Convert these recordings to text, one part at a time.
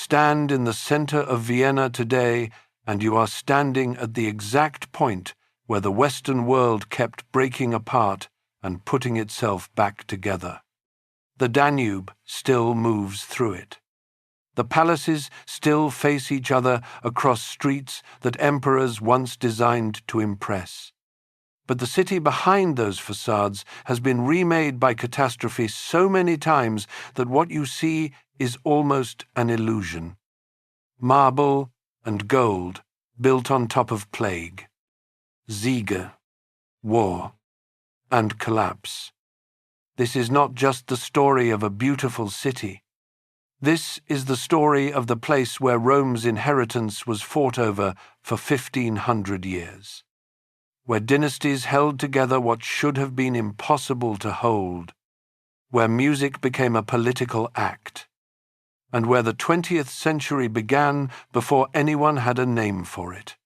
stand in the center of Vienna today, and you are standing at the exact point where the Western world kept breaking apart and putting itself back together. The Danube still moves through it. The palaces still face each other across streets that emperors once designed to impress. But the city behind those facades has been remade by catastrophe so many times that what you see is almost an illusion. Marble and gold built on top of plague. Siege, war, and collapse. This is not just the story of a beautiful city. This is the story of the place where Rome's inheritance was fought over for 1,500 years, where dynasties held together what should have been impossible to hold, where music became a political act, and where the 20th century began before anyone had a name for it.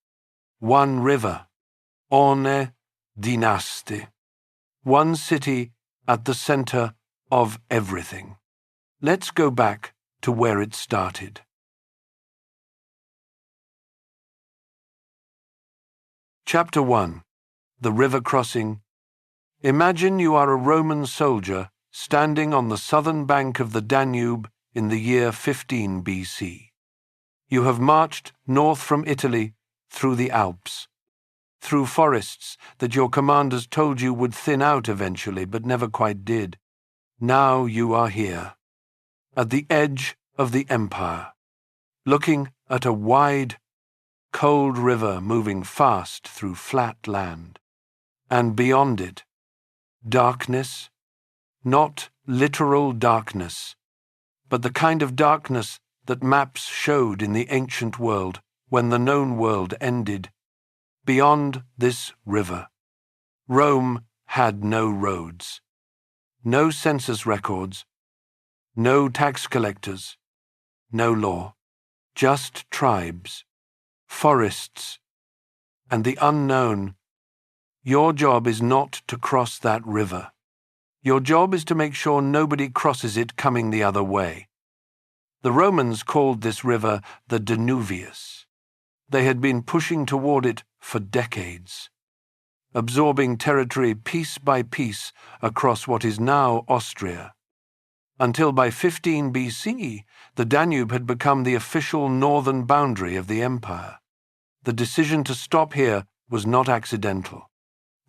One river, one dynasty, one city at the center of everything. Let's go back to where it started. Chapter 1. The River Crossing. Imagine you are a Roman soldier standing on the southern bank of the Danube in the year 15 BC. You have marched north from Italy through the Alps, through forests that your commanders told you would thin out eventually but never quite did. Now you are here, at the edge of the empire, looking at a wide, cold river moving fast through flat land. And beyond it, darkness, not literal darkness, but the kind of darkness that maps showed in the ancient world when the known world ended. Beyond this river, Rome had no roads, no census records, no tax collectors, no law, just tribes, forests, and the unknown. Your job is not to cross that river. Your job is to make sure nobody crosses it coming the other way. The Romans called this river the Danuvius. They had been pushing toward it for decades, absorbing territory piece by piece across what is now Austria, until by 15 BC, the Danube had become the official northern boundary of the empire. The decision to stop here was not accidental.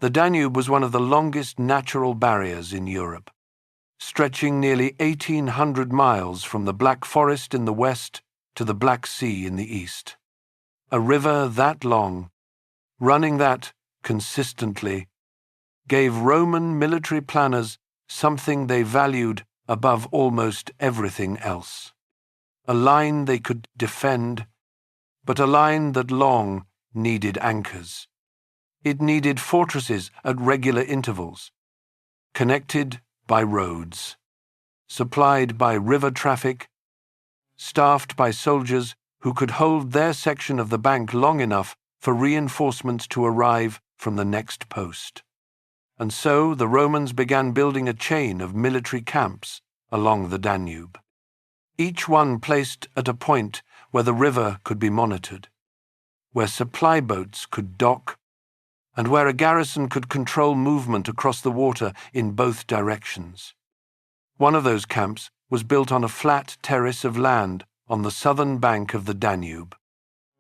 The Danube was one of the longest natural barriers in Europe, stretching nearly 1,800 miles from the Black Forest in the west to the Black Sea in the east. A river that long, running that consistently, gave Roman military planners something they valued above almost everything else. A line they could defend, but a line that long needed anchors. It needed fortresses at regular intervals, connected by roads, supplied by river traffic, staffed by soldiers who could hold their section of the bank long enough for reinforcements to arrive from the next post. And so the Romans began building a chain of military camps along the Danube, each one placed at a point where the river could be monitored, where supply boats could dock, and where a garrison could control movement across the water in both directions. One of those camps was built on a flat terrace of land on the southern bank of the Danube,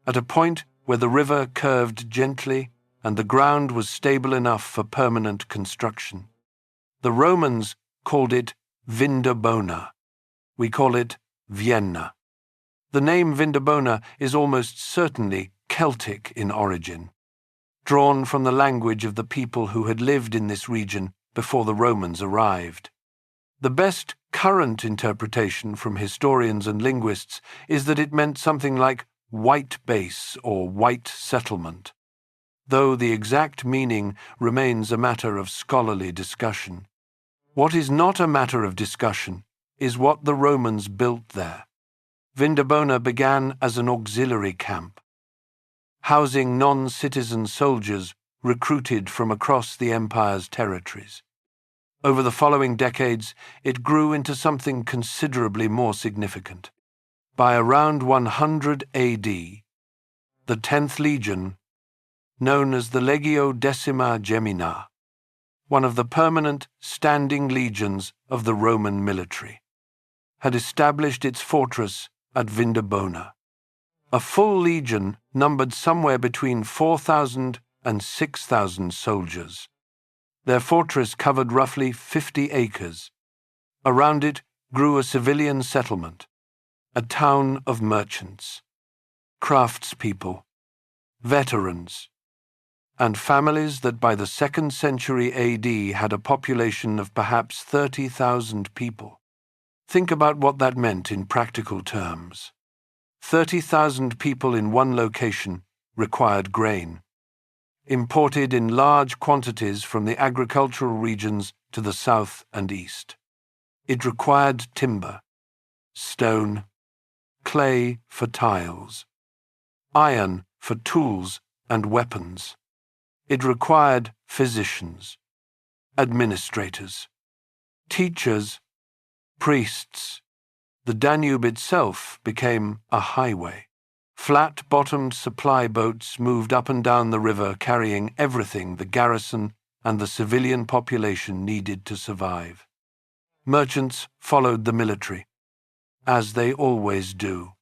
at a point where the river curved gently and the ground was stable enough for permanent construction. The Romans called it Vindobona. We call it Vienna. The name Vindobona is almost certainly Celtic in origin, drawn from the language of the people who had lived in this region before the Romans arrived. The best current interpretation from historians and linguists is that it meant something like white base or white settlement, though the exact meaning remains a matter of scholarly discussion. What is not a matter of discussion is what the Romans built there. Vindobona began as an auxiliary camp, housing non-citizen soldiers recruited from across the empire's territories. Over the following decades, it grew into something considerably more significant. By around 100 AD, the 10th Legion, known as the Legio Decima Gemina, one of the permanent standing legions of the Roman military, had established its fortress at Vindobona. A full legion numbered somewhere between 4,000 and 6,000 soldiers. Their fortress covered roughly 50 acres. Around it grew a civilian settlement, a town of merchants, craftspeople, veterans, and families that by the 2nd century AD had a population of perhaps 30,000 people. Think about what that meant in practical terms. 30,000 people in one location required grain, imported in large quantities from the agricultural regions to the south and east. It required timber, stone, clay for tiles, iron for tools and weapons. It required physicians, administrators, teachers, priests. The Danube itself became a highway. Flat-bottomed supply boats moved up and down the river carrying everything the garrison and the civilian population needed to survive. Merchants followed the military, as they always do,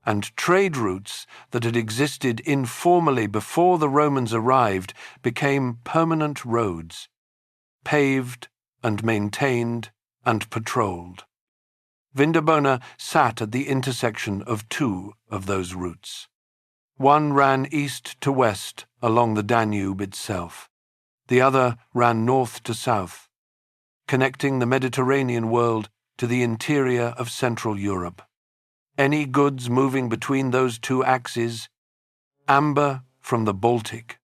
and trade routes that had existed informally before the Romans arrived became permanent roads, paved and maintained and patrolled. Vindobona sat at the intersection of two of those routes. One ran east to west along the Danube itself. The other ran north to south, connecting the Mediterranean world to the interior of Central Europe. Any goods moving between those two axes, amber from the Baltic,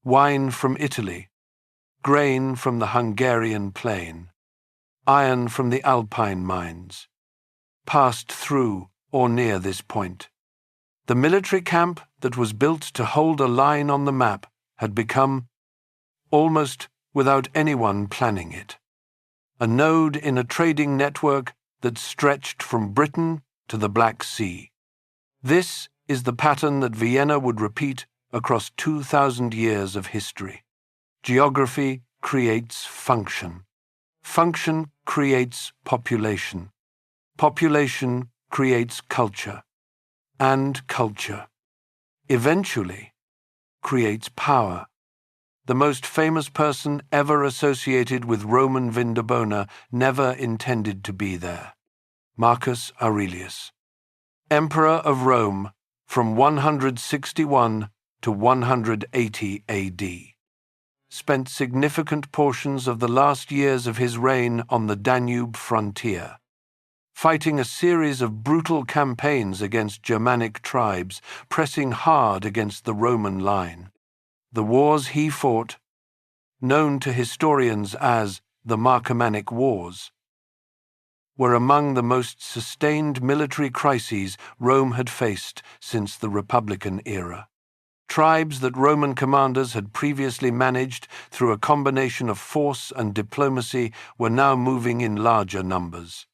wine from Italy, grain from the Hungarian plain, iron from the Alpine mines, passed through or near this point. The military camp that was built to hold a line on the map had become, almost without anyone planning it, a node in a trading network that stretched from Britain to the Black Sea. This is the pattern that Vienna would repeat across 2,000 years of history. Geography creates function. Function creates population. Population creates culture. And culture, eventually, creates power. The most famous person ever associated with Roman Vindobona never intended to be there. Marcus Aurelius, Emperor of Rome from 161 to 180 AD, spent significant portions of the last years of his reign on the Danube frontier, fighting a series of brutal campaigns against Germanic tribes, pressing hard against the Roman line. The wars he fought, known to historians as the Marcomannic Wars, were among the most sustained military crises Rome had faced since the Republican era. Tribes that Roman commanders had previously managed through a combination of force and diplomacy were now moving in larger numbers,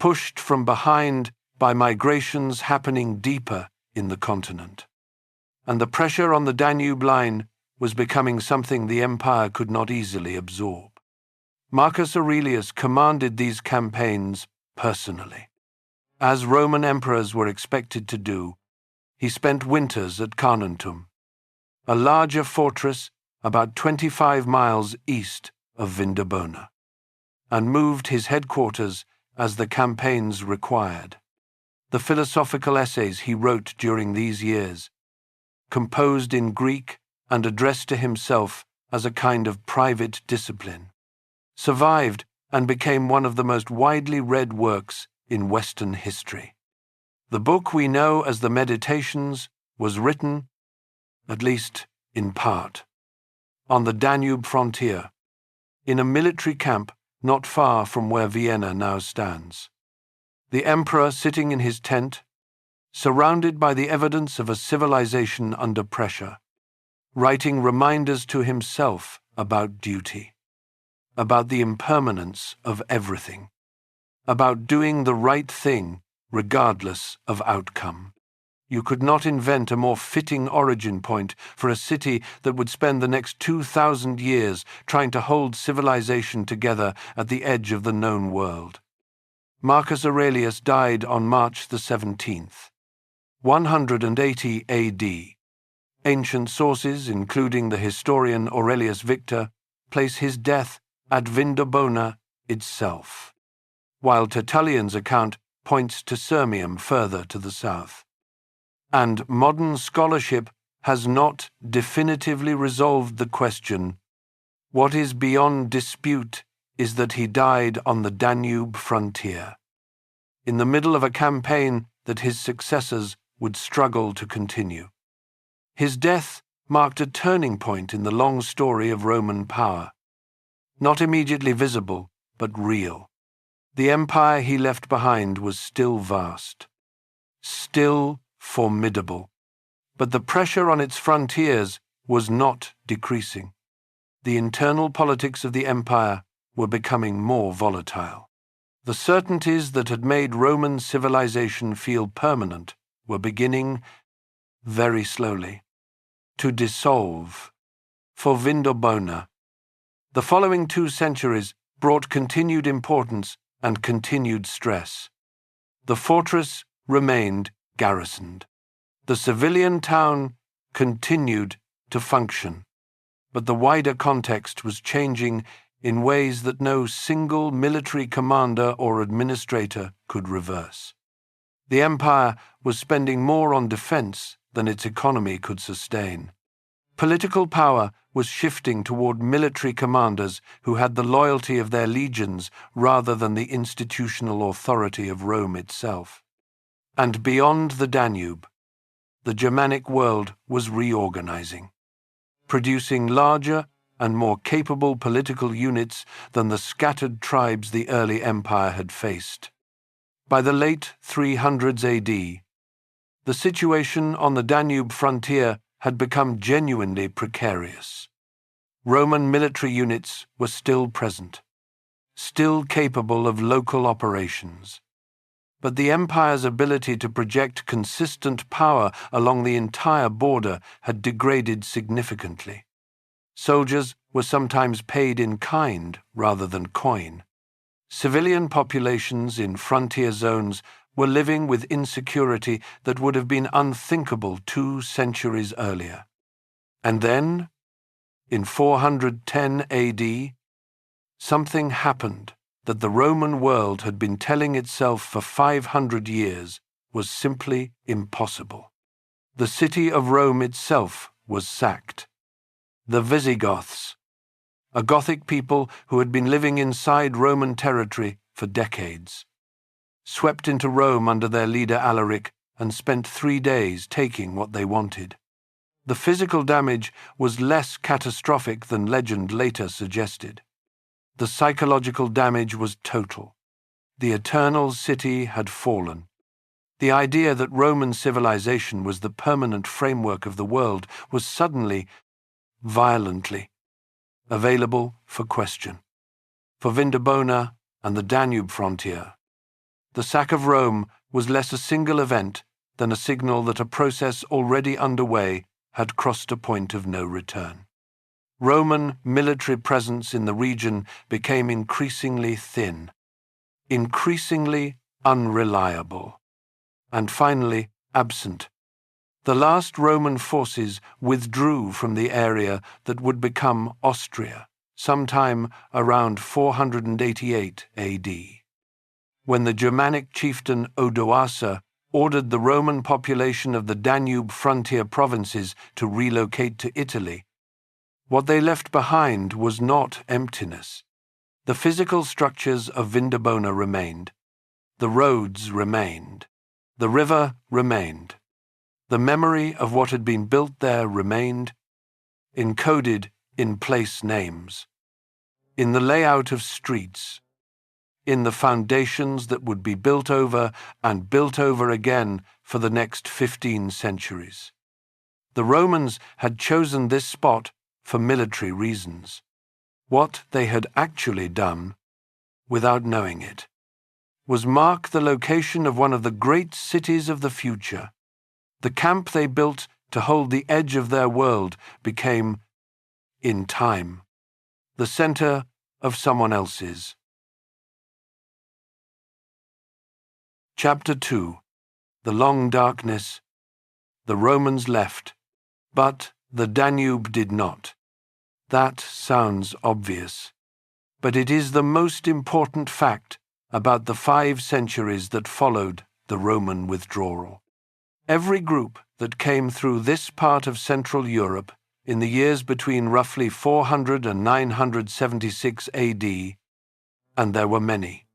pushed from behind by migrations happening deeper in the continent. And the pressure on the Danube line was becoming something the empire could not easily absorb. Marcus Aurelius commanded these campaigns personally. As Roman emperors were expected to do, he spent winters at Carnuntum, a larger fortress about 25 miles east of Vindobona, and moved his headquarters as the campaigns required. The philosophical essays he wrote during these years, composed in Greek and addressed to himself as a kind of private discipline, survived and became one of the most widely read works in Western history. The book we know as the Meditations was written, at least in part, on the Danube frontier, in a military camp not far from where Vienna now stands. The emperor sitting in his tent, surrounded by the evidence of a civilization under pressure, writing reminders to himself about duty, about the impermanence of everything, about doing the right thing regardless of outcome. You could not invent a more fitting origin point for a city that would spend the next 2,000 years trying to hold civilization together at the edge of the known world. Marcus Aurelius died on March the 17th, 180 AD. Ancient sources, including the historian Aurelius Victor, place his death at Vindobona itself, while Tertullian's account points to Sirmium further to the south. And modern scholarship has not definitively resolved the question. What is beyond dispute is that he died on the Danube frontier, in the middle of a campaign that his successors would struggle to continue. His death marked a turning point in the long story of Roman power. Not immediately visible, but real. The empire he left behind was still vast, still formidable, but the pressure on its frontiers was not decreasing. The internal politics of the empire were becoming more volatile. The certainties that had made Roman civilization feel permanent were beginning, very slowly, to dissolve. For Vindobona, the following 2 centuries brought continued importance and continued stress. The fortress remained garrisoned. The civilian town continued to function, but the wider context was changing in ways that no single military commander or administrator could reverse. The empire was spending more on defense than its economy could sustain. Political power was shifting toward military commanders who had the loyalty of their legions rather than the institutional authority of Rome itself. And beyond the Danube, the Germanic world was reorganizing, producing larger and more capable political units than the scattered tribes the early empire had faced. By the late 300s AD, the situation on the Danube frontier had become genuinely precarious. Roman military units were still present, still capable of local operations. But the empire's ability to project consistent power along the entire border had degraded significantly. Soldiers were sometimes paid in kind rather than coin. Civilian populations in frontier zones were living with insecurity that would have been unthinkable 2 centuries earlier. And then, in 410 AD, something happened that the Roman world had been telling itself for 500 years was simply impossible. The city of Rome itself was sacked. The Visigoths, a Gothic people who had been living inside Roman territory for decades, swept into Rome under their leader Alaric and spent 3 days taking what they wanted. The physical damage was less catastrophic than legend later suggested. The psychological damage was total. The eternal city had fallen. The idea that Roman civilization was the permanent framework of the world was suddenly, violently, available for question. For Vindobona and the Danube frontier, the sack of Rome was less a single event than a signal that a process already underway had crossed a point of no return. Roman military presence in the region became increasingly thin, increasingly unreliable, and finally absent. The last Roman forces withdrew from the area that would become Austria sometime around 488 AD. When the Germanic chieftain Odoacer ordered the Roman population of the Danube frontier provinces to relocate to Italy, what they left behind was not emptiness. The physical structures of Vindobona remained. The roads remained. The river remained. The memory of what had been built there remained, encoded in place names, in the layout of streets, in the foundations that would be built over and built over again for the next 15 centuries. The Romans had chosen this spot for military reasons. What they had actually done, without knowing it, was mark the location of one of the great cities of the future. The camp they built to hold the edge of their world became, in time, the center of someone else's. Chapter 2. The Long Darkness. The Romans left, but the Danube did not. That sounds obvious, but it is the most important fact about the 5 centuries that followed the Roman withdrawal. Every group that came through this part of Central Europe in the years between roughly 400 and 976 AD, and there were many,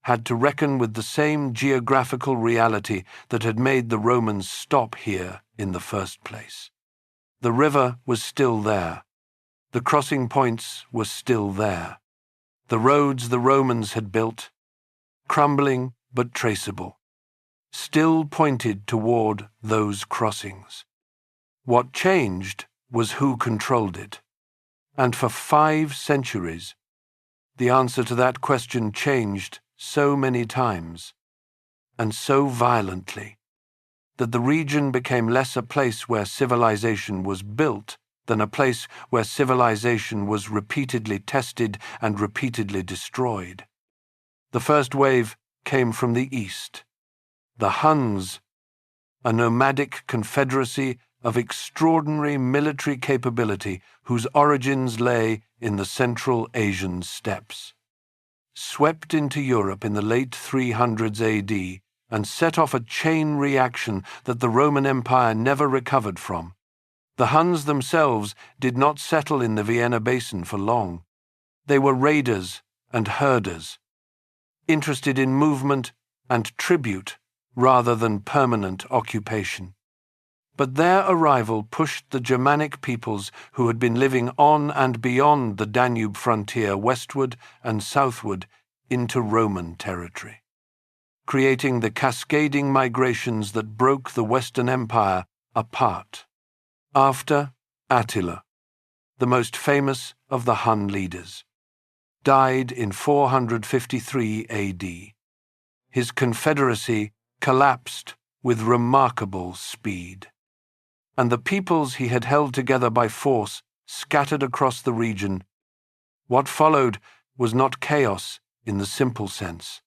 had to reckon with the same geographical reality that had made the Romans stop here in the first place. The river was still there. The crossing points were still there. The roads the Romans had built, crumbling but traceable, still pointed toward those crossings. What changed was who controlled it. And for 5 centuries, the answer to that question changed so many times, and so violently, that the region became less a place where civilization was built than a place where civilization was repeatedly tested and repeatedly destroyed. The first wave came from the east. The Huns, a nomadic confederacy of extraordinary military capability whose origins lay in the Central Asian steppes, swept into Europe in the late 300s AD and set off a chain reaction that the Roman Empire never recovered from. The Huns themselves did not settle in the Vienna basin for long. They were raiders and herders, interested in movement and tribute rather than permanent occupation. But their arrival pushed the Germanic peoples who had been living on and beyond the Danube frontier westward and southward into Roman territory, creating the cascading migrations that broke the Western Empire apart. After Attila, the most famous of the Hun leaders, died in 453 AD, his confederacy collapsed with remarkable speed, and the peoples he had held together by force scattered across the region. What followed was not chaos in the simple sense.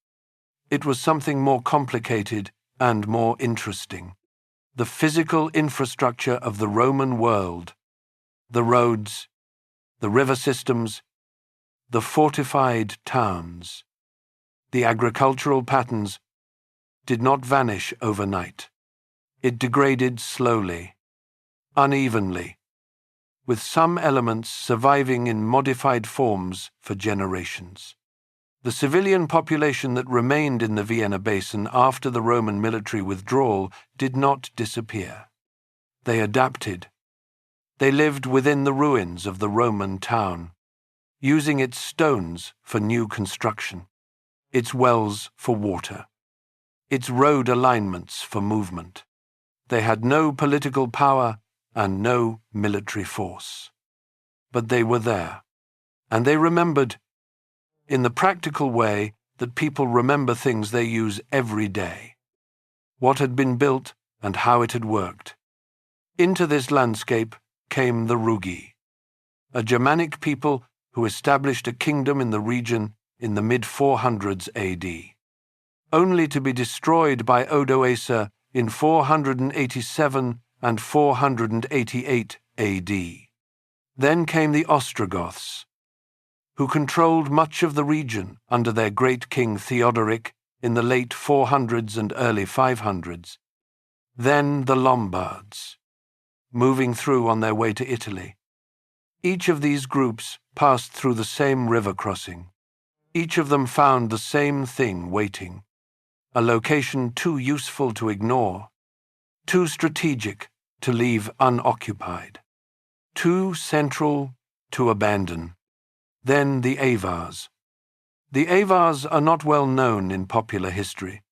It was something more complicated and more interesting. The physical infrastructure of the Roman world, the roads, the river systems, the fortified towns, the agricultural patterns, did not vanish overnight. It degraded slowly, unevenly, with some elements surviving in modified forms for generations. The civilian population that remained in the Vienna basin after the Roman military withdrawal did not disappear. They adapted. They lived within the ruins of the Roman town, using its stones for new construction, its wells for water, its road alignments for movement. They had no political power and no military force. But they were there, and they remembered, in the practical way that people remember things they use every day, what had been built and how it had worked. Into this landscape came the Rugi, a Germanic people who established a kingdom in the region in the mid-400s AD, only to be destroyed by Odoacer in 487 and 488 AD. Then came the Ostrogoths, who controlled much of the region under their great king Theodoric in the late 400s and early 500s. Then the Lombards, moving through on their way to Italy. Each of these groups passed through the same river crossing. Each of them found the same thing waiting, a location too useful to ignore, too strategic to leave unoccupied, too central to abandon. Then the Avars. The Avars are not well known in popular history,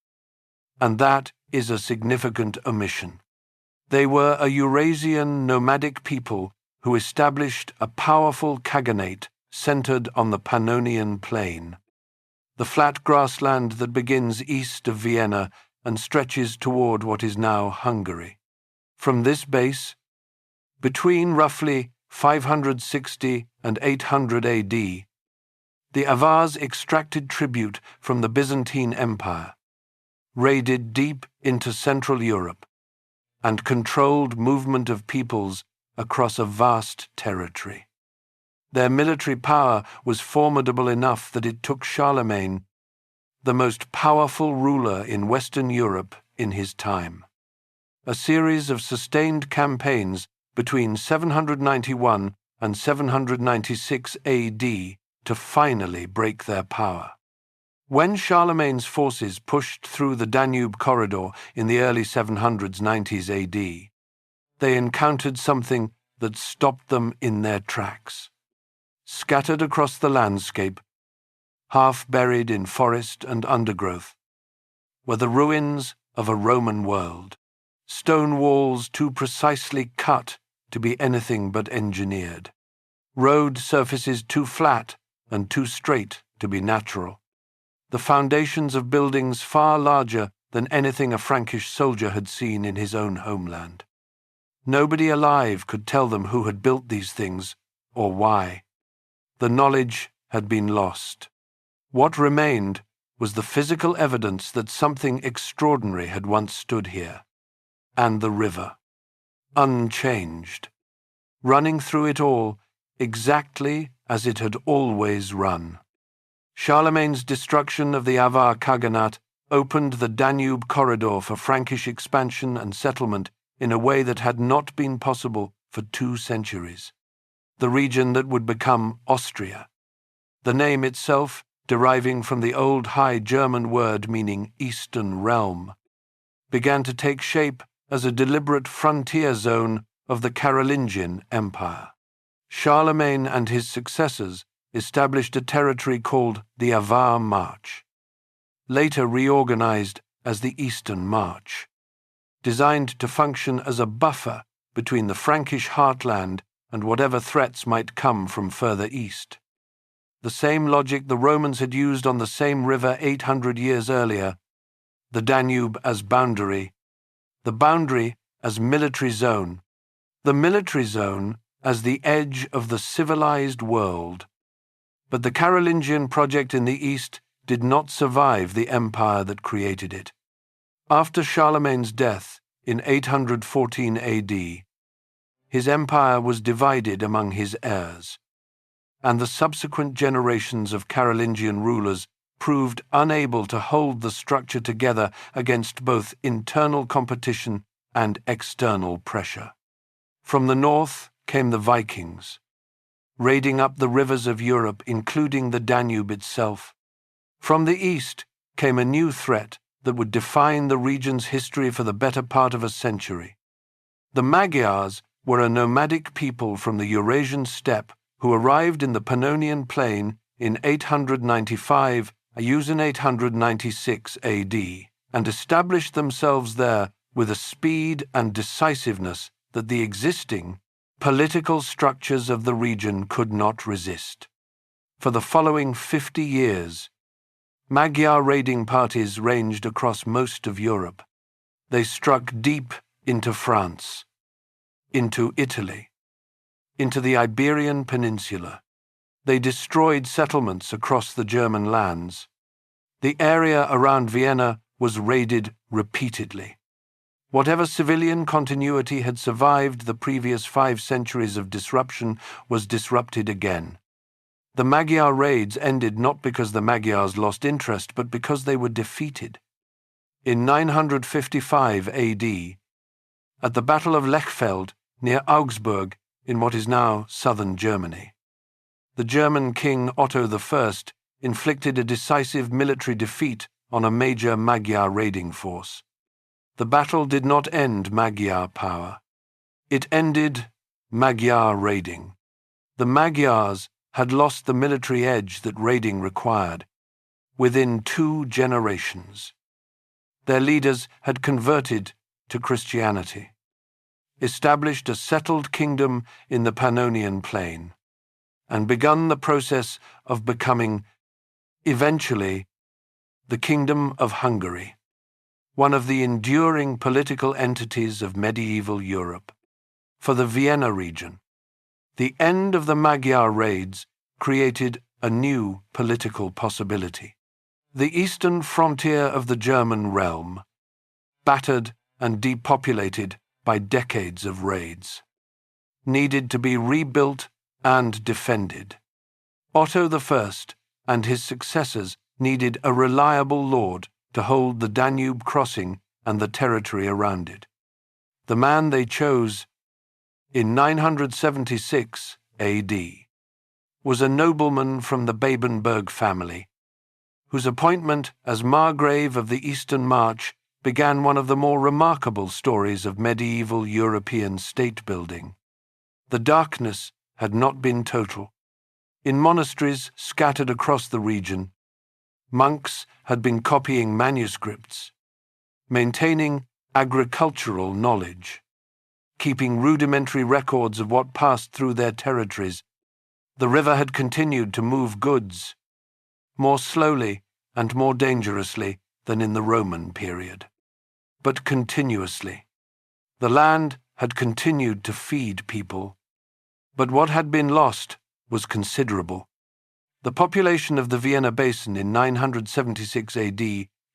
and that is a significant omission. They were a Eurasian nomadic people who established a powerful khaganate centered on the Pannonian plain. the flat grassland that begins east of Vienna and stretches toward what is now Hungary. From this base, between roughly 560 and 800 AD, the Avars extracted tribute from the Byzantine Empire, raided deep into Central Europe, and controlled movement of peoples across a vast territory. Their military power was formidable enough that it took Charlemagne, the most powerful ruler in Western Europe in his time, a series of sustained campaigns between 791 and 796 AD to finally break their power. When Charlemagne's forces pushed through the Danube corridor in the early 790s AD, they encountered something that stopped them in their tracks. Scattered across the landscape, half buried in forest and undergrowth, were the ruins of a Roman world, stone walls too precisely cut to be anything but engineered, road surfaces too flat and too straight to be natural, the foundations of buildings far larger than anything a Frankish soldier had seen in his own homeland. Nobody alive could tell them who had built these things or why. The knowledge had been lost. What remained was the physical evidence that something extraordinary had once stood here, and the river, unchanged, running through it all exactly as it had always run. Charlemagne's destruction of the Avar Khaganate opened the Danube corridor for Frankish expansion and settlement in a way that had not been possible for 2 centuries. The region that would become Austria, the name itself deriving from the old High German word meaning Eastern Realm, began to take shape as a deliberate frontier zone of the Carolingian Empire. Charlemagne and his successors established a territory called the Avar March, later reorganized as the Eastern March, designed to function as a buffer between the Frankish heartland and whatever threats might come from further east. The same logic the Romans had used on the same river 800 years earlier, the Danube as boundary, the boundary as military zone, the military zone as the edge of the civilized world. But the Carolingian project in the east did not survive the empire that created it. After Charlemagne's death in 814 AD, his empire was divided among his heirs, and the subsequent generations of Carolingian rulers proved unable to hold the structure together against both internal competition and external pressure. From the north came the Vikings, raiding up the rivers of Europe, including the Danube itself. From the east came a new threat that would define the region's history for the better part of a century. The Magyars were a nomadic people from the Eurasian steppe who arrived in the Pannonian Plain in 895, in 896 AD, and established themselves there with a speed and decisiveness that the existing political structures of the region could not resist. For the following 50 years, Magyar raiding parties ranged across most of Europe. They struck deep into France, into Italy, into the Iberian Peninsula. They destroyed settlements across the German lands. The area around Vienna was raided repeatedly. Whatever civilian continuity had survived the previous 5 centuries of disruption was disrupted again. The Magyar raids ended not because the Magyars lost interest, but because they were defeated. In 955 AD, at the Battle of Lechfeld near Augsburg in what is now southern Germany, the German king Otto I inflicted a decisive military defeat on a major Magyar raiding force. The battle did not end Magyar power. It ended Magyar raiding. The Magyars had lost the military edge that raiding required within 2 generations. Their leaders had converted to Christianity, established a settled kingdom in the Pannonian Plain, and begun the process of becoming Eventually, the Kingdom of Hungary, one of the enduring political entities of medieval Europe. For the Vienna region, the end of the Magyar raids created a new political possibility. The eastern frontier of the German realm, battered and depopulated by decades of raids, needed to be rebuilt and defended. Otto I and his successors needed a reliable lord to hold the Danube crossing and the territory around it. The man they chose in 976 AD was a nobleman from the Babenberg family, whose appointment as Margrave of the Eastern March began one of the more remarkable stories of medieval European state-building. The darkness had not been total. In monasteries scattered across the region, monks had been copying manuscripts, maintaining agricultural knowledge, keeping rudimentary records of what passed through their territories. The river had continued to move goods, more slowly and more dangerously than in the Roman period, but continuously. The land had continued to feed people, but what had been lost was considerable. The population of the Vienna Basin in 976 AD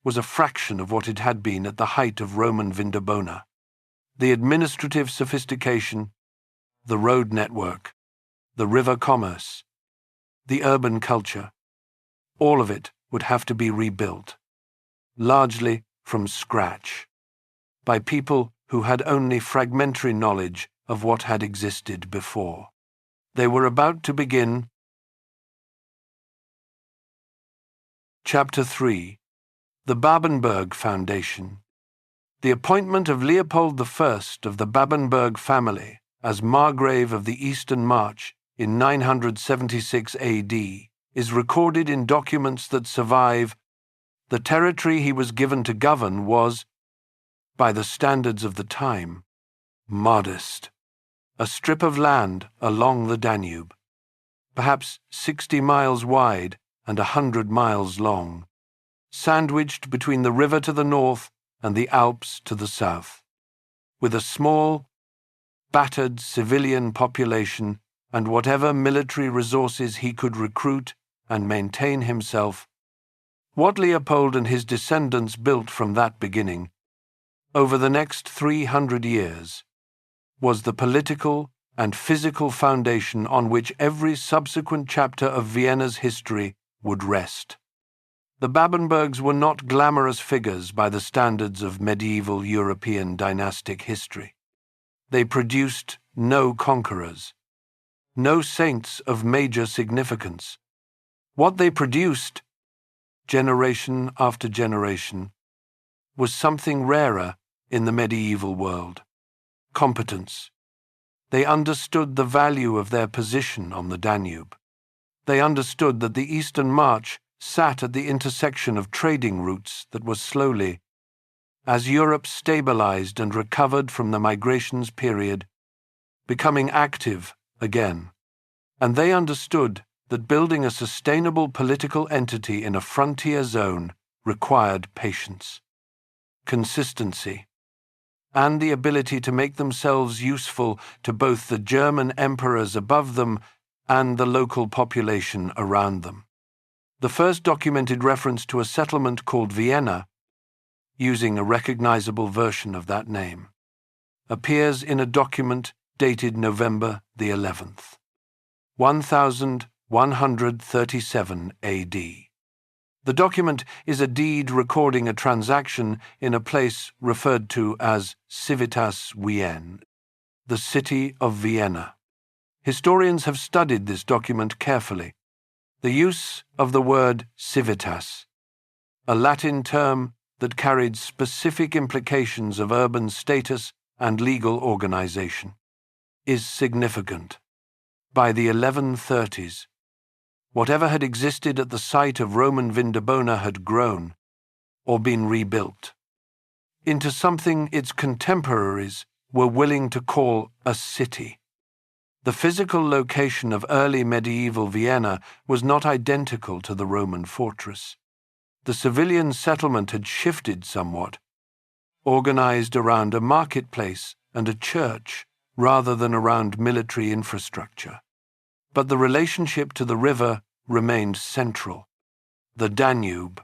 was a fraction of what it had been at the height of Roman Vindobona. The administrative sophistication, the road network, the river commerce, the urban culture, all of it would have to be rebuilt, largely from scratch, by people who had only fragmentary knowledge of what had existed before. They were about to begin. Chapter 3. The Babenberg Foundation. The appointment of Leopold I of the Babenberg family as Margrave of the Eastern March in 976 AD is recorded in documents that survive. The territory he was given to govern was, by the standards of the time, modest. A strip of land along the Danube, perhaps 60 miles wide and 100 miles long, sandwiched between the river to the north and the Alps to the south, with a small, battered civilian population and whatever military resources he could recruit and maintain himself. What Leopold and his descendants built from that beginning, over the next 300 years, was the political and physical foundation on which every subsequent chapter of Vienna's history would rest. The Babenbergs were not glamorous figures by the standards of medieval European dynastic history. They produced no conquerors, no saints of major significance. What they produced, generation after generation, was something rarer in the medieval world: competence. They understood the value of their position on the Danube. They understood that the Eastern March sat at the intersection of trading routes that was slowly, as Europe stabilized and recovered from the migrations period, becoming active again. And they understood that building a sustainable political entity in a frontier zone required patience, consistency, and the ability to make themselves useful to both the German emperors above them and the local population around them. The first documented reference to a settlement called Vienna, using a recognizable version of that name, appears in a document dated November the 11th, 1137 AD. The document is a deed recording a transaction in a place referred to as Civitas Vienne, the city of Vienna. Historians have studied this document carefully. The use of the word civitas, a Latin term that carried specific implications of urban status and legal organization, is significant. By the 1130s, whatever had existed at the site of Roman Vindobona had grown, or been rebuilt, into something its contemporaries were willing to call a city. The physical location of early medieval Vienna was not identical to the Roman fortress. The civilian settlement had shifted somewhat, organized around a marketplace and a church rather than around military infrastructure. But the relationship to the river remained central. The Danube,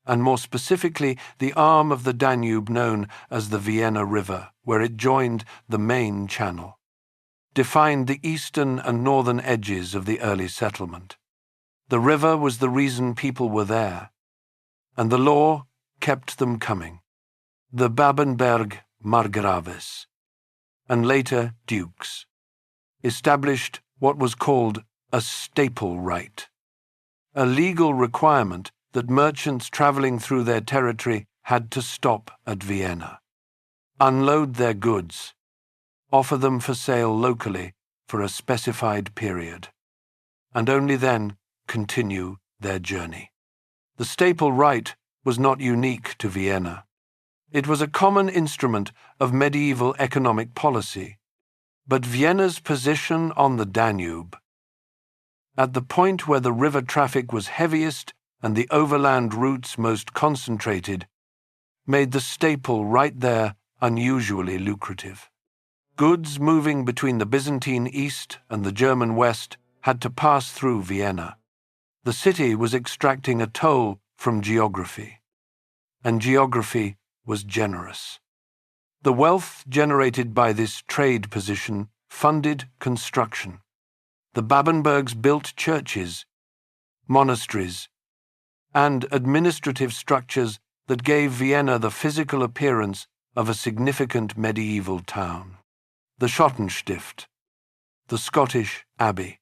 and more specifically the arm of the Danube known as the Vienna River, where it joined the main channel, defined the eastern and northern edges of the early settlement. The river was the reason people were there, and the law kept them coming. The Babenberg margraves, and later dukes, established what was called a staple right, a legal requirement that merchants traveling through their territory had to stop at Vienna, unload their goods, offer them for sale locally for a specified period, and only then continue their journey. The staple right was not unique to Vienna. It was a common instrument of medieval economic policy, but Vienna's position on the Danube, at the point where the river traffic was heaviest and the overland routes most concentrated, made the staple right there unusually lucrative. Goods moving between the Byzantine East and the German West had to pass through Vienna. The city was extracting a toll from geography, and geography was generous. The wealth generated by this trade position funded construction. The Babenbergs built churches, monasteries, and administrative structures that gave Vienna the physical appearance of a significant medieval town. The Schottenstift, the Scottish abbey,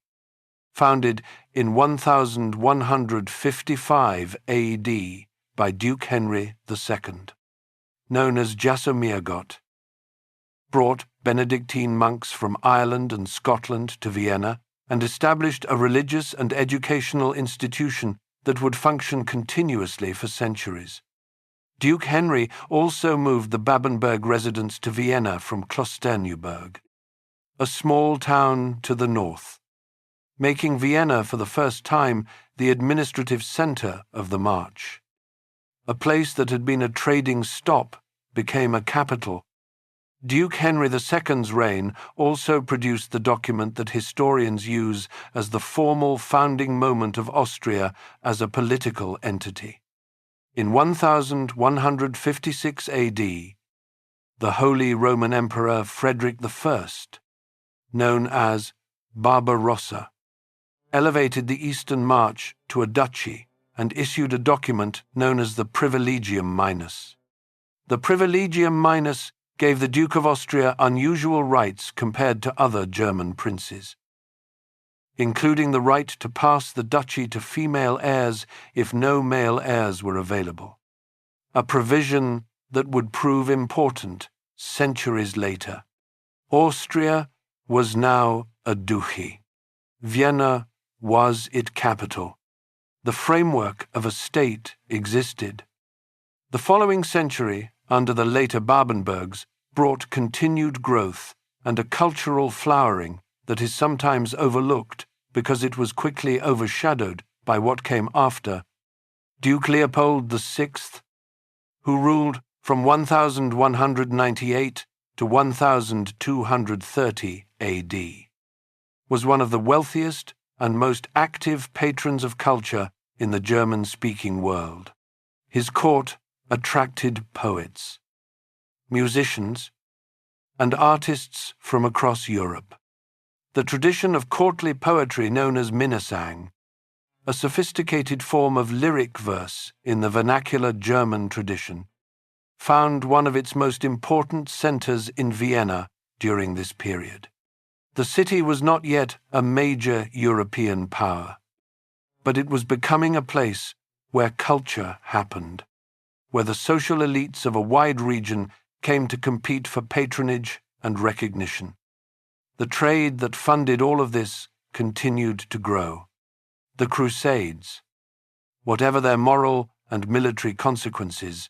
founded in 1155 AD by Duke Henry II, known as Jasomirgott, brought Benedictine monks from Ireland and Scotland to Vienna and established a religious and educational institution that would function continuously for centuries. Duke Henry also moved the Babenberg residents to Vienna from Klosterneuburg, a small town to the north, making Vienna for the first time the administrative center of the March. A place that had been a trading stop became a capital. Duke Henry II's reign also produced the document that historians use as the formal founding moment of Austria as a political entity. In 1156 AD, the Holy Roman Emperor Frederick I, known as Barbarossa, elevated the Eastern March to a duchy and issued a document known as the Privilegium Minus. The Privilegium Minus gave the Duke of Austria unusual rights compared to other German princes, including the right to pass the duchy to female heirs if no male heirs were available, a provision that would prove important centuries later. Austria was now a duchy. Vienna was its capital. The framework of a state existed. The following century, under the later Babenbergs, brought continued growth and a cultural flowering that is sometimes overlooked because it was quickly overshadowed by what came after. Duke Leopold VI, who ruled from 1198 to 1230 AD, was one of the wealthiest and most active patrons of culture in the German-speaking world. His court attracted poets, musicians, and artists from across Europe. The tradition of courtly poetry known as Minnesang, a sophisticated form of lyric verse in the vernacular German tradition, found one of its most important centers in Vienna during this period. The city was not yet a major European power, but it was becoming a place where culture happened, where the social elites of a wide region came to compete for patronage and recognition. The trade that funded all of this continued to grow. The Crusades, whatever their moral and military consequences,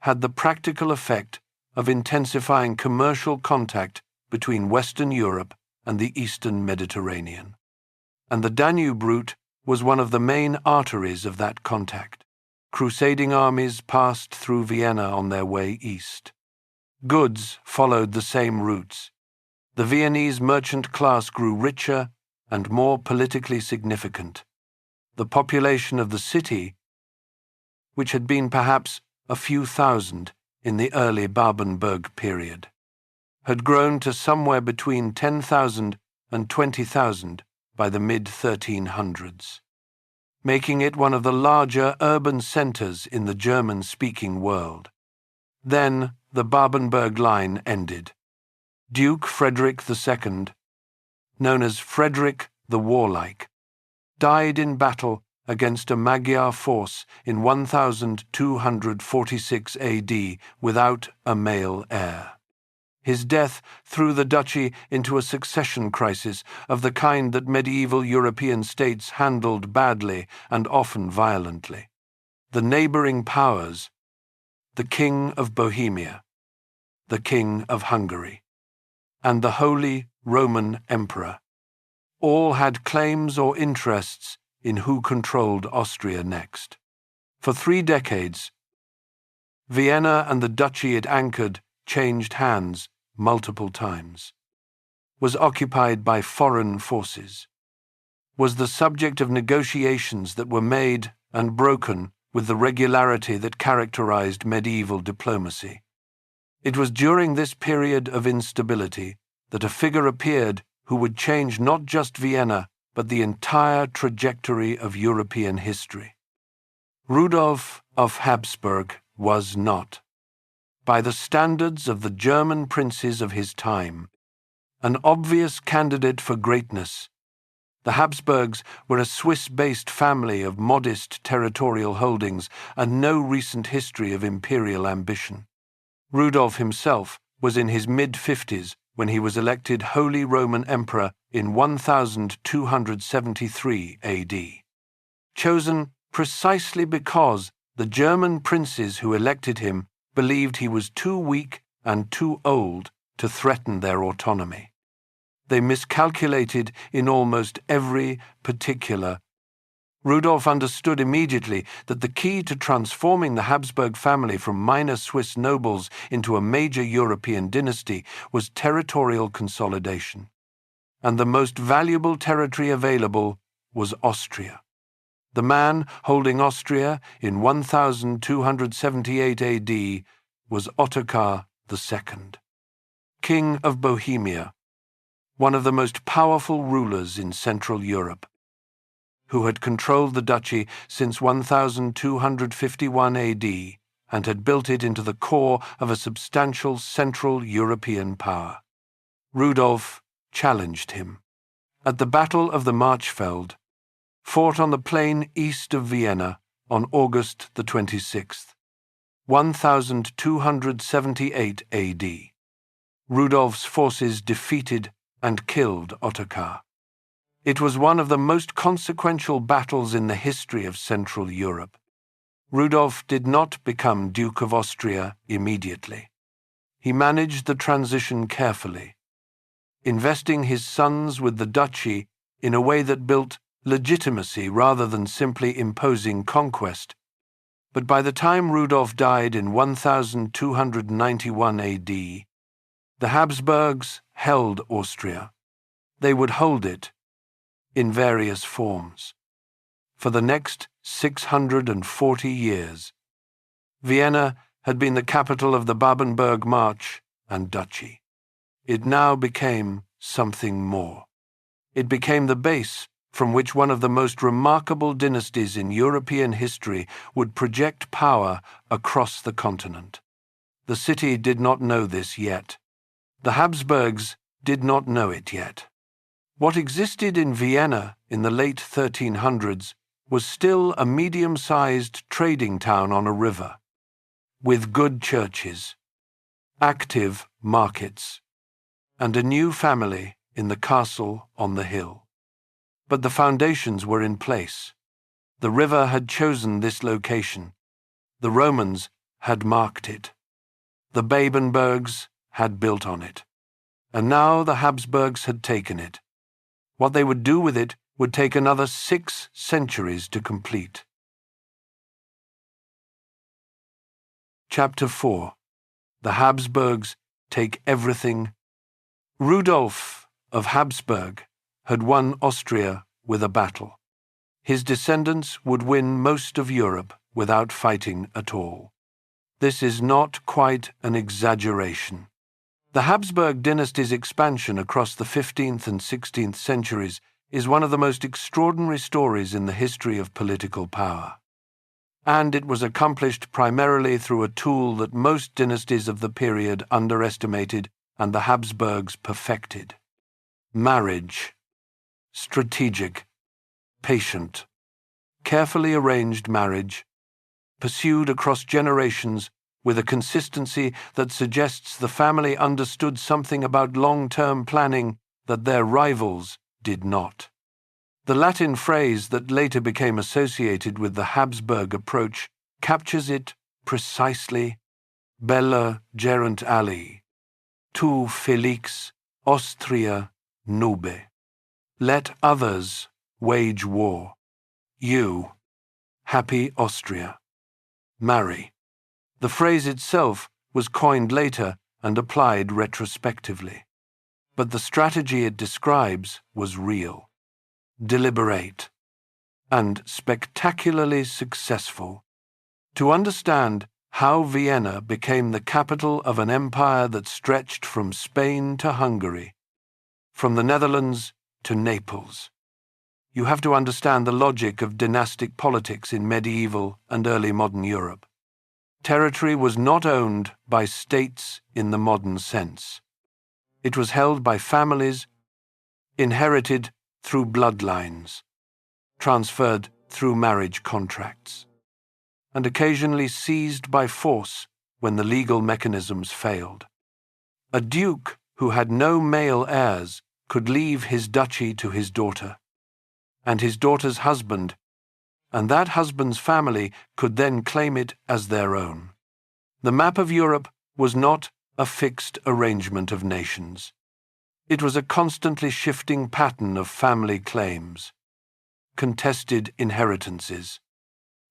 had the practical effect of intensifying commercial contact between Western Europe and the eastern Mediterranean. And the Danube route was one of the main arteries of that contact. Crusading armies passed through Vienna on their way east. Goods followed the same routes. The Viennese merchant class grew richer and more politically significant. The population of the city, which had been perhaps a few thousand in the early Babenberg period, had grown to somewhere between 10,000 and 20,000 by the mid-1300s, making it one of the larger urban centers in the German-speaking world. Then the Babenberg line ended. Duke Frederick II, known as Frederick the Warlike, died in battle against a Magyar force in 1246 AD without a male heir. His death threw the duchy into a succession crisis of the kind that medieval European states handled badly and often violently. The neighboring powers, the King of Bohemia, the King of Hungary, and the Holy Roman Emperor, all had claims or interests in who controlled Austria next. For 3 decades, Vienna and the duchy it anchored changed hands multiple times, was occupied by foreign forces, was the subject of negotiations that were made and broken with the regularity that characterized medieval diplomacy. It was during this period of instability that a figure appeared who would change not just Vienna, but the entire trajectory of European history. Rudolf of Habsburg was not, by the standards of the German princes of his time, an obvious candidate for greatness. The Habsburgs were a Swiss-based family of modest territorial holdings and no recent history of imperial ambition. Rudolf himself was in his mid-50s when he was elected Holy Roman Emperor in 1273 AD, chosen precisely because the German princes who elected him believed he was too weak and too old to threaten their autonomy. They miscalculated in almost every particular. Rudolf understood immediately that the key to transforming the Habsburg family from minor Swiss nobles into a major European dynasty was territorial consolidation, and the most valuable territory available was Austria. The man holding Austria in 1278 AD was Ottokar II, King of Bohemia, one of the most powerful rulers in Central Europe, who had controlled the duchy since 1251 AD and had built it into the core of a substantial Central European power. Rudolf challenged him. At the Battle of the Marchfeld, fought on the plain east of Vienna on August the 26th, 1278 AD, Rudolf's forces defeated and killed Ottokar. It was one of the most consequential battles in the history of Central Europe. Rudolf did not become Duke of Austria immediately. He managed the transition carefully, investing his sons with the duchy in a way that built legitimacy rather than simply imposing conquest. But by the time Rudolf died in 1291 AD, the Habsburgs held Austria. They would hold it in various forms. For the next 640 years, Vienna had been the capital of the Babenberg March and Duchy. It now became something more. It became the base from which one of the most remarkable dynasties in European history would project power across the continent. The city did not know this yet. The Habsburgs did not know it yet. What existed in Vienna in the late 1300s was still a medium-sized trading town on a river, with good churches, active markets, and a new family in the castle on the hill. But the foundations were in place. The river had chosen this location. The Romans had marked it. The Babenbergs had built on it. And now the Habsburgs had taken it. What they would do with it would take another 6 centuries to complete. Chapter 4. The Habsburgs take everything. Rudolf of Habsburg had won Austria with a battle. His descendants would win most of Europe without fighting at all. This is not quite an exaggeration. The Habsburg dynasty's expansion across the 15th and 16th centuries is one of the most extraordinary stories in the history of political power. And it was accomplished primarily through a tool that most dynasties of the period underestimated and the Habsburgs perfected: marriage. Strategic, patient, carefully arranged marriage, pursued across generations with a consistency that suggests the family understood something about long-term planning that their rivals did not. The Latin phrase that later became associated with the Habsburg approach captures it precisely: bella gerunt ali, tu felix Austria nube. Let others wage war. You, happy Austria, marry. The phrase itself was coined later and applied retrospectively. But the strategy it describes was real, deliberate, and spectacularly successful. To understand how Vienna became the capital of an empire that stretched from Spain to Hungary, from the Netherlands to Naples, you have to understand the logic of dynastic politics in medieval and early modern Europe. Territory was not owned by states in the modern sense. It was held by families, inherited through bloodlines, transferred through marriage contracts, and occasionally seized by force when the legal mechanisms failed. A duke who had no male heirs could leave his duchy to his daughter, and his daughter's husband, and that husband's family could then claim it as their own. The map of Europe was not a fixed arrangement of nations. It was a constantly shifting pattern of family claims, contested inheritances,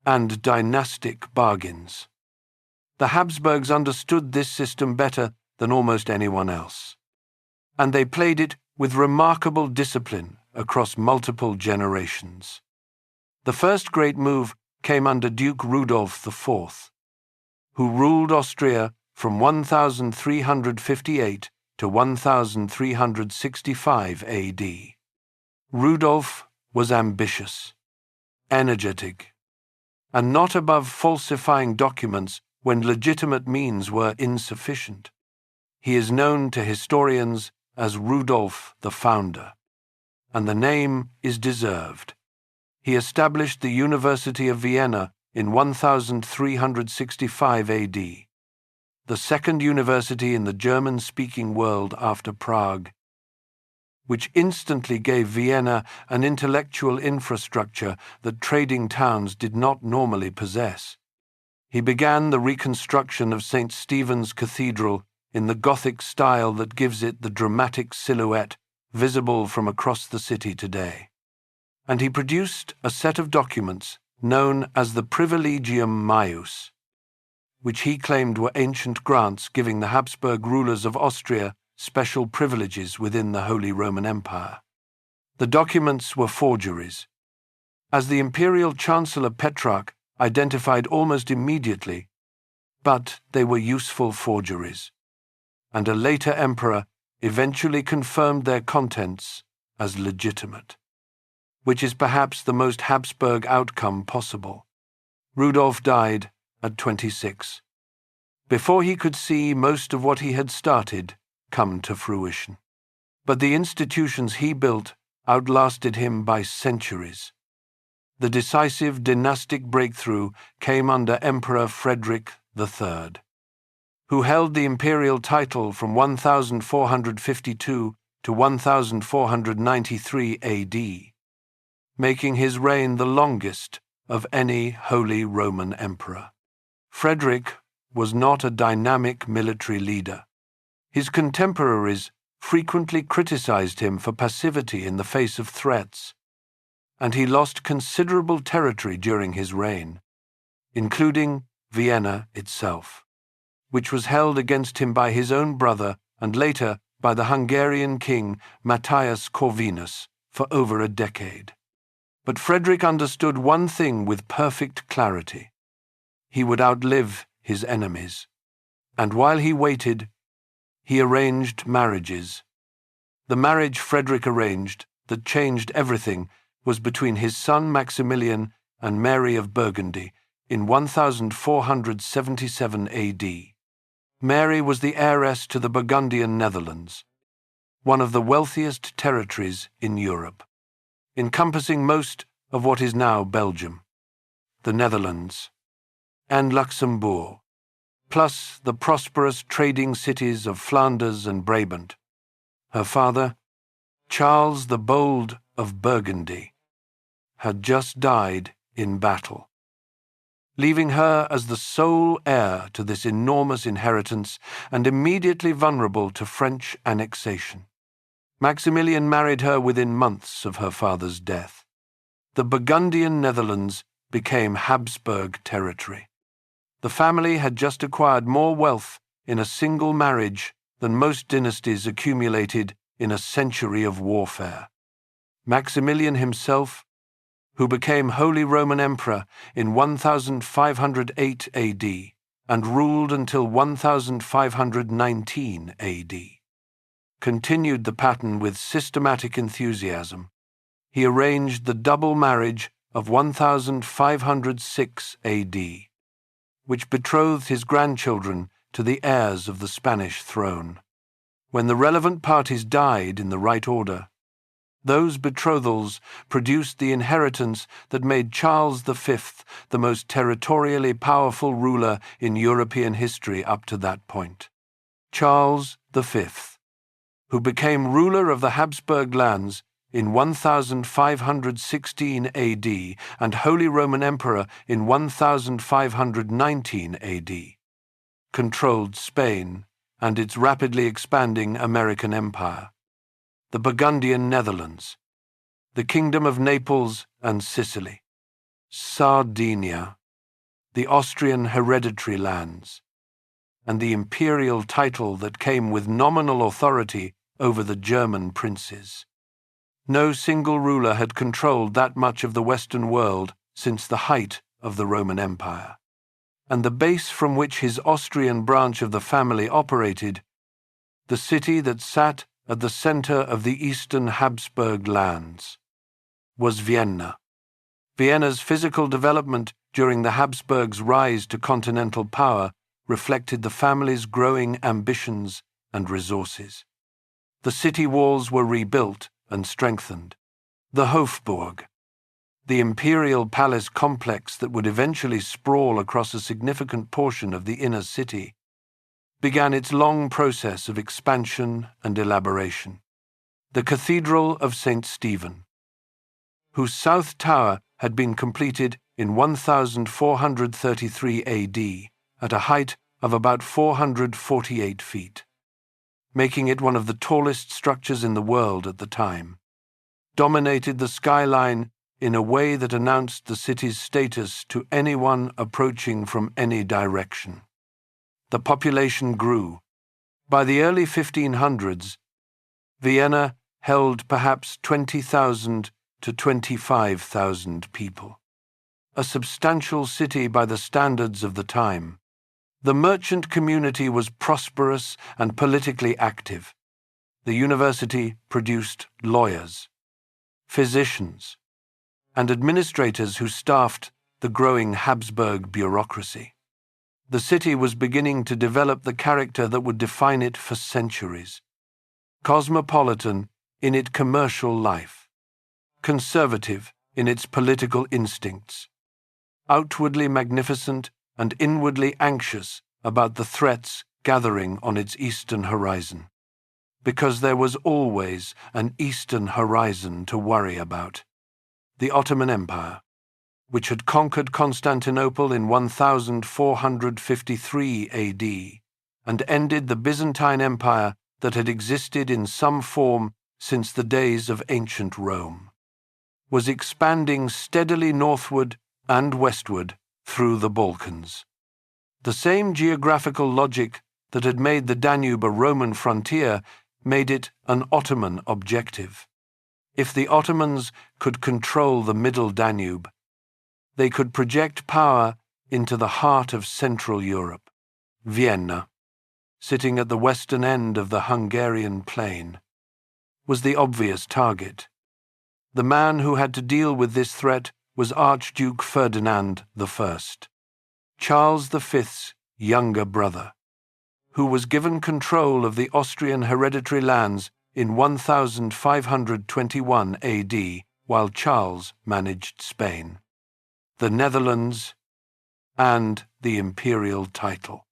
and dynastic bargains. The Habsburgs understood this system better than almost anyone else, and they played it with remarkable discipline across multiple generations. The first great move came under Duke Rudolf IV, who ruled Austria from 1358 to 1365 AD. Rudolf was ambitious, energetic, and not above falsifying documents when legitimate means were insufficient. He is known to historians as Rudolf the Founder, and the name is deserved. He established the University of Vienna in 1365 AD, the second university in the German-speaking world after Prague, which instantly gave Vienna an intellectual infrastructure that trading towns did not normally possess. He began the reconstruction of St. Stephen's Cathedral in the Gothic style that gives it the dramatic silhouette visible from across the city today. And he produced a set of documents known as the Privilegium Maius, which he claimed were ancient grants giving the Habsburg rulers of Austria special privileges within the Holy Roman Empire. The documents were forgeries, as the imperial chancellor Petrarch identified almost immediately, but they were useful forgeries, and a later emperor eventually confirmed their contents as legitimate, which is perhaps the most Habsburg outcome possible. Rudolf died at 26, before he could see most of what he had started come to fruition. But the institutions he built outlasted him by centuries. The decisive dynastic breakthrough came under Emperor Frederick III, who held the imperial title from 1452 to 1493 AD, making his reign the longest of any Holy Roman Emperor. Frederick was not a dynamic military leader. His contemporaries frequently criticized him for passivity in the face of threats, and he lost considerable territory during his reign, including Vienna itself, which was held against him by his own brother and later by the Hungarian king Matthias Corvinus for over a decade. But Frederick understood one thing with perfect clarity. He would outlive his enemies, and while he waited, he arranged marriages. The marriage Frederick arranged that changed everything was between his son Maximilian and Mary of Burgundy in 1477 AD. Mary was the heiress to the Burgundian Netherlands, one of the wealthiest territories in Europe, encompassing most of what is now Belgium, the Netherlands, and Luxembourg, plus the prosperous trading cities of Flanders and Brabant. Her father, Charles the Bold of Burgundy, had just died in battle, leaving her as the sole heir to this enormous inheritance and immediately vulnerable to French annexation. Maximilian married her within months of her father's death. The Burgundian Netherlands became Habsburg territory. The family had just acquired more wealth in a single marriage than most dynasties accumulated in a century of warfare. Maximilian himself, who became Holy Roman Emperor in 1508 AD and ruled until 1519 AD, continued the pattern with systematic enthusiasm. He arranged the double marriage of 1506 AD, which betrothed his grandchildren to the heirs of the Spanish throne. When the relevant parties died in the right order, those betrothals produced the inheritance that made Charles V the most territorially powerful ruler in European history up to that point. Charles V, who became ruler of the Habsburg lands in 1516 AD and Holy Roman Emperor in 1519 AD, controlled Spain and its rapidly expanding American empire, the Burgundian Netherlands, the Kingdom of Naples and Sicily, Sardinia, the Austrian hereditary lands, and the imperial title that came with nominal authority over the German princes. No single ruler had controlled that much of the Western world since the height of the Roman Empire, and the base from which his Austrian branch of the family operated, the city that sat at the center of the eastern Habsburg lands, was Vienna. Vienna's physical development during the Habsburgs' rise to continental power reflected the family's growing ambitions and resources. The city walls were rebuilt and strengthened. The Hofburg, the imperial palace complex that would eventually sprawl across a significant portion of the inner city, began its long process of expansion and elaboration. The Cathedral of St. Stephen, whose south tower had been completed in 1433 AD at a height of about 448 feet, making it one of the tallest structures in the world at the time, dominated the skyline in a way that announced the city's status to anyone approaching from any direction. The population grew. By the early 1500s, Vienna held perhaps 20,000 to 25,000 people, a substantial city by the standards of the time. The merchant community was prosperous and politically active. The university produced lawyers, physicians, and administrators who staffed the growing Habsburg bureaucracy. The city was beginning to develop the character that would define it for centuries. Cosmopolitan in its commercial life, conservative in its political instincts, outwardly magnificent and inwardly anxious about the threats gathering on its eastern horizon. Because there was always an eastern horizon to worry about. The Ottoman Empire, which had conquered Constantinople in 1453 AD and ended the Byzantine Empire that had existed in some form since the days of ancient Rome, was expanding steadily northward and westward through the Balkans. The same geographical logic that had made the Danube a Roman frontier made it an Ottoman objective. If the Ottomans could control the middle Danube, they could project power into the heart of Central Europe. Vienna, sitting at the western end of the Hungarian plain, was the obvious target. The man who had to deal with this threat was Archduke Ferdinand I, Charles V's younger brother, who was given control of the Austrian hereditary lands in 1521 AD while Charles managed Spain, the Netherlands, and the imperial title.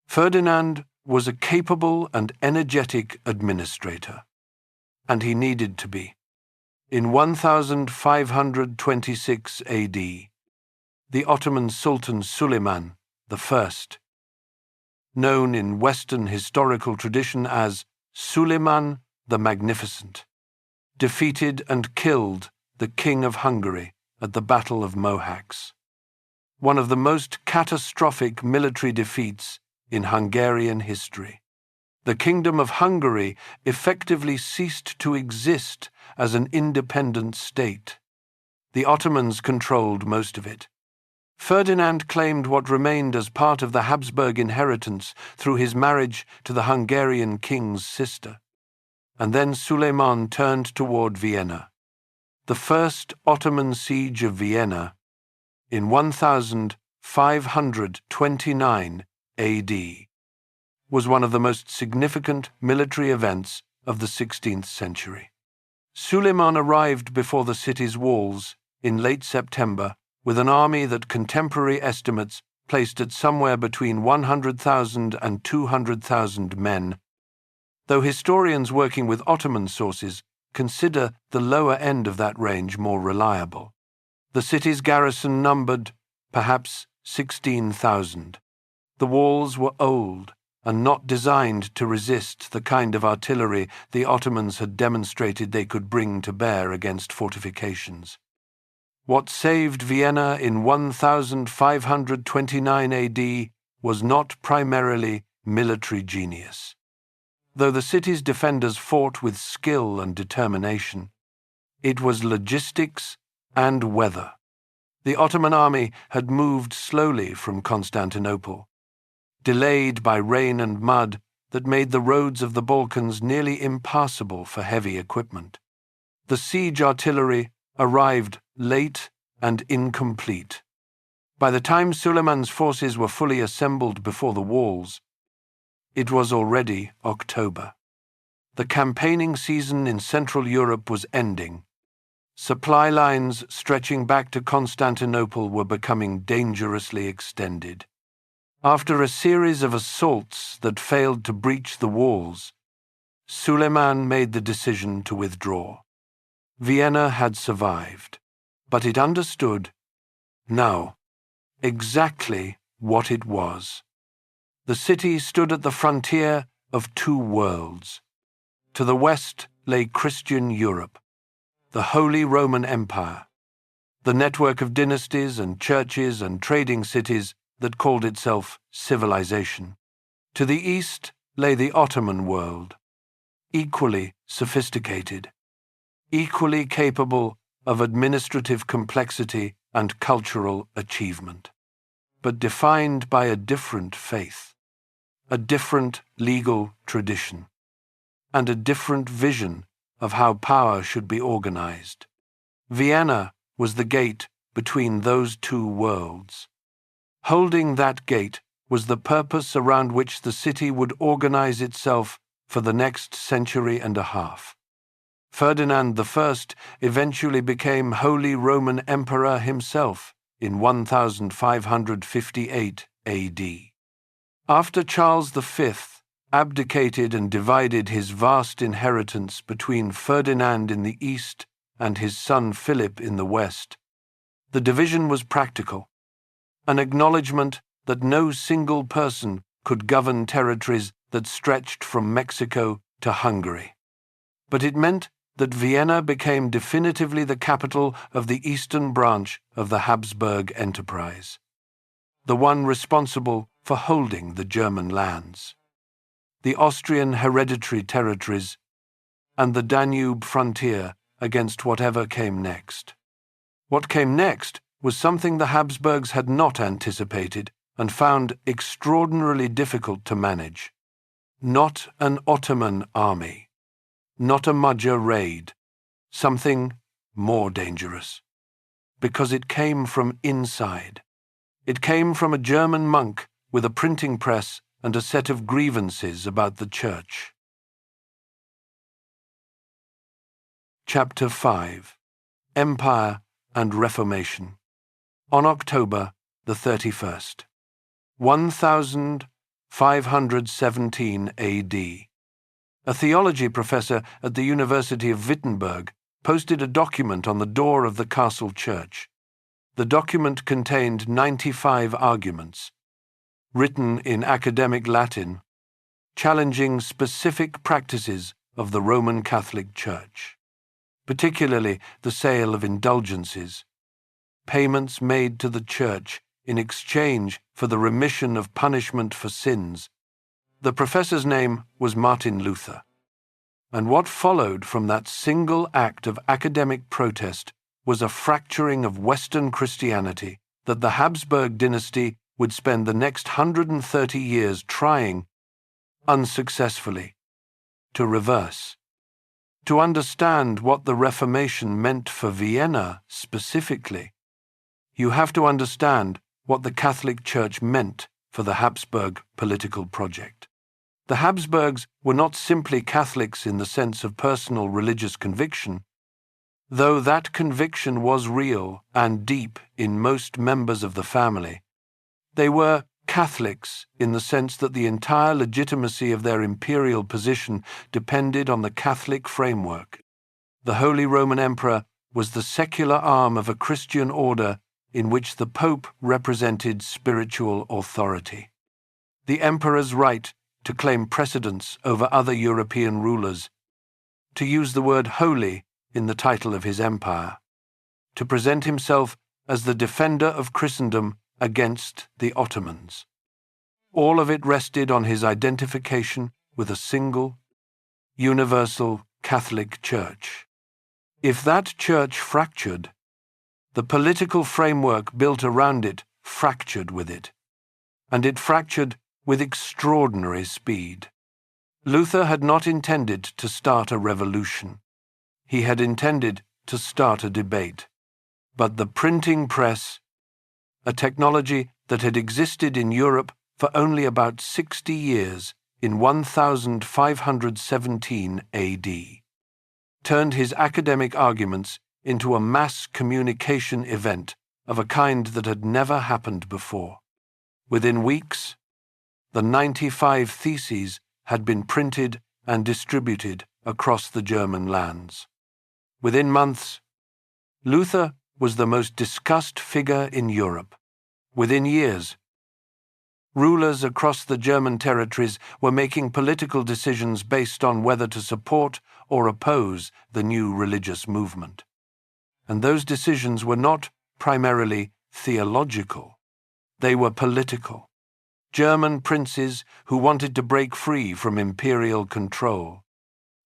Ferdinand was a capable and energetic administrator, and he needed to be. In 1526 AD, the Ottoman Sultan Suleiman I, known in Western historical tradition as Suleiman the Magnificent, defeated and killed the King of Hungary at the Battle of Mohacs, one of the most catastrophic military defeats in Hungarian history. The Kingdom of Hungary effectively ceased to exist as an independent state. The Ottomans controlled most of it. Ferdinand claimed what remained as part of the Habsburg inheritance through his marriage to the Hungarian king's sister. And then Suleiman turned toward Vienna. The first Ottoman siege of Vienna, in 1529 AD, was one of the most significant military events of the 16th century. Suleiman arrived before the city's walls in late September with an army that contemporary estimates placed at somewhere between 100,000 and 200,000 men, though historians working with Ottoman sources consider the lower end of that range more reliable. The city's garrison numbered perhaps 16,000. The walls were old and not designed to resist the kind of artillery the Ottomans had demonstrated they could bring to bear against fortifications. What saved Vienna in 1529 AD was not primarily military genius. Though the city's defenders fought with skill and determination, it was logistics and weather. The Ottoman army had moved slowly from Constantinople, delayed by rain and mud that made the roads of the Balkans nearly impassable for heavy equipment. The siege artillery arrived late and incomplete. By the time Suleiman's forces were fully assembled before the walls, it was already October. The campaigning season in Central Europe was ending. Supply lines stretching back to Constantinople were becoming dangerously extended. After a series of assaults that failed to breach the walls, Suleiman made the decision to withdraw. Vienna had survived, but it understood, now, exactly what it was. The city stood at the frontier of two worlds. To the west lay Christian Europe, the Holy Roman Empire, the network of dynasties and churches and trading cities that called itself civilization. To the east lay the Ottoman world, equally sophisticated, equally capable of administrative complexity and cultural achievement, but defined by a different faith, a different legal tradition, and a different vision of how power should be organized. Vienna was the gate between those two worlds. Holding that gate was the purpose around which the city would organize itself for the next century and a half. Ferdinand I eventually became Holy Roman Emperor himself in 1558 AD. After Charles V abdicated and divided his vast inheritance between Ferdinand in the east and his son Philip in the west, the division was practical, an acknowledgement that no single person could govern territories that stretched from Mexico to Hungary. But it meant that Vienna became definitively the capital of the eastern branch of the Habsburg enterprise, the one responsible for holding the German lands, the Austrian hereditary territories, and the Danube frontier against whatever came next. What came next was something the Habsburgs had not anticipated and found extraordinarily difficult to manage. Not an Ottoman army, not a Magyar raid, something more dangerous. Because it came from inside. It came from a German monk with a printing press and a set of grievances about the church. Chapter 5. Empire and Reformation. On October the 31st, 1517 A.D., a theology professor at the University of Wittenberg posted a document on the door of the castle church. The document contained 95 arguments, written in academic Latin, challenging specific practices of the Roman Catholic Church, particularly the sale of indulgences, payments made to the Church in exchange for the remission of punishment for sins. The professor's name was Martin Luther, and what followed from that single act of academic protest was a fracturing of Western Christianity that the Habsburg dynasty would spend the next 130 years trying, unsuccessfully, to reverse. To understand what the Reformation meant for Vienna specifically, you have to understand what the Catholic Church meant for the Habsburg political project. The Habsburgs were not simply Catholics in the sense of personal religious conviction, though that conviction was real and deep in most members of the family. They were Catholics in the sense that the entire legitimacy of their imperial position depended on the Catholic framework. The Holy Roman Emperor was the secular arm of a Christian order in which the Pope represented spiritual authority. The emperor's right to claim precedence over other European rulers, to use the word holy in the title of his empire, to present himself as the defender of Christendom against the Ottomans. All of it rested on his identification with a single, universal Catholic Church. If that church fractured, the political framework built around it fractured with it, and it fractured with extraordinary speed. Luther had not intended to start a revolution. He had intended to start a debate. But the printing press, a technology that had existed in Europe for only about 60 years in 1517 A.D., turned his academic arguments into a mass communication event of a kind that had never happened before. Within weeks, the 95 theses had been printed and distributed across the German lands. Within months, Luther was the most discussed figure in Europe. Within years, rulers across the German territories were making political decisions based on whether to support or oppose the new religious movement. And those decisions were not primarily theological. They were political. German princes who wanted to break free from imperial control,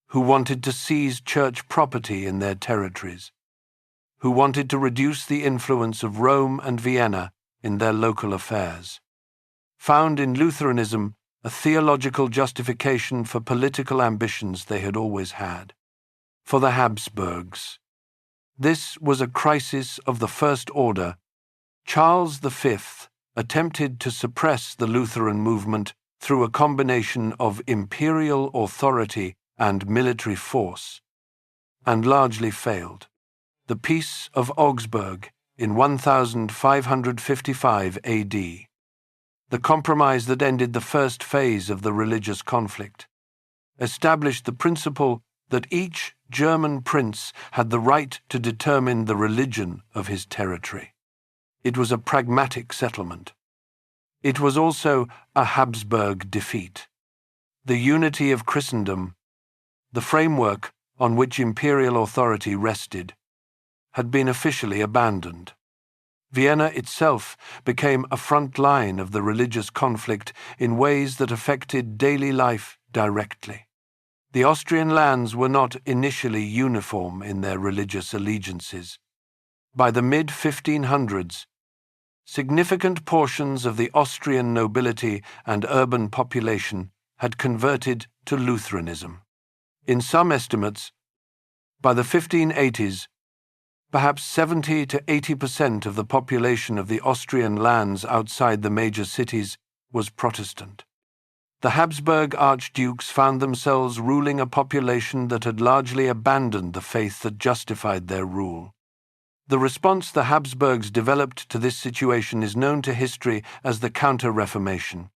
who wanted to seize church property in their territories, who wanted to reduce the influence of Rome and Vienna in their local affairs, found in Lutheranism a theological justification for political ambitions they had always had. For the Habsburgs, this was a crisis of the first order. Charles V attempted to suppress the Lutheran movement through a combination of imperial authority and military force, and largely failed. The Peace of Augsburg in 1555 A.D., the compromise that ended the first phase of the religious conflict, established the principle that each German prince had the right to determine the religion of his territory. It was a pragmatic settlement. It was also a Habsburg defeat. The unity of Christendom The framework on which imperial authority rested had been officially abandoned. Vienna itself became a front line of the religious conflict in ways that affected daily life directly. The Austrian lands were not initially uniform in their religious allegiances. By the mid-1500s, significant portions of the Austrian nobility and urban population had converted to Lutheranism. In some estimates, by the 1580s, perhaps 70 to 80% of the population of the Austrian lands outside the major cities was Protestant. The Habsburg archdukes found themselves ruling a population that had largely abandoned the faith that justified their rule. The response the Habsburgs developed to this situation is known to history as the Counter-Reformation,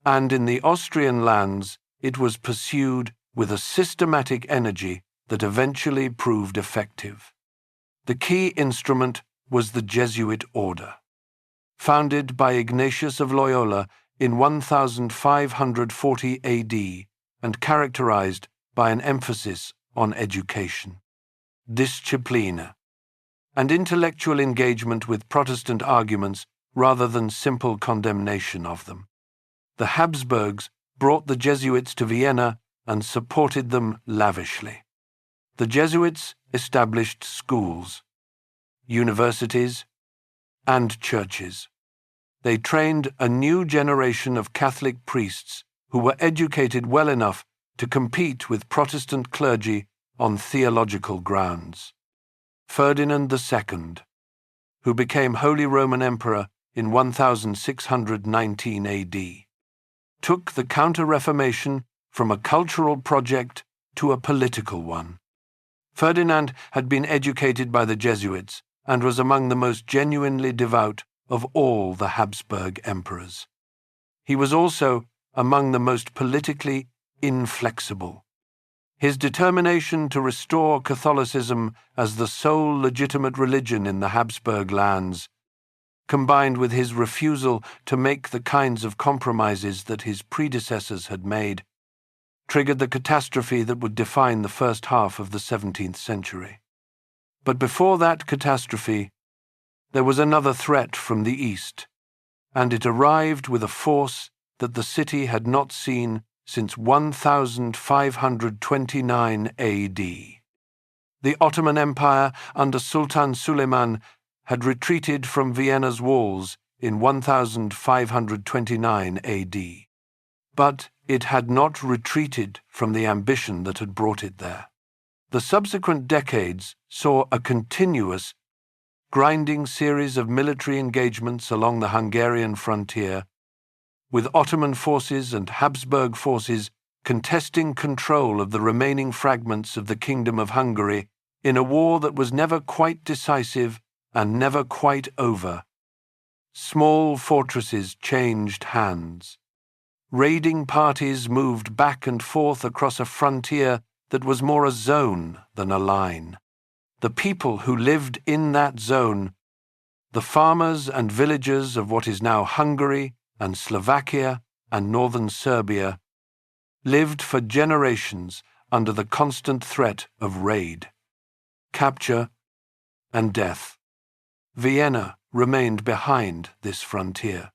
and in the Austrian lands it was pursued with a systematic energy that eventually proved effective. The key instrument was the Jesuit order. Founded by Ignatius of Loyola in 1540 AD and characterized by an emphasis on education, disciplina, and intellectual engagement with Protestant arguments rather than simple condemnation of them. The Habsburgs brought the Jesuits to Vienna and supported them lavishly. The Jesuits established schools, universities, and churches. They trained a new generation of Catholic priests who were educated well enough to compete with Protestant clergy on theological grounds. Ferdinand II, who became Holy Roman Emperor in 1619 AD, took the Counter-Reformation from a cultural project to a political one. Ferdinand had been educated by the Jesuits and was among the most genuinely devout of all the Habsburg emperors. He was also among the most politically inflexible. His determination to restore Catholicism as the sole legitimate religion in the Habsburg lands, combined with his refusal to make the kinds of compromises that his predecessors had made, triggered the catastrophe that would define the first half of the 17th century. But before that catastrophe, there was another threat from the east, and it arrived with a force that the city had not seen since 1529 AD. The Ottoman Empire under Sultan Suleiman had retreated from Vienna's walls in 1529 AD. But it had not retreated from the ambition that had brought it there. The subsequent decades saw a continuous, grinding series of military engagements along the Hungarian frontier, with Ottoman forces and Habsburg forces contesting control of the remaining fragments of the Kingdom of Hungary in a war that was never quite decisive and never quite over. Small fortresses changed hands. Raiding parties moved back and forth across a frontier that was more a zone than a line. The people who lived in that zone, the farmers and villagers of what is now Hungary and Slovakia and northern Serbia, lived for generations under the constant threat of raid, capture, and death. Vienna remained behind this frontier,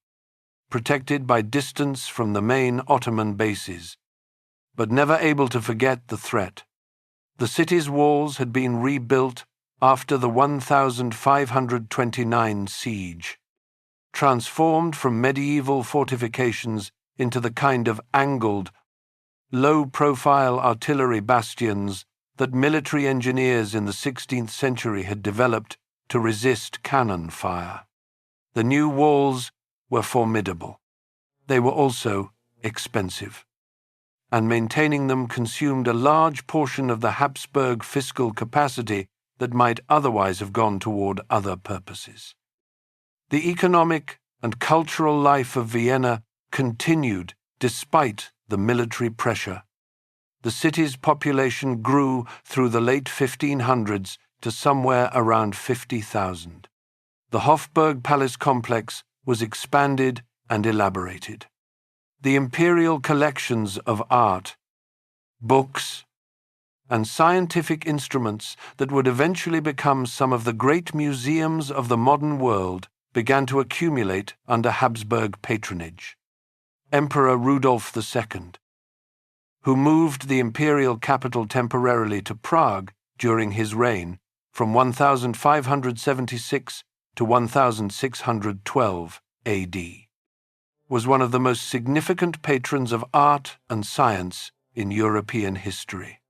protected by distance from the main Ottoman bases, but never able to forget the threat. The city's walls had been rebuilt after the 1529 siege, transformed from medieval fortifications into the kind of angled, low-profile artillery bastions that military engineers in the 16th century had developed to resist cannon fire. The new walls were formidable. They were also expensive, and maintaining them consumed a large portion of the Habsburg fiscal capacity that might otherwise have gone toward other purposes. The economic and cultural life of Vienna continued despite the military pressure. The city's population grew through the late 1500s to somewhere around 50,000. The Hofburg Palace complex was expanded and elaborated. The imperial collections of art, books, and scientific instruments that would eventually become some of the great museums of the modern world began to accumulate under Habsburg patronage. Emperor Rudolf II, who moved the imperial capital temporarily to Prague during his reign from 1576 to 1612 AD, was one of the most significant patrons of art and science in European history,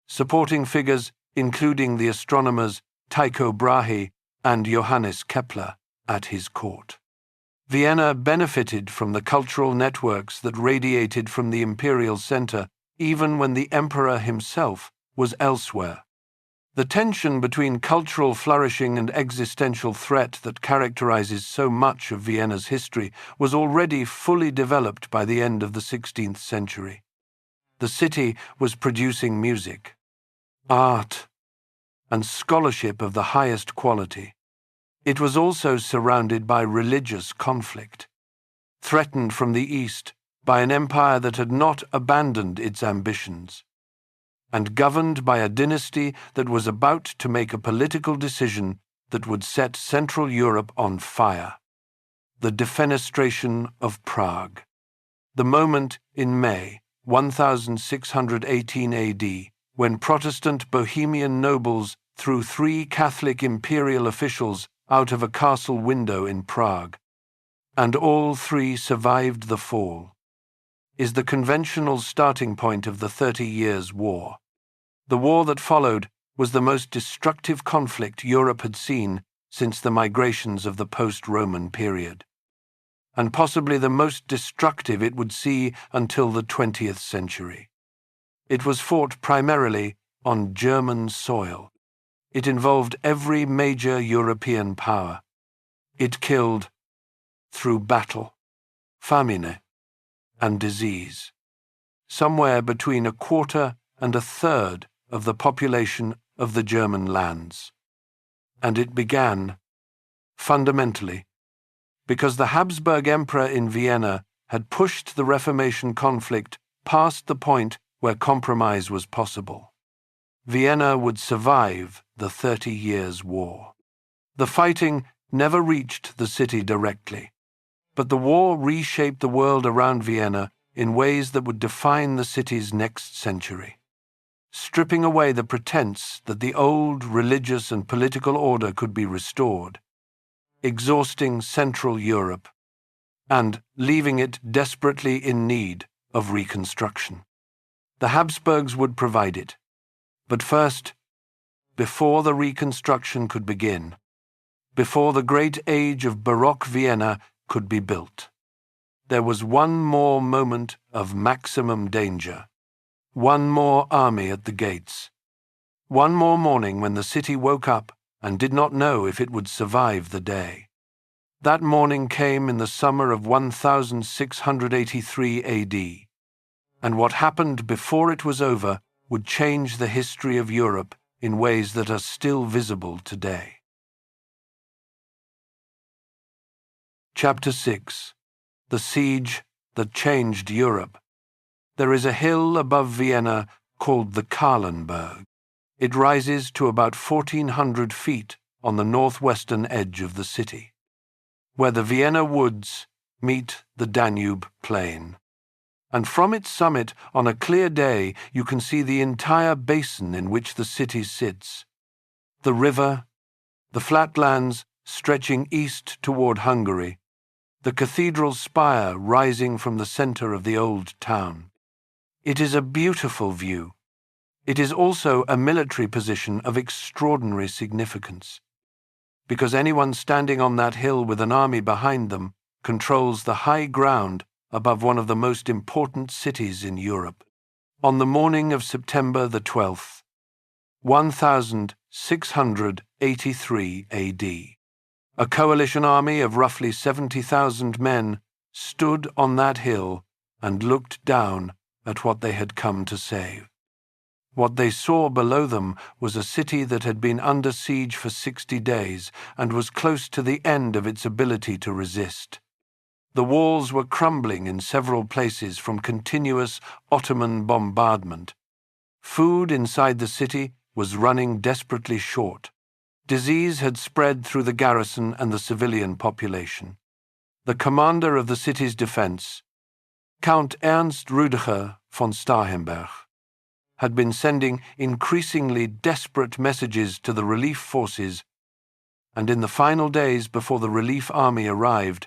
supporting figures including the astronomers Tycho Brahe and Johannes Kepler at his court. Vienna benefited from the cultural networks that radiated from the imperial center even when the emperor himself was elsewhere. The tension between cultural flourishing and existential threat that characterizes so much of Vienna's history was already fully developed by the end of the 16th century. The city was producing music, art, and scholarship of the highest quality. It was also surrounded by religious conflict, threatened from the east by an empire that had not abandoned its ambitions, and governed by a dynasty that was about to make a political decision that would set Central Europe on fire: the defenestration of Prague. The moment in May 1618 AD, when Protestant Bohemian nobles threw 3 Catholic imperial officials out of a castle window in Prague, and all 3 survived the fall, is the conventional starting point of the 30 Years' War. The war that followed was the most destructive conflict Europe had seen since the migrations of the post-Roman period, and possibly the most destructive it would see until the 20th century. It was fought primarily on German soil. It involved every major European power. It killed, through battle, famine, and disease, somewhere between 1/4 and 1/3 of the population of the German lands. And it began, fundamentally, because the Habsburg Emperor in Vienna had pushed the Reformation conflict past the point where compromise was possible. Vienna would survive the 30 Years' War. The fighting never reached the city directly, but the war reshaped the world around Vienna in ways that would define the city's next century, stripping away the pretense that the old religious and political order could be restored, exhausting Central Europe, and leaving it desperately in need of reconstruction. The Habsburgs would provide it. But first, before the reconstruction could begin, before the great age of Baroque Vienna could be built, there was one more moment of maximum danger, one more army at the gates, one more morning when the city woke up and did not know if it would survive the day. That morning came in the summer of 1683 AD, and what happened before it was over would change the history of Europe in ways that are still visible today. Chapter 6. The Siege That Changed Europe. There is a hill above Vienna called the Kahlenberg. It rises to about 1,400 feet on the northwestern edge of the city, where the Vienna woods meet the Danube plain. And from its summit, on a clear day, you can see the entire basin in which the city sits: the river, the flatlands stretching east toward Hungary, the cathedral spire rising from the center of the old town. It is a beautiful view. It is also a military position of extraordinary significance, because anyone standing on that hill with an army behind them controls the high ground above one of the most important cities in Europe. On the morning of September the 12th, 1683 AD, a coalition army of roughly 70,000 men stood on that hill and looked down at what they had come to save. What they saw below them was a city that had been under siege for 60 days and was close to the end of its ability to resist. The walls were crumbling in several places from continuous Ottoman bombardment, Food inside the city was running desperately short. Disease had spread through the garrison and the civilian population. The commander of the city's defense, Count Ernst Rüdiger von Starhemberg, had been sending increasingly desperate messages to the relief forces, and in the final days before the relief army arrived,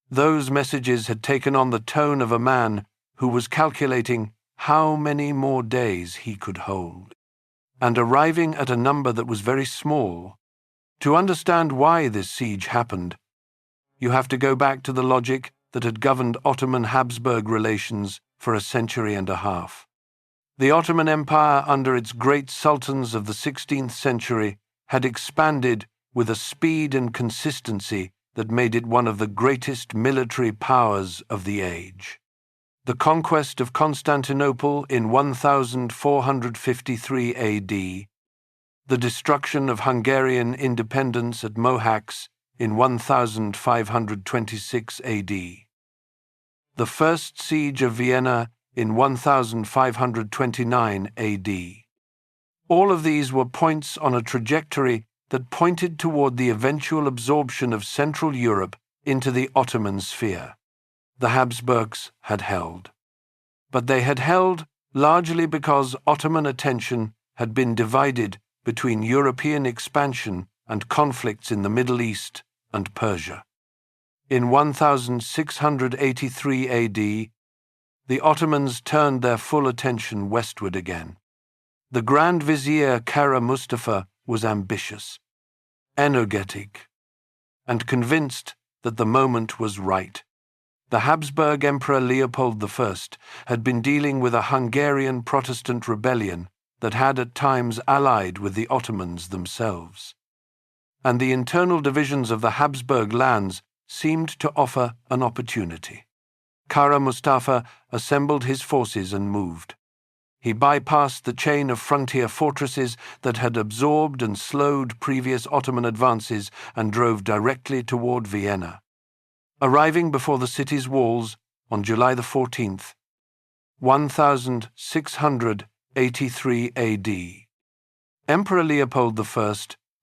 those messages had taken on the tone of a man who was calculating how many more days he could hold, and arriving at a number that was very small. To understand why this siege happened, you have to go back to the logic that had governed Ottoman-Habsburg relations for a century and a half. The Ottoman Empire, under its great sultans of the 16th century, had expanded with a speed and consistency that made it one of the greatest military powers of the age. The conquest of Constantinople in 1453 AD, the destruction of Hungarian independence at Mohacs in 1526 AD, the first siege of Vienna in 1529 AD. All of these were points on a trajectory that pointed toward the eventual absorption of Central Europe into the Ottoman sphere. The Habsburgs had held. But they had held largely because Ottoman attention had been divided between European expansion and conflicts in the Middle East and Persia. In 1683 AD, the Ottomans turned their full attention westward again. The Grand Vizier Kara Mustafa was ambitious, energetic, and convinced that the moment was right. The Habsburg Emperor Leopold I had been dealing with a Hungarian Protestant rebellion that had at times allied with the Ottomans themselves, and the internal divisions of the Habsburg lands seemed to offer an opportunity. Kara Mustafa assembled his forces and moved. He bypassed the chain of frontier fortresses that had absorbed and slowed previous Ottoman advances and drove directly toward Vienna. Arriving before the city's walls on July 14th, 1683 AD, Emperor Leopold I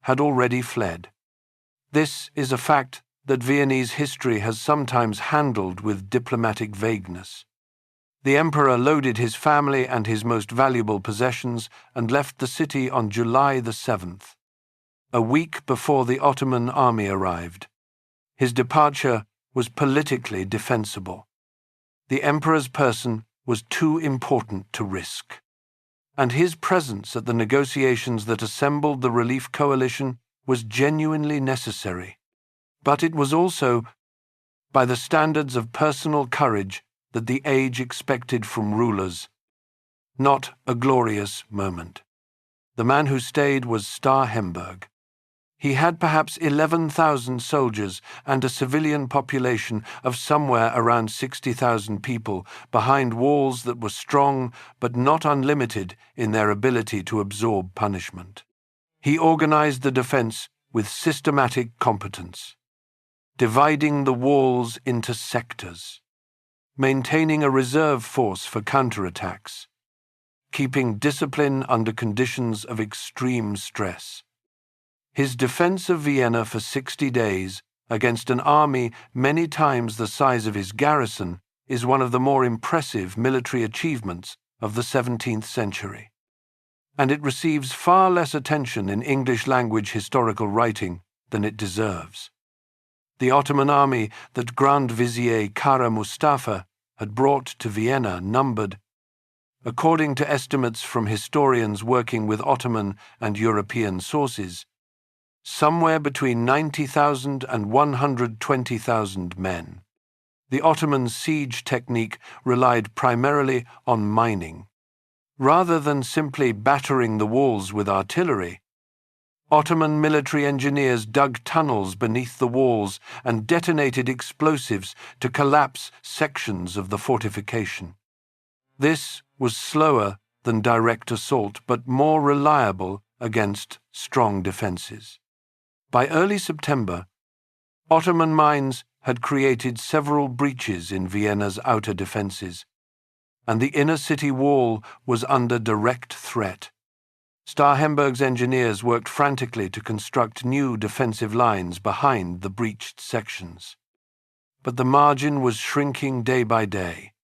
had already fled. This is a fact that Viennese history has sometimes handled with diplomatic vagueness. The emperor loaded his family and his most valuable possessions and left the city on July 7th, a week before the Ottoman army arrived. His departure was politically defensible. The emperor's person was too important to risk, and his presence at the negotiations that assembled the relief coalition was genuinely necessary. But it was also, by the standards of personal courage that the age expected from rulers, not a glorious moment. The man who stayed was Starhemberg. He had perhaps 11,000 soldiers and a civilian population of somewhere around 60,000 people behind walls that were strong but not unlimited in their ability to absorb punishment. He organized the defense with systematic competence, dividing the walls into sectors, maintaining a reserve force for counterattacks, keeping discipline under conditions of extreme stress. His defense of Vienna for 60 days against an army many times the size of his garrison is one of the more impressive military achievements of the 17th century, and it receives far less attention in English-language historical writing than it deserves. The Ottoman army that Grand Vizier Kara Mustafa had brought to Vienna numbered, according to estimates from historians working with Ottoman and European sources, somewhere between 90,000 and 120,000 men. The Ottoman siege technique relied primarily on mining. Rather than simply battering the walls with artillery, Ottoman military engineers dug tunnels beneath the walls and detonated explosives to collapse sections of the fortification. This was slower than direct assault, but more reliable against strong defenses. By early September, Ottoman mines had created several breaches in Vienna's outer defenses, and the inner city wall was under direct threat. Starhemberg's engineers worked frantically to construct new defensive lines behind the breached sections. But the margin was shrinking day by day.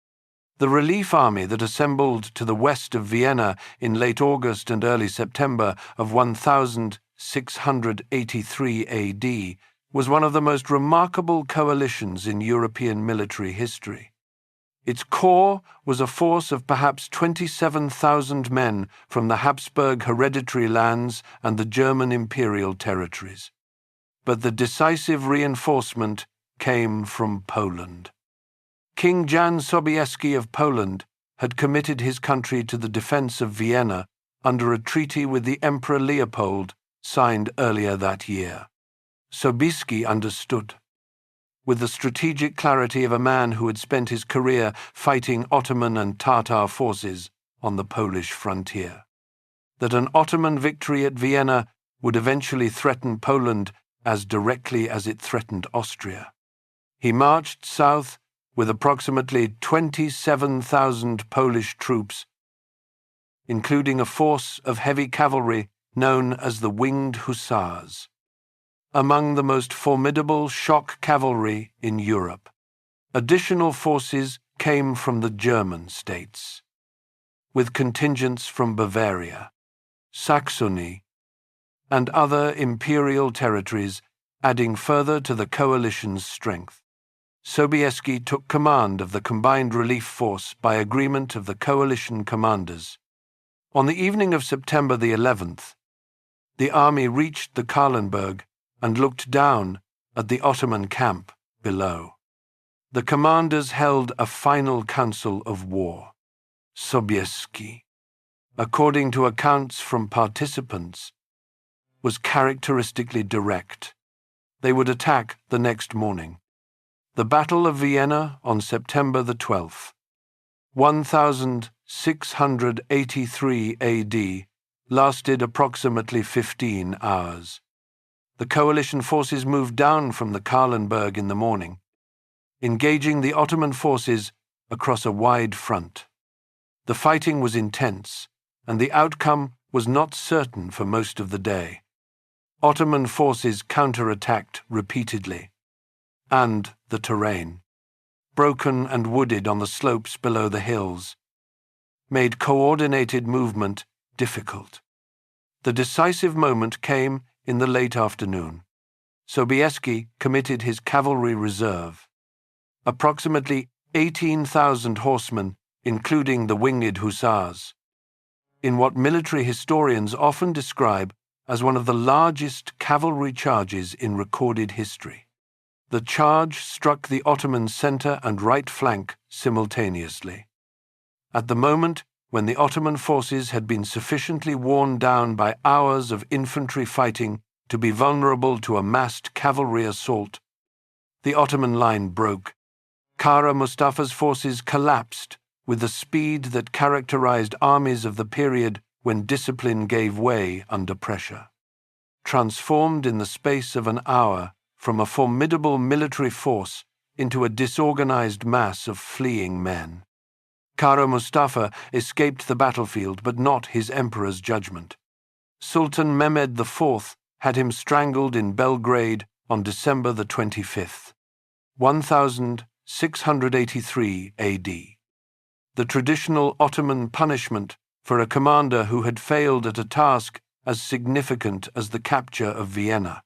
The relief army that assembled to the west of Vienna in late August and early September of 1683 AD was one of the most remarkable coalitions in European military history. Its core was a force of perhaps 27,000 men from the Habsburg hereditary lands and the German imperial territories. But the decisive reinforcement came from Poland. King Jan Sobieski of Poland had committed his country to the defense of Vienna under a treaty with the Emperor Leopold signed earlier that year. Sobieski understood. With the strategic clarity of a man who had spent his career fighting Ottoman and Tatar forces on the Polish frontier, that an Ottoman victory at Vienna would eventually threaten Poland as directly as it threatened Austria. He marched south with approximately 27,000 Polish troops, including a force of heavy cavalry known as the Winged Hussars, among the most formidable shock cavalry in Europe. Additional forces came from the German states, with contingents from Bavaria, Saxony, and other imperial territories adding further to the coalition's strength. Sobieski took command of the combined relief force by agreement of the coalition commanders. On the evening of September the 11th, the army reached the Kahlenberg and looked down at the Ottoman camp below. The commanders held a final council of war. Sobieski, according to accounts from participants, was characteristically direct. They would attack the next morning. The Battle of Vienna on September the 12th, 1683 AD, lasted approximately 15 hours. The coalition forces moved down from the Kahlenberg in the morning, engaging the Ottoman forces across a wide front. The fighting was intense, and the outcome was not certain for most of the day. Ottoman forces counterattacked repeatedly, and the terrain, broken and wooded on the slopes below the hills, made coordinated movement difficult. The decisive moment came in the late afternoon. Sobieski committed his cavalry reserve. Approximately 18,000 horsemen, including the Winged Hussars, in what military historians often describe as one of the largest cavalry charges in recorded history. The charge struck the Ottoman center and right flank simultaneously. At the moment when the Ottoman forces had been sufficiently worn down by hours of infantry fighting to be vulnerable to a massed cavalry assault, the Ottoman line broke. Kara Mustafa's forces collapsed with the speed that characterized armies of the period when discipline gave way under pressure. Transformed in the space of an hour from a formidable military force into a disorganized mass of fleeing men. Kara Mustafa escaped the battlefield, but not his emperor's judgment. Sultan Mehmed IV had him strangled in Belgrade on December the 25th, 1683 AD. The traditional Ottoman punishment for a commander who had failed at a task as significant as the capture of Vienna.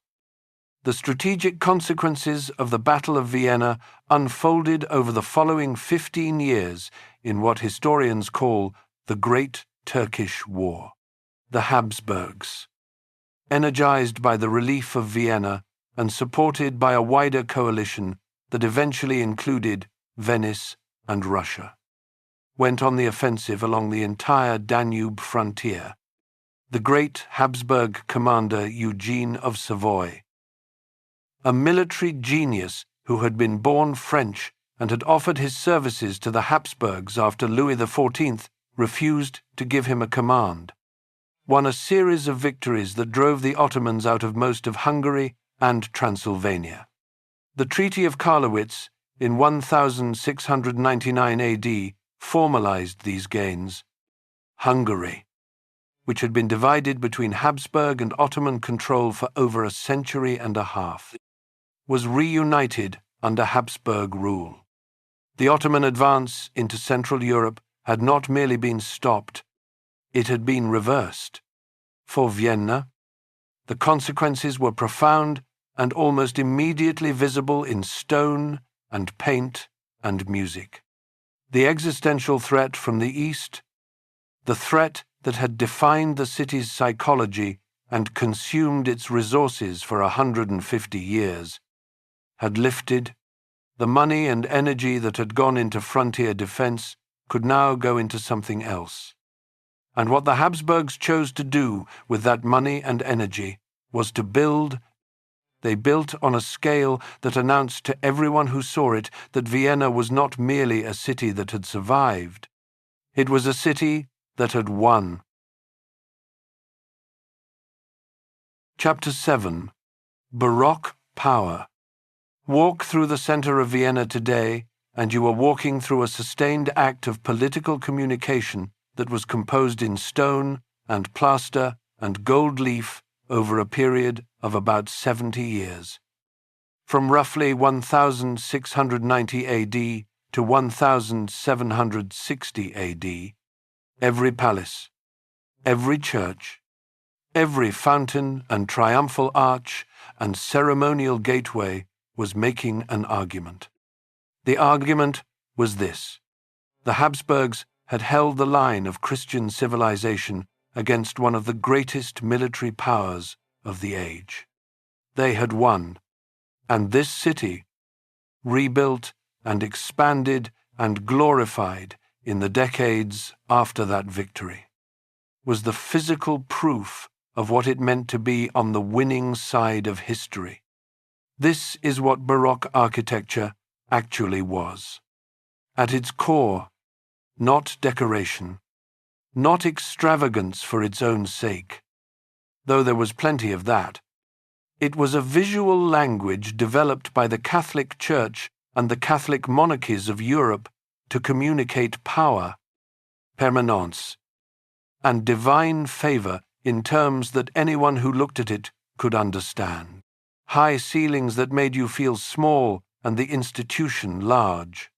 The strategic consequences of the Battle of Vienna unfolded over the following 15 years in what historians call the Great Turkish War. The Habsburgs, energized by the relief of Vienna and supported by a wider coalition that eventually included Venice and Russia, went on the offensive along the entire Danube frontier. The great Habsburg commander Eugene of Savoy, a military genius who had been born French and had offered his services to the Habsburgs after Louis XIV refused to give him a command, won a series of victories that drove the Ottomans out of most of Hungary and Transylvania. The Treaty of Karlowitz in 1699 AD formalized these gains. Hungary, which had been divided between Habsburg and Ottoman control for over a century and a half, was reunited under Habsburg rule. The Ottoman advance into Central Europe had not merely been stopped, it had been reversed. For Vienna, the consequences were profound and almost immediately visible in stone and paint and music. The existential threat from the East, the threat that had defined the city's psychology and consumed its resources for 150 years, had lifted. The money and energy that had gone into frontier defense could now go into something else. And what the Habsburgs chose to do with that money and energy was to build. They built on a scale that announced to everyone who saw it that Vienna was not merely a city that had survived. It was a city that had won. Chapter 7. Baroque Power. Walk through the center of Vienna today, and you are walking through a sustained act of political communication that was composed in stone and plaster and gold leaf over a period of about 70 years. From roughly 1690 AD to 1760 AD, every palace, every church, every fountain and triumphal arch and ceremonial gateway was making an argument. The argument was this: the Habsburgs had held the line of Christian civilization against one of the greatest military powers of the age. They had won, and this city, rebuilt and expanded and glorified in the decades after that victory, was the physical proof of what it meant to be on the winning side of history. This is what Baroque architecture actually was. At its core, not decoration, not extravagance for its own sake, though there was plenty of that. It was a visual language developed by the Catholic Church and the Catholic monarchies of Europe to communicate power, permanence, and divine favor in terms that anyone who looked at it could understand. High ceilings that made you feel small and the institution large.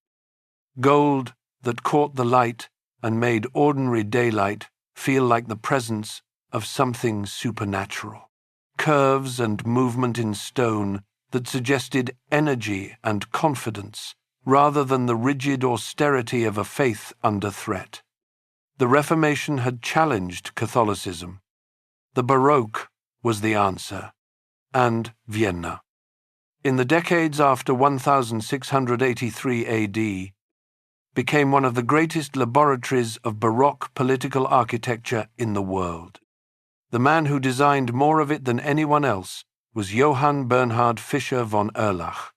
Gold that caught the light and made ordinary daylight feel like the presence of something supernatural. Curves and movement in stone that suggested energy and confidence rather than the rigid austerity of a faith under threat. The Reformation had challenged Catholicism. The Baroque was the answer. And Vienna. In the decades after 1683 AD, became one of the greatest laboratories of Baroque political architecture in the world. The man who designed more of it than anyone else was Johann Bernhard Fischer von Erlach,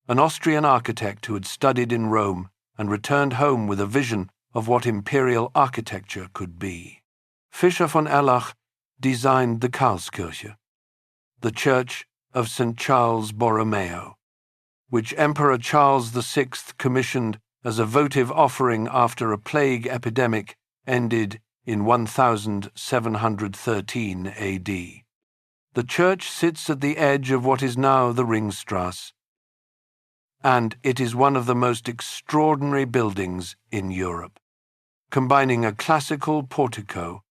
an Austrian architect who had studied in Rome and returned home with a vision of what imperial architecture could be. Fischer von Erlach designed the Karlskirche, the Church of St. Charles Borromeo, which Emperor Charles VI commissioned as a votive offering after a plague epidemic ended in 1713 AD. The church sits at the edge of what is now the Ringstrasse, and it is one of the most extraordinary buildings in Europe, combining a classical portico,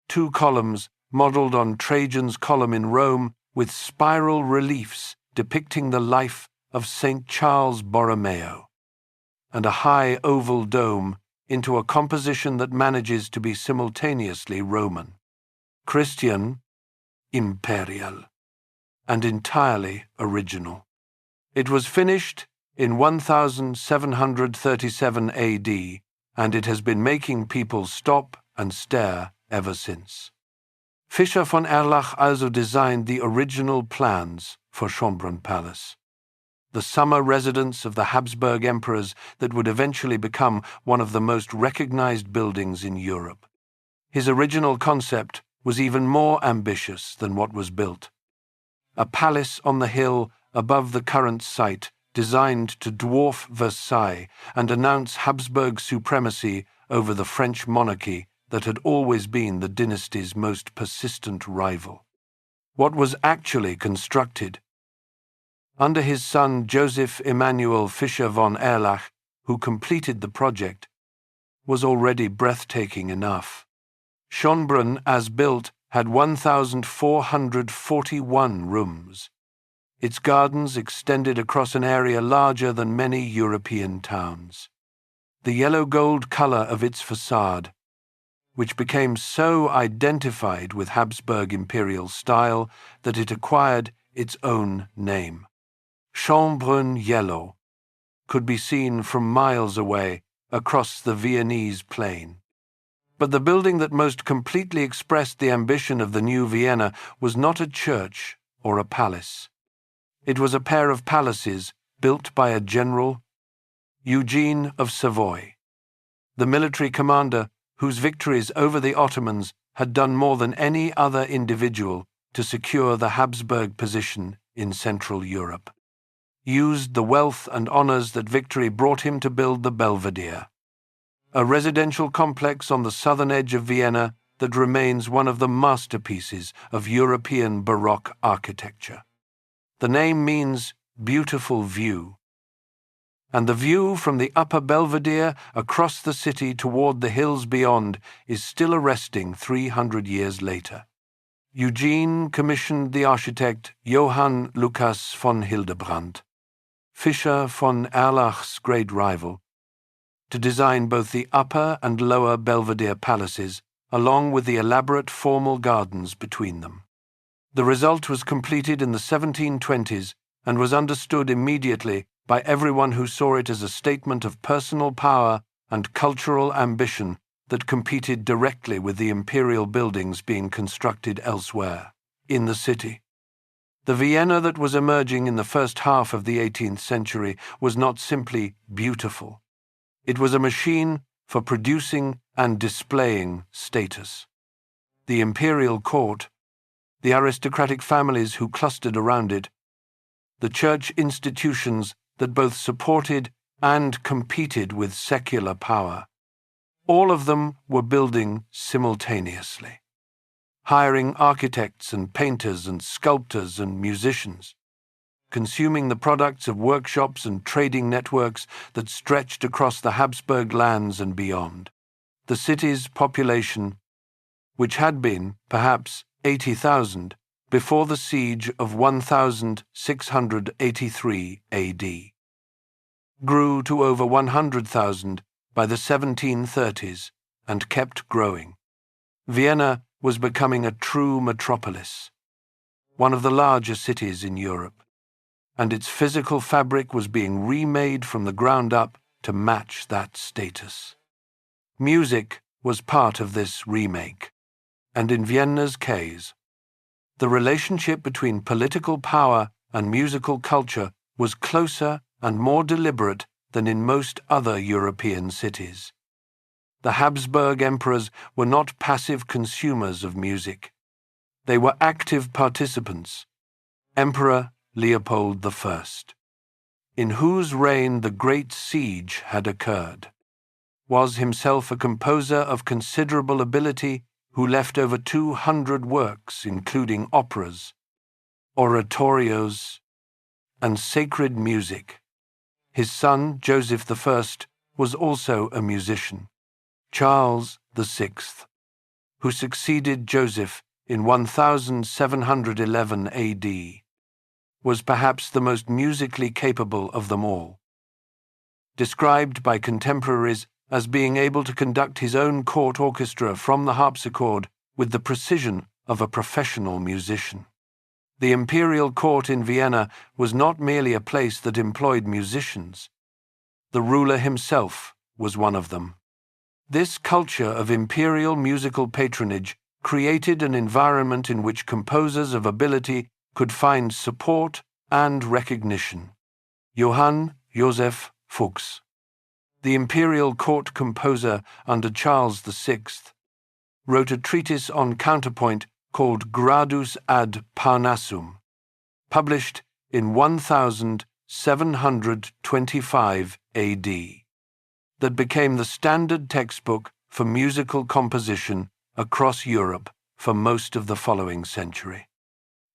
2 columns modelled on Trajan's column in Rome, with spiral reliefs depicting the life of St. Charles Borromeo, and a high oval dome into a composition that manages to be simultaneously Roman, Christian, imperial, and entirely original. It was finished in 1737 AD, and it has been making people stop and stare ever since. Fischer von Erlach also designed the original plans for Schönbrunn Palace, the summer residence of the Habsburg emperors that would eventually become one of the most recognized buildings in Europe. His original concept was even more ambitious than what was built. A palace on the hill above the current site designed to dwarf Versailles and announce Habsburg supremacy over the French monarchy that had always been the dynasty's most persistent rival. What was actually constructed, under his son Joseph Emanuel Fischer von Erlach, who completed the project, was already breathtaking enough. Schönbrunn, as built, had 1,441 rooms. Its gardens extended across an area larger than many European towns. The yellow-gold color of its facade, which became so identified with Habsburg imperial style that it acquired its own name. Schönbrunn yellow could be seen from miles away across the Viennese plain. But the building that most completely expressed the ambition of the new Vienna was not a church or a palace. It was a pair of palaces built by a general, Eugene of Savoy, the military commander whose victories over the Ottomans had done more than any other individual to secure the Habsburg position in Central Europe, used the wealth and honors that victory brought him to build the Belvedere, a residential complex on the southern edge of Vienna that remains one of the masterpieces of European Baroque architecture. The name means beautiful view, and the view from the upper Belvedere across the city toward the hills beyond is still arresting 300 years later. Eugene commissioned the architect Johann Lucas von Hildebrandt, Fischer von Erlach's great rival, to design both the upper and lower Belvedere palaces, along with the elaborate formal gardens between them. The result was completed in the 1720s and was understood immediately by everyone who saw it as a statement of personal power and cultural ambition that competed directly with the imperial buildings being constructed elsewhere, in the city. The Vienna that was emerging in the first half of the 18th century was not simply beautiful. It was a machine for producing and displaying status. The imperial court, the aristocratic families who clustered around it, the church institutions that both supported and competed with secular power, all of them were building simultaneously, hiring architects and painters and sculptors and musicians, consuming the products of workshops and trading networks that stretched across the Habsburg lands and beyond. The city's population, which had been, perhaps, 80,000 before the siege of 1683 AD, grew to over 100,000 by the 1730s and kept growing. Vienna was becoming a true metropolis, one of the larger cities in Europe, and its physical fabric was being remade from the ground up to match that status. Music was part of this remake, and in Vienna's case, the relationship between political power and musical culture was closer and more deliberate than in most other European cities. The Habsburg emperors were not passive consumers of music. They were active participants. Emperor Leopold I, in whose reign the Great Siege had occurred, was himself a composer of considerable ability who left over 200 works, including operas, oratorios, and sacred music. His son, Joseph I, was also a musician. Charles VI, who succeeded Joseph in 1711 AD, was perhaps the most musically capable of them all. Described by contemporaries as being able to conduct his own court orchestra from the harpsichord with the precision of a professional musician. The imperial court in Vienna was not merely a place that employed musicians. The ruler himself was one of them. This culture of imperial musical patronage created an environment in which composers of ability could find support and recognition. Johann Joseph Fuchs, the imperial court composer under Charles VI, wrote a treatise on counterpoint called Gradus ad Parnassum, published in 1000 725 AD, that became the standard textbook for musical composition across Europe for most of the following century.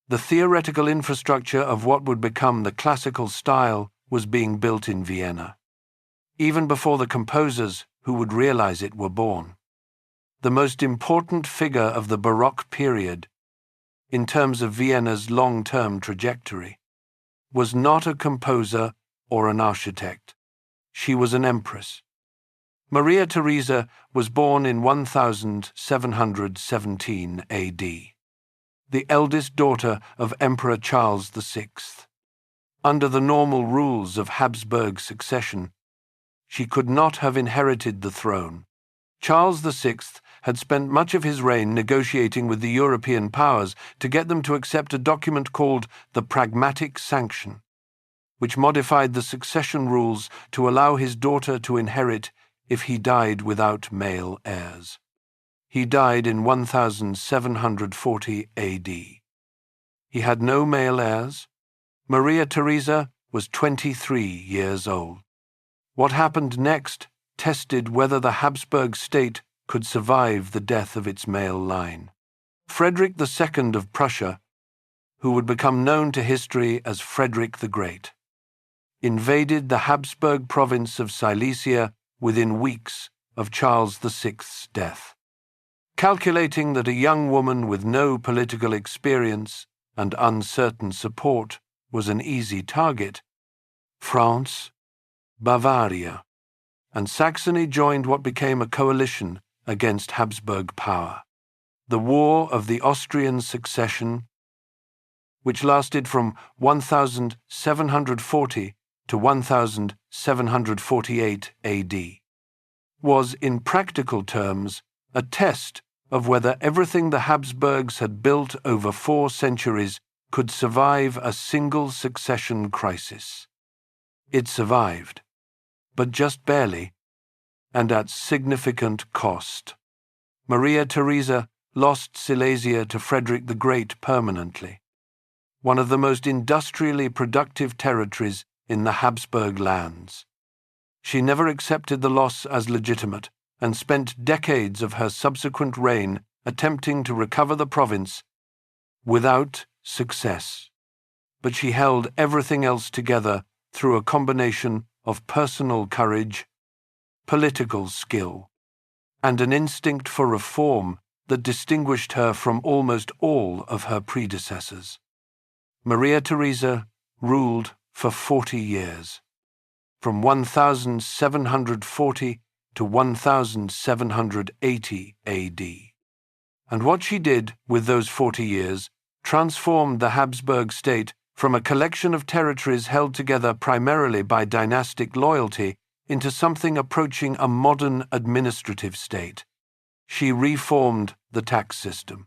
The theoretical infrastructure of what would become the classical style was being built in Vienna, even before the composers who would realize it were born. The most important figure of the Baroque period, in terms of Vienna's long-term trajectory, was not a composer or an architect. She was an empress. Maria Theresa was born in 1717 AD, the eldest daughter of Emperor Charles VI. Under the normal rules of Habsburg succession, she could not have inherited the throne. Charles VI had spent much of his reign negotiating with the European powers to get them to accept a document called the Pragmatic Sanction, which modified the succession rules to allow his daughter to inherit if he died without male heirs. He died in 1740 AD. He had no male heirs. Maria Theresa was 23 years old. What happened next tested whether the Habsburg state could survive the death of its male line. Frederick II of Prussia, who would become known to history as Frederick the Great, invaded the Habsburg province of Silesia within weeks of Charles VI's death. Calculating that a young woman with no political experience and uncertain support was an easy target, France, Bavaria, and Saxony joined what became a coalition against Habsburg power. The War of the Austrian Succession, which lasted from 1740 to 1748 AD, was, in practical terms, a test of whether everything the Habsburgs had built over 4 centuries could survive a single succession crisis. It survived, but just barely, and at significant cost. Maria Theresa lost Silesia to Frederick the Great permanently, one of the most industrially productive territories in the Habsburg lands. She never accepted the loss as legitimate and spent decades of her subsequent reign attempting to recover the province without success. But she held everything else together through a combination of personal courage, political skill, and an instinct for reform that distinguished her from almost all of her predecessors. Maria Theresa ruled for 40 years, from 1740 to 1780 AD. And what she did with those 40 years transformed the Habsburg state from a collection of territories held together primarily by dynastic loyalty into something approaching a modern administrative state. She reformed the tax system,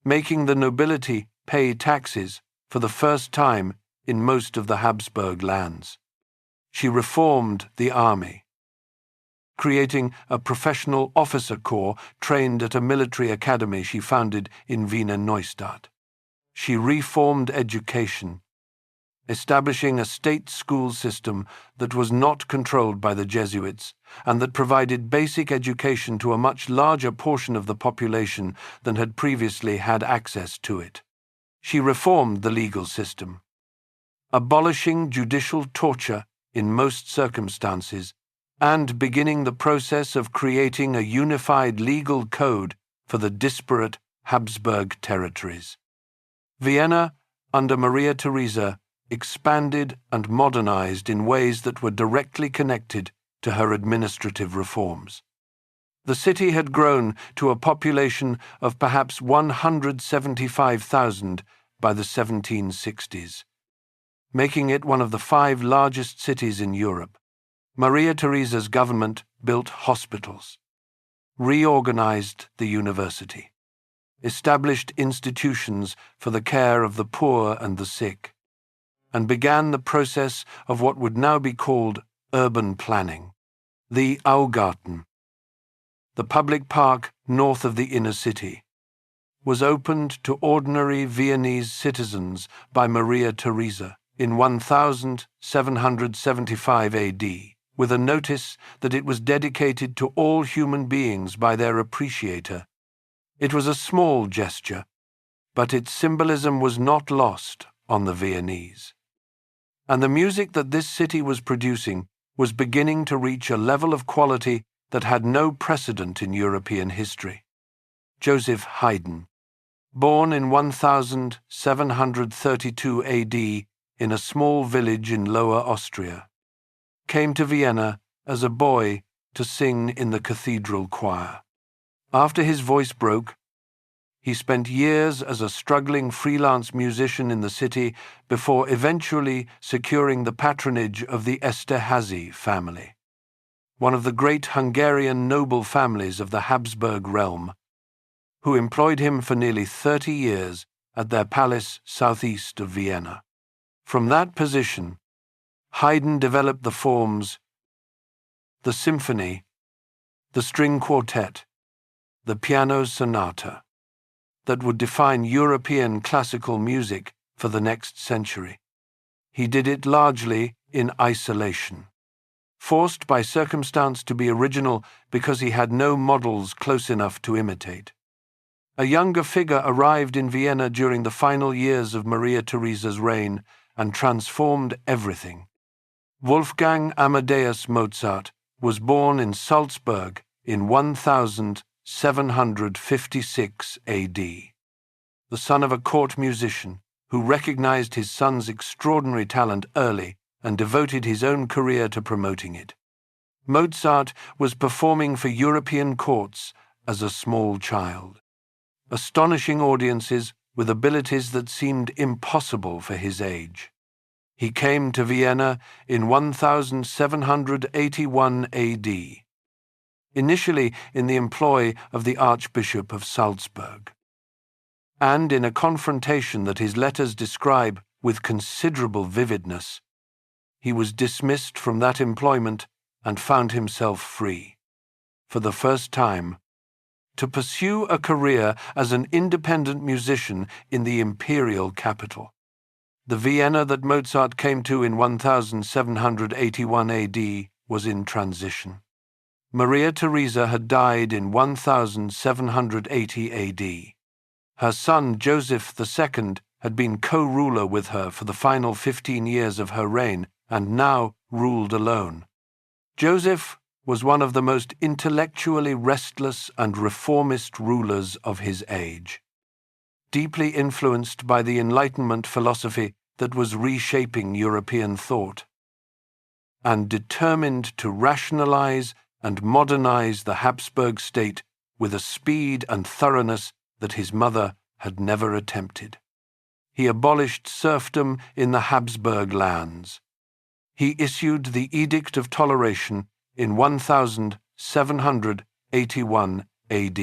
making the nobility pay taxes for the first time in most of the Habsburg lands. She reformed the army, creating a professional officer corps trained at a military academy she founded in Wiener Neustadt. She reformed education, establishing a state school system that was not controlled by the Jesuits and that provided basic education to a much larger portion of the population than had previously had access to it. She reformed the legal system, abolishing judicial torture in most circumstances and beginning the process of creating a unified legal code for the disparate Habsburg territories. Vienna, under Maria Theresa, expanded and modernized in ways that were directly connected to her administrative reforms. The city had grown to a population of perhaps 175,000 by the 1760s, making it one of the 5 largest cities in Europe. Maria Theresa's government built hospitals, reorganized the university, established institutions for the care of the poor and the sick, and began the process of what would now be called urban planning. The Augarten, the public park north of the inner city, was opened to ordinary Viennese citizens by Maria Theresa in 1775 AD, with a notice that it was dedicated to all human beings by their appreciator. It was a small gesture, but its symbolism was not lost on the Viennese. And the music that this city was producing was beginning to reach a level of quality that had no precedent in European history. Joseph Haydn, born in 1732 AD in a small village in Lower Austria, came to Vienna as a boy to sing in the cathedral choir. After his voice broke, he spent years as a struggling freelance musician in the city before eventually securing the patronage of the Esterházy family, one of the great Hungarian noble families of the Habsburg realm, who employed him for nearly 30 years at their palace southeast of Vienna. From that position, Haydn developed the forms, the symphony, the string quartet, the piano sonata, that would define European classical music for the next century. He did it largely in isolation, forced by circumstance to be original because he had no models close enough to imitate. A younger figure arrived in Vienna during the final years of Maria Theresa's reign and transformed everything. Wolfgang Amadeus Mozart was born in Salzburg in 1756 AD, the son of a court musician who recognized his son's extraordinary talent early and devoted his own career to promoting it. Mozart was performing for European courts as a small child, astonishing audiences with abilities that seemed impossible for his age. He came to Vienna in 1781 AD, initially in the employ of the Archbishop of Salzburg, and in a confrontation that his letters describe with considerable vividness, he was dismissed from that employment and found himself free, for the first time, to pursue a career as an independent musician in the imperial capital. The Vienna that Mozart came to in 1781 AD was in transition. Maria Theresa had died in 1780 AD. Her son Joseph II had been co-ruler with her for the final 15 years of her reign and now ruled alone. Joseph was one of the most intellectually restless and reformist rulers of his age, deeply influenced by the Enlightenment philosophy that was reshaping European thought, and determined to rationalize and modernize the Habsburg state with a speed and thoroughness that his mother had never attempted. He abolished serfdom in the Habsburg lands. He issued the Edict of Toleration in 1781 AD,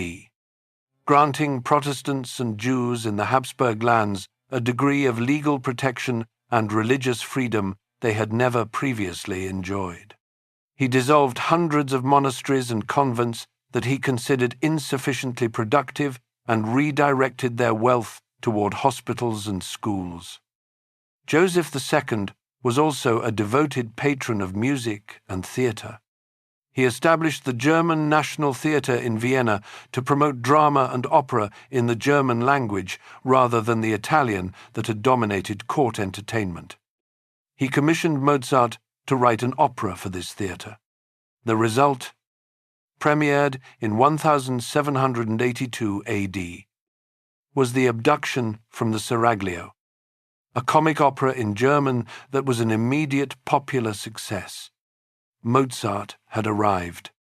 granting Protestants and Jews in the Habsburg lands a degree of legal protection and religious freedom they had never previously enjoyed. He dissolved hundreds of monasteries and convents that he considered insufficiently productive and redirected their wealth toward hospitals and schools. Joseph II was also a devoted patron of music and theatre. He established the German National Theatre in Vienna to promote drama and opera in the German language rather than the Italian that had dominated court entertainment. He commissioned Mozart to write an opera for this theatre. The result, premiered in 1782 AD, was The Abduction from the Seraglio, a comic opera in German that was an immediate popular success. Mozart had arrived.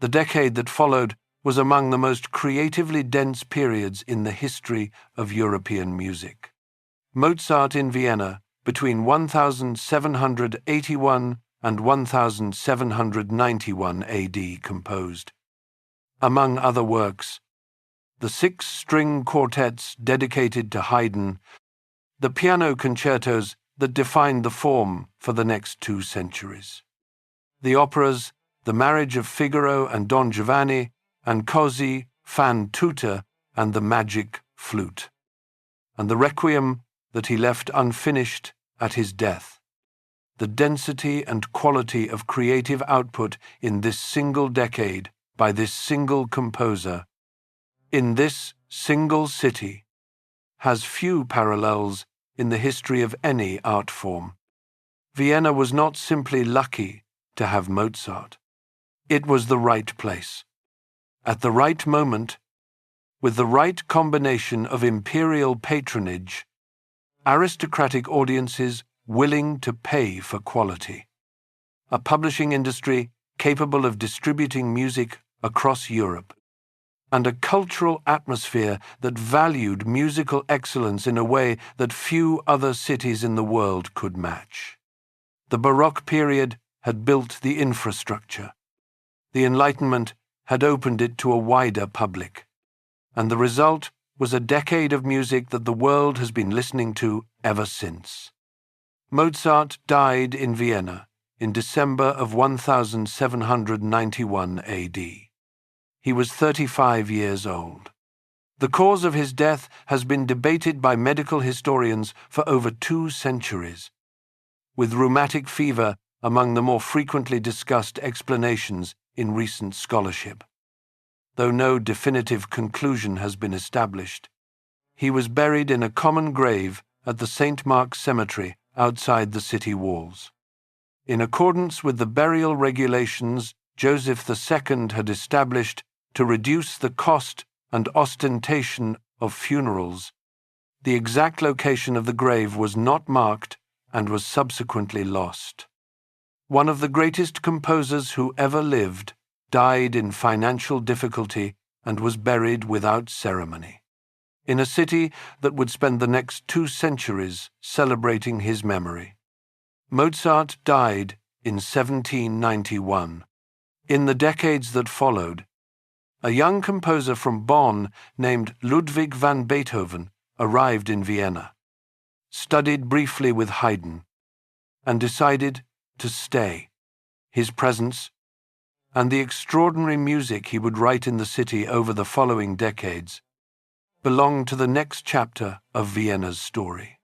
The decade that followed was among the most creatively dense periods in the history of European music. Mozart in Vienna between 1781 and 1791 AD composed, among other works, the 6 string quartets dedicated to Haydn, the piano concertos that defined the form for the next 2 centuries. The operas The Marriage of Figaro and Don Giovanni, and Così fan tutte and The Magic Flute, and the Requiem that he left unfinished at his death. The density and quality of creative output in this single decade by this single composer, in this single city, has few parallels in the history of any art form. Vienna was not simply lucky to have Mozart. It was the right place, at the right moment, with the right combination of imperial patronage, aristocratic audiences willing to pay for quality, a publishing industry capable of distributing music across Europe, and a cultural atmosphere that valued musical excellence in a way that few other cities in the world could match. The Baroque period had built the infrastructure. The Enlightenment had opened it to a wider public, and the result was a decade of music that the world has been listening to ever since. Mozart died in Vienna in December of 1791 AD. He was 35 years old. The cause of his death has been debated by medical historians for over 2 centuries, with rheumatic fever among the more frequently discussed explanations in recent scholarship. Though no definitive conclusion has been established, he was buried in a common grave at the St. Mark's Cemetery outside the city walls. In accordance with the burial regulations Joseph II had established to reduce the cost and ostentation of funerals, the exact location of the grave was not marked and was subsequently lost. One of the greatest composers who ever lived died in financial difficulty and was buried without ceremony, in a city that would spend the next 2 centuries celebrating his memory. Mozart died in 1791. In the decades that followed, a young composer from Bonn named Ludwig van Beethoven arrived in Vienna, studied briefly with Haydn, and decided to stay. His presence and the extraordinary music he would write in the city over the following decades belong to the next chapter of Vienna's story.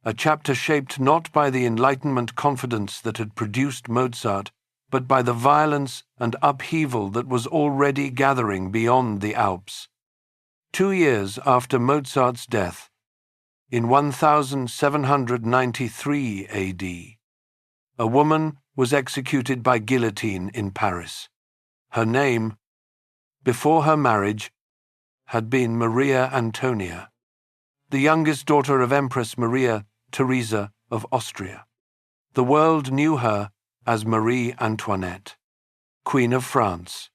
A chapter shaped not by the Enlightenment confidence that had produced Mozart, but by the violence and upheaval that was already gathering beyond the Alps. 2 years after Mozart's death, in 1793 AD, a woman was executed by guillotine in Paris. Her name, before her marriage, had been Maria Antonia, the youngest daughter of Empress Maria Theresa of Austria. The world knew her as Marie Antoinette, Queen of France.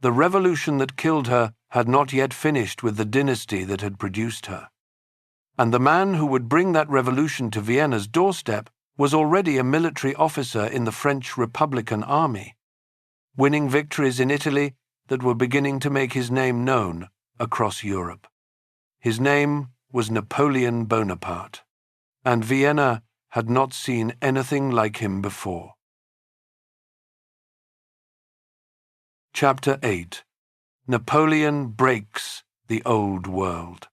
The revolution that killed her had not yet finished with the dynasty that had produced her. And the man who would bring that revolution to Vienna's doorstep was already a military officer in the French Republican Army, winning victories in Italy that were beginning to make his name known across Europe. His name was Napoleon Bonaparte, and Vienna had not seen anything like him before. Chapter 8. Napoleon breaks the old world.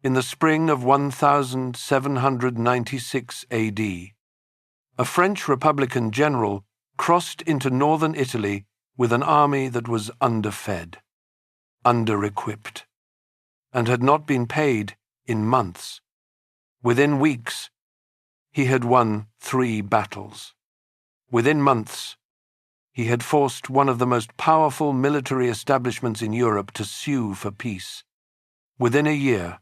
In the spring of 1796 AD, a French Republican general crossed into northern Italy with an army that was underfed, under-equipped, and had not been paid in months. Within weeks, he had won 3 battles. Within months, he had forced one of the most powerful military establishments in Europe to sue for peace. Within a year,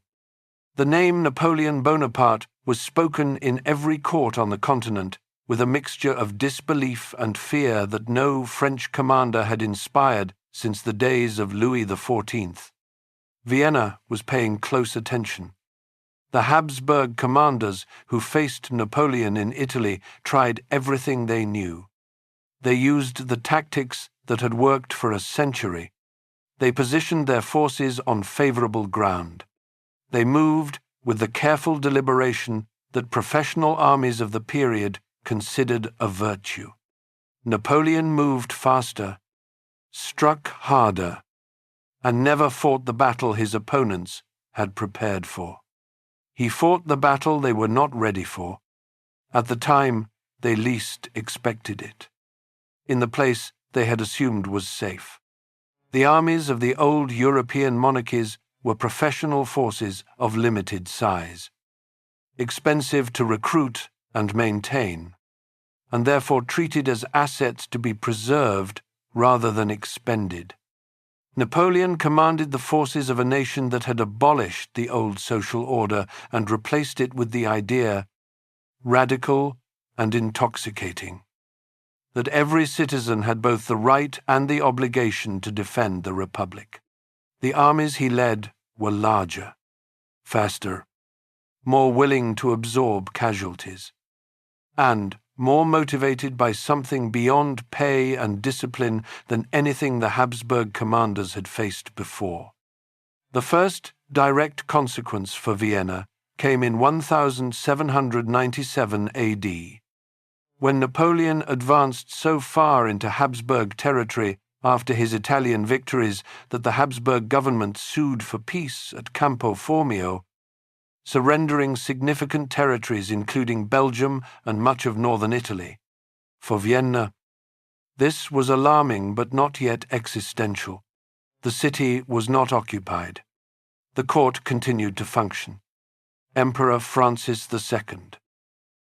the name Napoleon Bonaparte was spoken in every court on the continent with a mixture of disbelief and fear that no French commander had inspired since the days of Louis XIV. Vienna was paying close attention. The Habsburg commanders who faced Napoleon in Italy tried everything they knew. They used the tactics that had worked for a century. They positioned their forces on favorable ground. They moved with the careful deliberation that professional armies of the period considered a virtue. Napoleon moved faster, struck harder, and never fought the battle his opponents had prepared for. He fought the battle they were not ready for, At the time, they least expected it, in the place they had assumed was safe. The armies of the old European monarchies were professional forces of limited size, expensive to recruit and maintain, and therefore treated as assets to be preserved rather than expended. Napoleon commanded the forces of a nation that had abolished the old social order and replaced it with the idea, radical and intoxicating, that every citizen had both the right and the obligation to defend the Republic. The armies he led were larger, faster, more willing to absorb casualties, and more motivated by something beyond pay and discipline than anything the Habsburg commanders had faced before. The first direct consequence for Vienna came in 1797 AD, when Napoleon advanced so far into Habsburg territory after his Italian victories that the Habsburg government sued for peace at Campo Formio, surrendering significant territories including Belgium and much of northern Italy. For Vienna, this was alarming but not yet existential. The city was not occupied. The court continued to function. Emperor Francis II,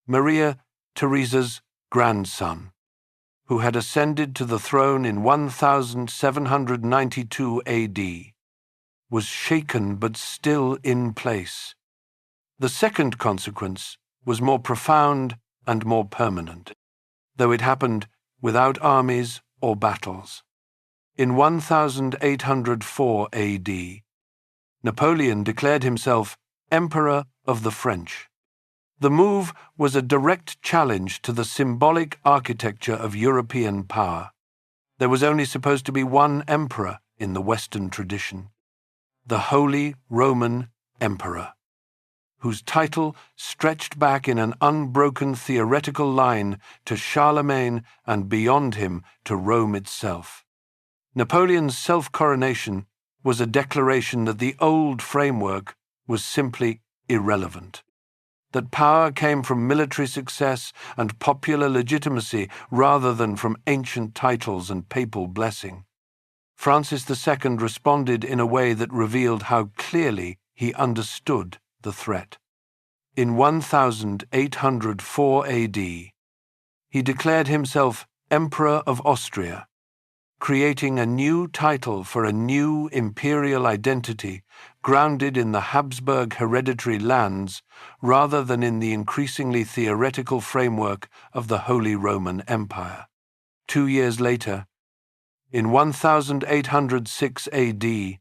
Maria Theresa's grandson, who had ascended to the throne in 1792 AD, was shaken but still in place. The second consequence was more profound and more permanent, though it happened without armies or battles. In 1804 AD, Napoleon declared himself Emperor of the French. The move was a direct challenge to the symbolic architecture of European power. There was only supposed to be one emperor in the Western tradition, the Holy Roman Emperor, whose title stretched back in an unbroken theoretical line to Charlemagne and beyond him to Rome itself. Napoleon's self-coronation was a declaration that the old framework was simply irrelevant, that power came from military success and popular legitimacy rather than from ancient titles and papal blessing. Francis II responded in a way that revealed how clearly he understood the threat. In 1804 AD, he declared himself Emperor of Austria, creating a new title for a new imperial identity grounded in the Habsburg hereditary lands rather than in the increasingly theoretical framework of the Holy Roman Empire. 2 years later, in 1806 AD,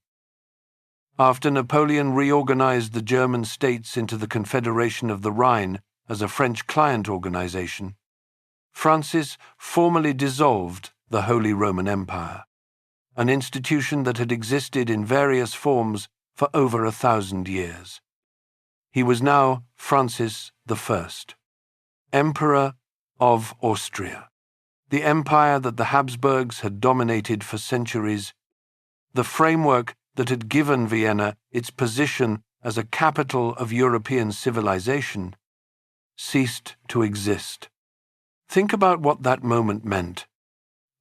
after Napoleon reorganized the German states into the Confederation of the Rhine as a French client organization, Francis formally dissolved the Holy Roman Empire, an institution that had existed in various forms for over 1,000 years. He was now Francis I, Emperor of Austria, the empire that the Habsburgs had dominated for centuries, the framework that had given Vienna its position as a capital of European civilization, ceased to exist. Think about what that moment meant.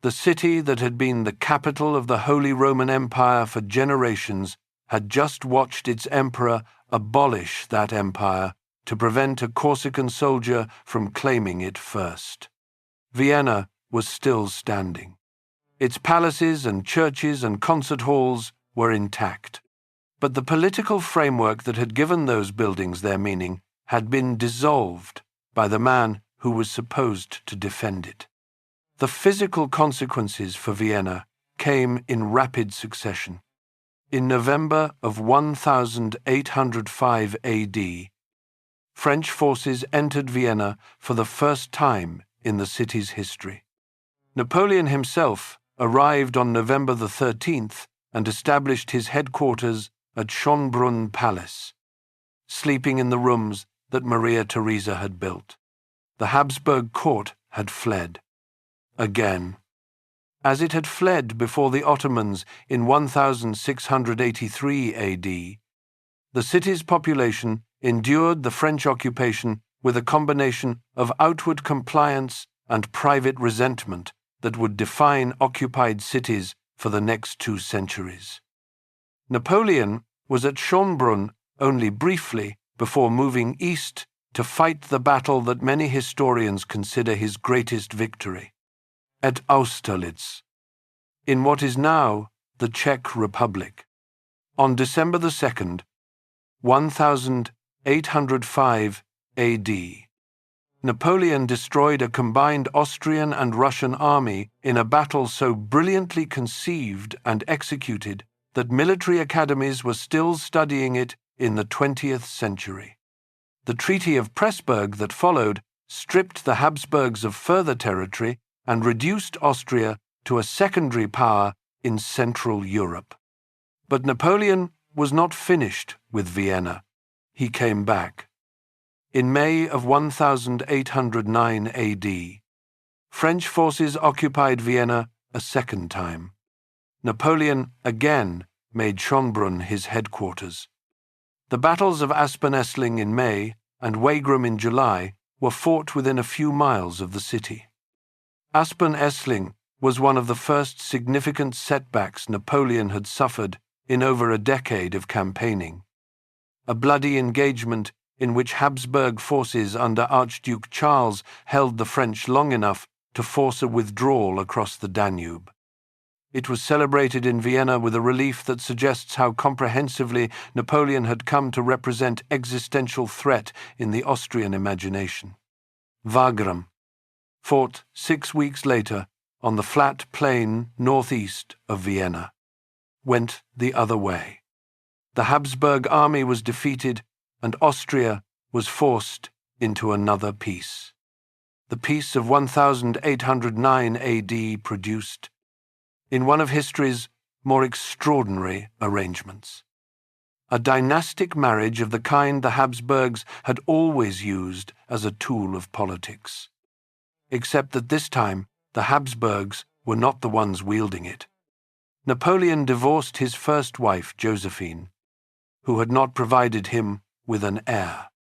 The city that had been the capital of the Holy Roman Empire for generations had just watched its emperor abolish that empire to prevent a Corsican soldier from claiming it first. Vienna was still standing. Its palaces and churches and concert halls were intact, but the political framework that had given those buildings their meaning had been dissolved by the man who was supposed to defend it. The physical consequences for Vienna came in rapid succession. In November of 1805 AD, French forces entered Vienna for the first time in the city's history. Napoleon himself arrived on November the 13th and established his headquarters at Schönbrunn Palace, sleeping in the rooms that Maria Theresa had built. The Habsburg court had fled. Again, as it had fled before the Ottomans in 1683 AD, the city's population endured the French occupation with a combination of outward compliance and private resentment that would define occupied cities for the next 2 centuries. Napoleon was at Schönbrunn only briefly before moving east to fight the battle that many historians consider his greatest victory, at Austerlitz, in what is now the Czech Republic. On December 2nd, 1805 AD, Napoleon destroyed a combined Austrian and Russian army in a battle so brilliantly conceived and executed that military academies were still studying it in the 20th century. The Treaty of Pressburg that followed stripped the Habsburgs of further territory and reduced Austria to a secondary power in Central Europe. But Napoleon was not finished with Vienna. He came back. In May of 1809 AD, French forces occupied Vienna a second time. Napoleon again made Schönbrunn his headquarters. The battles of Aspen-Essling in May and Wagram in July were fought within a few miles of the city. Aspen-Essling was one of the first significant setbacks Napoleon had suffered in over a decade of campaigning. A bloody engagement in which Habsburg forces under Archduke Charles held the French long enough to force a withdrawal across the Danube. It was celebrated in Vienna with a relief that suggests how comprehensively Napoleon had come to represent existential threat in the Austrian imagination. Wagram, fought 6 weeks later on the flat plain northeast of Vienna, went the other way. The Habsburg army was defeated and Austria was forced into another peace. The peace of 1809 AD produced, in one of history's more extraordinary arrangements, a dynastic marriage of the kind the Habsburgs had always used as a tool of politics. Except that this time the Habsburgs were not the ones wielding it. Napoleon divorced his first wife, Josephine, who had not provided him with an heir,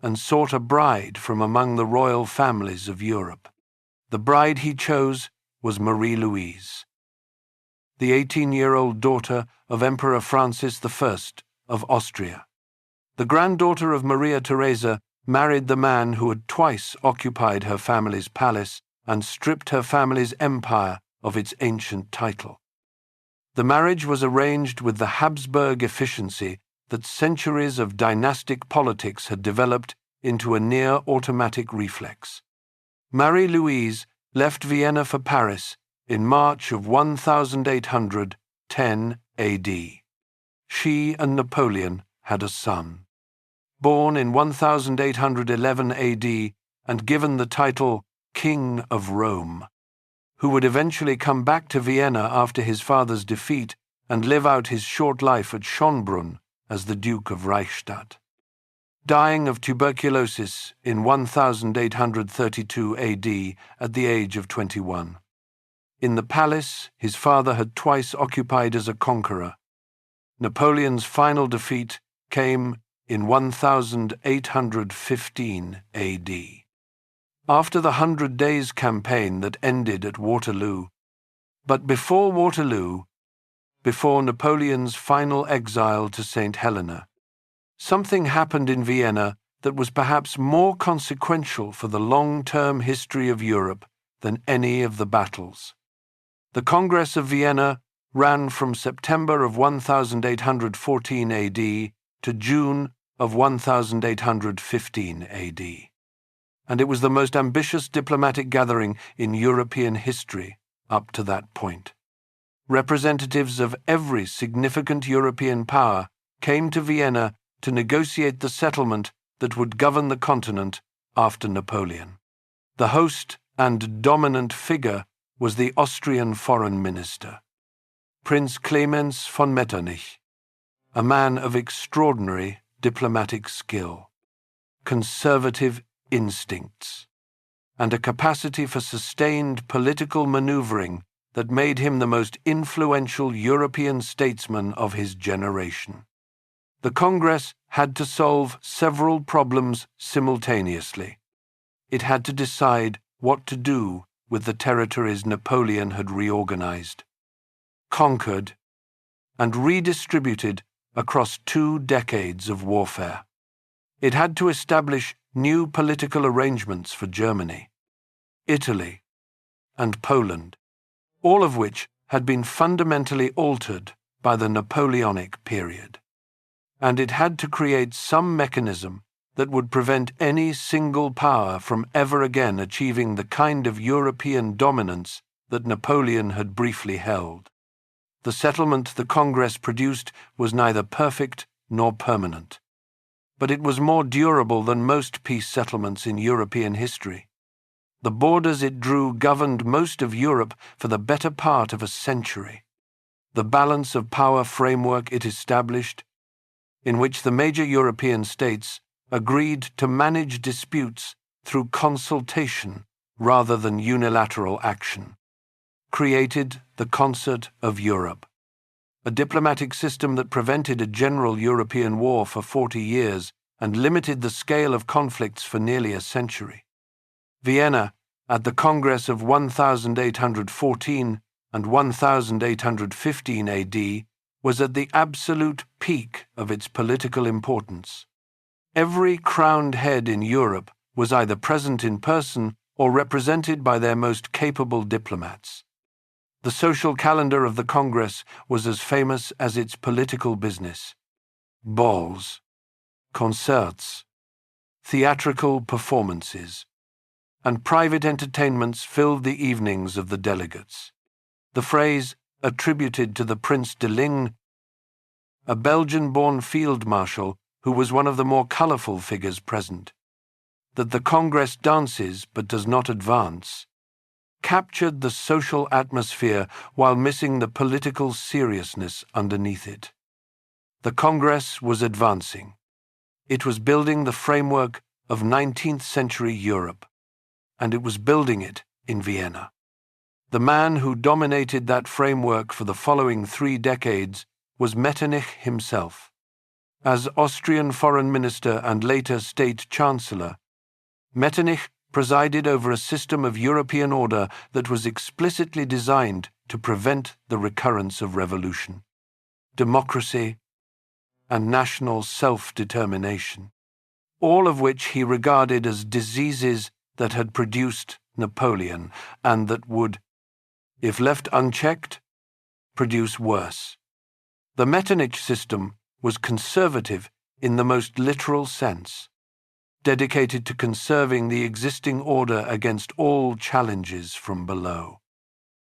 and sought a bride from among the royal families of Europe. The bride he chose was Marie-Louise, the 18-year-old daughter of Emperor Francis I of Austria. The granddaughter of Maria Theresa married the man who had twice occupied her family's palace and stripped her family's empire of its ancient title. The marriage was arranged with the Habsburg efficiency that centuries of dynastic politics had developed into a near-automatic reflex. Marie-Louise left Vienna for Paris in March of 1810 AD. She and Napoleon had a son, born in 1811 AD and given the title King of Rome, who would eventually come back to Vienna after his father's defeat and live out his short life at Schönbrunn as the Duke of Reichstadt. Dying of tuberculosis in 1832 AD at the age of 21. In the palace his father had twice occupied as a conqueror. Napoleon's final defeat came in 1815 AD. After the 100 Days campaign that ended at Waterloo, but before Waterloo, before Napoleon's final exile to St. Helena, something happened in Vienna that was perhaps more consequential for the long-term history of Europe than any of the battles. The Congress of Vienna ran from September of 1814 AD to June of 1815 AD, and it was the most ambitious diplomatic gathering in European history up to that point. Representatives of every significant European power came to Vienna to negotiate the settlement that would govern the continent after Napoleon. The host and dominant figure was the Austrian foreign minister, Prince Clemens von Metternich, a man of extraordinary diplomatic skill, conservative instincts, and a capacity for sustained political maneuvering that made him the most influential European statesman of his generation. The Congress had to solve several problems simultaneously. It had to decide what to do with the territories Napoleon had reorganized, conquered, and redistributed across 2 decades of warfare. It had to establish new political arrangements for Germany, Italy, and Poland, all of which had been fundamentally altered by the Napoleonic period. And it had to create some mechanism that would prevent any single power from ever again achieving the kind of European dominance that Napoleon had briefly held. The settlement the Congress produced was neither perfect nor permanent, but it was more durable than most peace settlements in European history. The borders it drew governed most of Europe for the better part of a century. The balance of power framework it established, in which the major European states agreed to manage disputes through consultation rather than unilateral action, created the Concert of Europe, a diplomatic system that prevented a general European war for 40 years and limited the scale of conflicts for nearly a century. Vienna, at the Congress of 1814 and 1815 AD, was at the absolute peak of its political importance. Every crowned head in Europe was either present in person or represented by their most capable diplomats. The social calendar of the Congress was as famous as its political business. Balls, concerts, theatrical performances, and private entertainments filled the evenings of the delegates. The phrase, attributed to the Prince de Ligne, a Belgian-born field marshal who was one of the more colorful figures present, that the Congress dances but does not advance, captured the social atmosphere while missing the political seriousness underneath it. The Congress was advancing. It was building the framework of 19th century Europe, and it was building it in Vienna. The man who dominated that framework for the following 3 decades was Metternich himself. As Austrian foreign minister and later state chancellor, Metternich presided over a system of European order that was explicitly designed to prevent the recurrence of revolution, democracy, and national self-determination, all of which he regarded as diseases that had produced Napoleon and that would, if left unchecked, produce worse. The Metternich system was conservative in the most literal sense, dedicated to conserving the existing order against all challenges from below.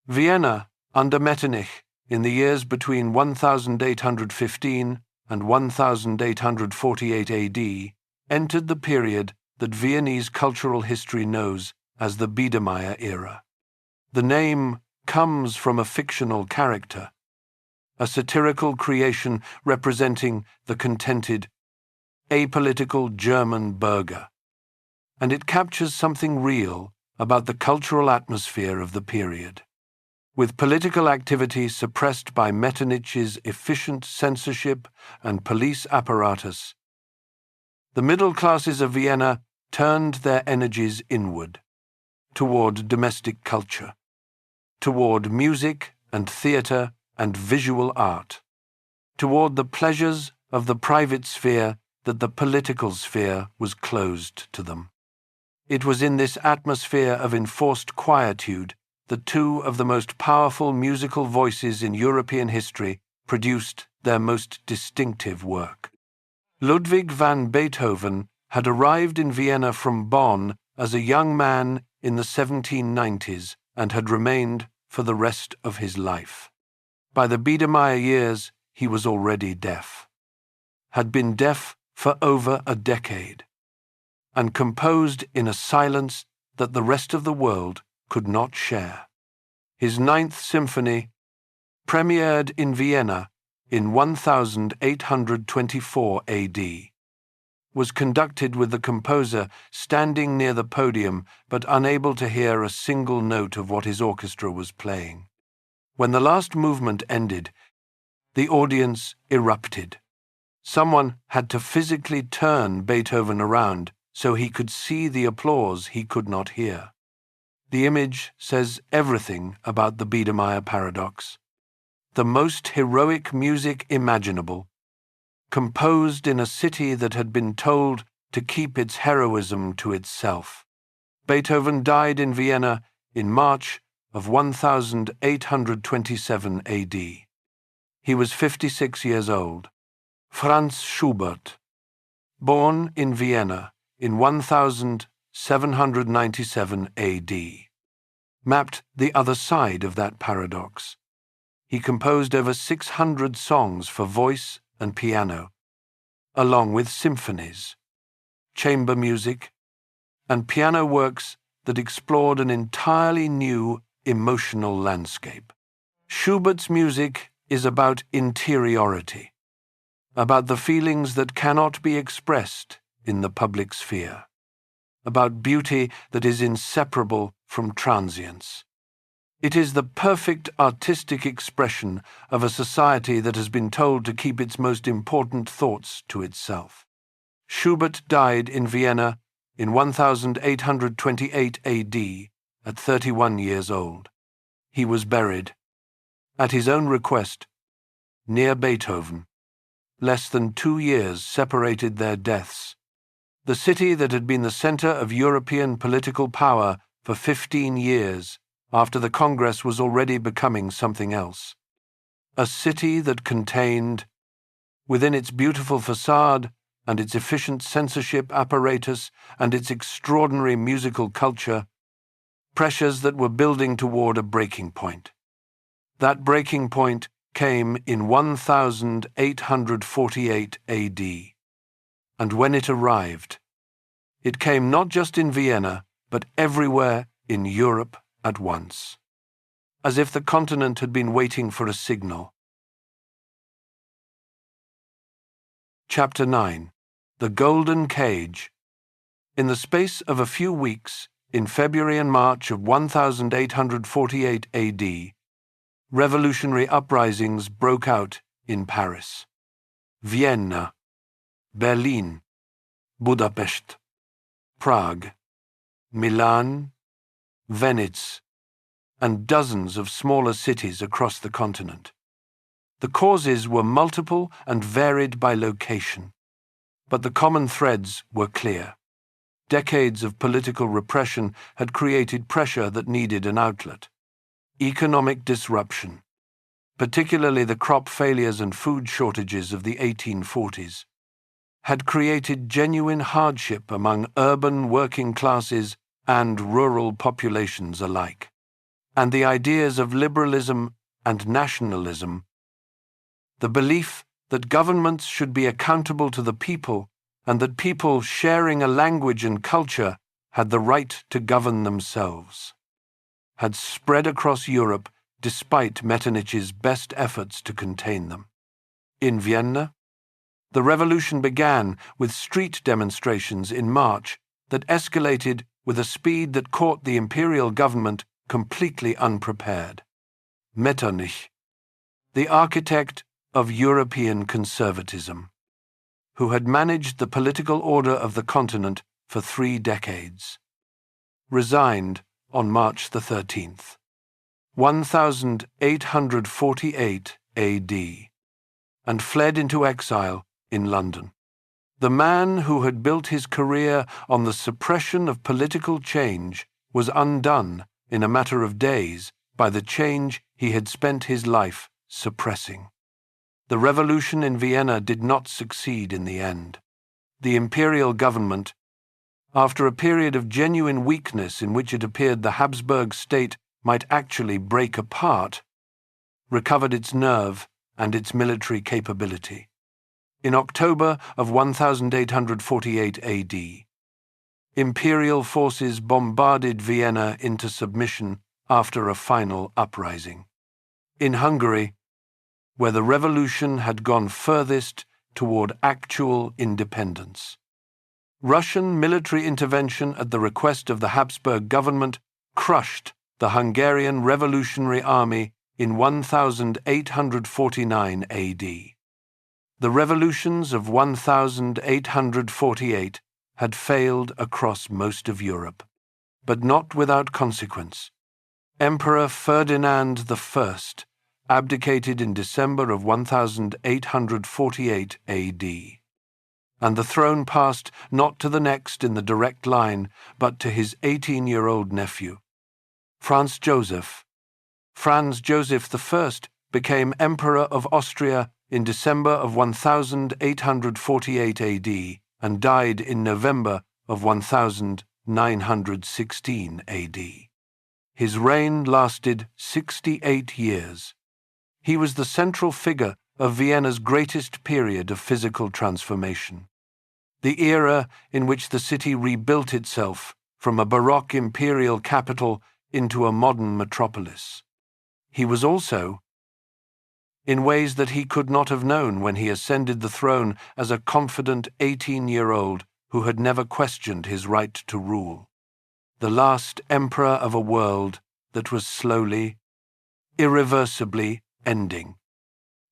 Vienna, under Metternich, in the years between 1815 and 1848 AD, entered the period that Viennese cultural history knows as the Biedermeier era. The name comes from a fictional character, a satirical creation representing the contented, apolitical German burgher, and it captures something real about the cultural atmosphere of the period. With political activity suppressed by Metternich's efficient censorship and police apparatus, the middle classes of Vienna turned their energies inward, toward domestic culture, toward music and theatre and visual art, toward the pleasures of the private sphere that the political sphere was closed to them. It was in this atmosphere of enforced quietude that 2 of the most powerful musical voices in European history produced their most distinctive work. Ludwig van Beethoven had arrived in Vienna from Bonn as a young man in the 1790s and had remained for the rest of his life. By the Biedermeier years, he was already deaf, had been deaf for over a decade, and composed in a silence that the rest of the world could not share. His 9th Symphony, premiered in Vienna in 1824 AD, was conducted with the composer standing near the podium but unable to hear a single note of what his orchestra was playing. When the last movement ended, the audience erupted, Someone had to physically turn Beethoven around so he could see the applause he could not hear. The image says everything about the Biedermeier paradox. The most heroic music imaginable, composed in a city that had been told to keep its heroism to itself. Beethoven died in Vienna in March of 1827 AD. He was 56 years old. Franz Schubert, born in Vienna in 1797 AD, mapped the other side of that paradox. He composed over 600 songs for voice and piano, along with symphonies, chamber music, and piano works that explored an entirely new emotional landscape. Schubert's music is about interiority, about the feelings that cannot be expressed in the public sphere, about beauty that is inseparable from transience. It is the perfect artistic expression of a society that has been told to keep its most important thoughts to itself. Schubert died in Vienna in 1828 AD at 31 years old. He was buried, at his own request, near Beethoven. Less than 2 years separated their deaths. The city that had been the center of European political power for 15 years after the Congress was already becoming something else. A city that contained, within its beautiful facade and its efficient censorship apparatus and its extraordinary musical culture, pressures that were building toward a breaking point. That breaking point came in 1848 AD, and when it arrived, it came not just in Vienna, but everywhere in Europe at once, as if the continent had been waiting for a signal. Chapter 9. The Golden Cage. In the space of a few weeks, in February and March of 1848 AD, revolutionary uprisings broke out in Paris, Vienna, Berlin, Budapest, Prague, Milan, Venice, and dozens of smaller cities across the continent. The causes were multiple and varied by location, but the common threads were clear. Decades of political repression had created pressure that needed an outlet. Economic disruption, particularly the crop failures and food shortages of the 1840s, had created genuine hardship among urban working classes and rural populations alike. And the ideas of liberalism and nationalism, the belief that governments should be accountable to the people and that people sharing a language and culture had the right to govern themselves, had spread across Europe despite Metternich's best efforts to contain them. In Vienna, the revolution began with street demonstrations in March that escalated with a speed that caught the imperial government completely unprepared. Metternich, the architect of European conservatism, who had managed the political order of the continent for 3 decades, resigned on March the 13th, 1848 AD, and fled into exile in London. The man who had built his career on the suppression of political change was undone in a matter of days by the change he had spent his life suppressing. The revolution in Vienna did not succeed in the end. The imperial government, after a period of genuine weakness in which it appeared the Habsburg state might actually break apart, recovered its nerve and its military capability. In October of 1848 AD, imperial forces bombarded Vienna into submission after a final uprising. In Hungary, where the revolution had gone furthest toward actual independence, Russian military intervention at the request of the Habsburg government crushed the Hungarian Revolutionary Army in 1849 AD. The revolutions of 1848 had failed across most of Europe, but not without consequence. Emperor Ferdinand I abdicated in December of 1848 AD, and the throne passed not to the next in the direct line, but to his 18-year-old nephew, Franz Joseph. Franz Joseph I became Emperor of Austria in December of 1848 AD and died in November of 1916 AD. His reign lasted 68 years. He was the central figure of Vienna's greatest period of physical transformation, the era in which the city rebuilt itself from a Baroque imperial capital into a modern metropolis. He was also, in ways that he could not have known when he ascended the throne as a confident 18-year-old who had never questioned his right to rule, the last emperor of a world that was slowly, irreversibly ending.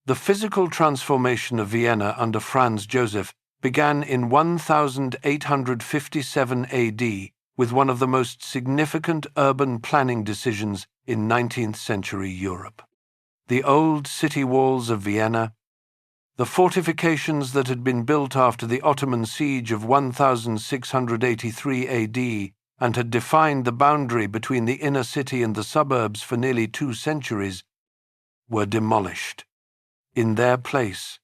The physical transformation of Vienna under Franz Joseph began in 1857 AD with one of the most significant urban planning decisions in 19th century Europe. The old city walls of Vienna, the fortifications that had been built after the Ottoman siege of 1683 AD and had defined the boundary between the inner city and the suburbs for nearly 2 centuries, were demolished. In their place,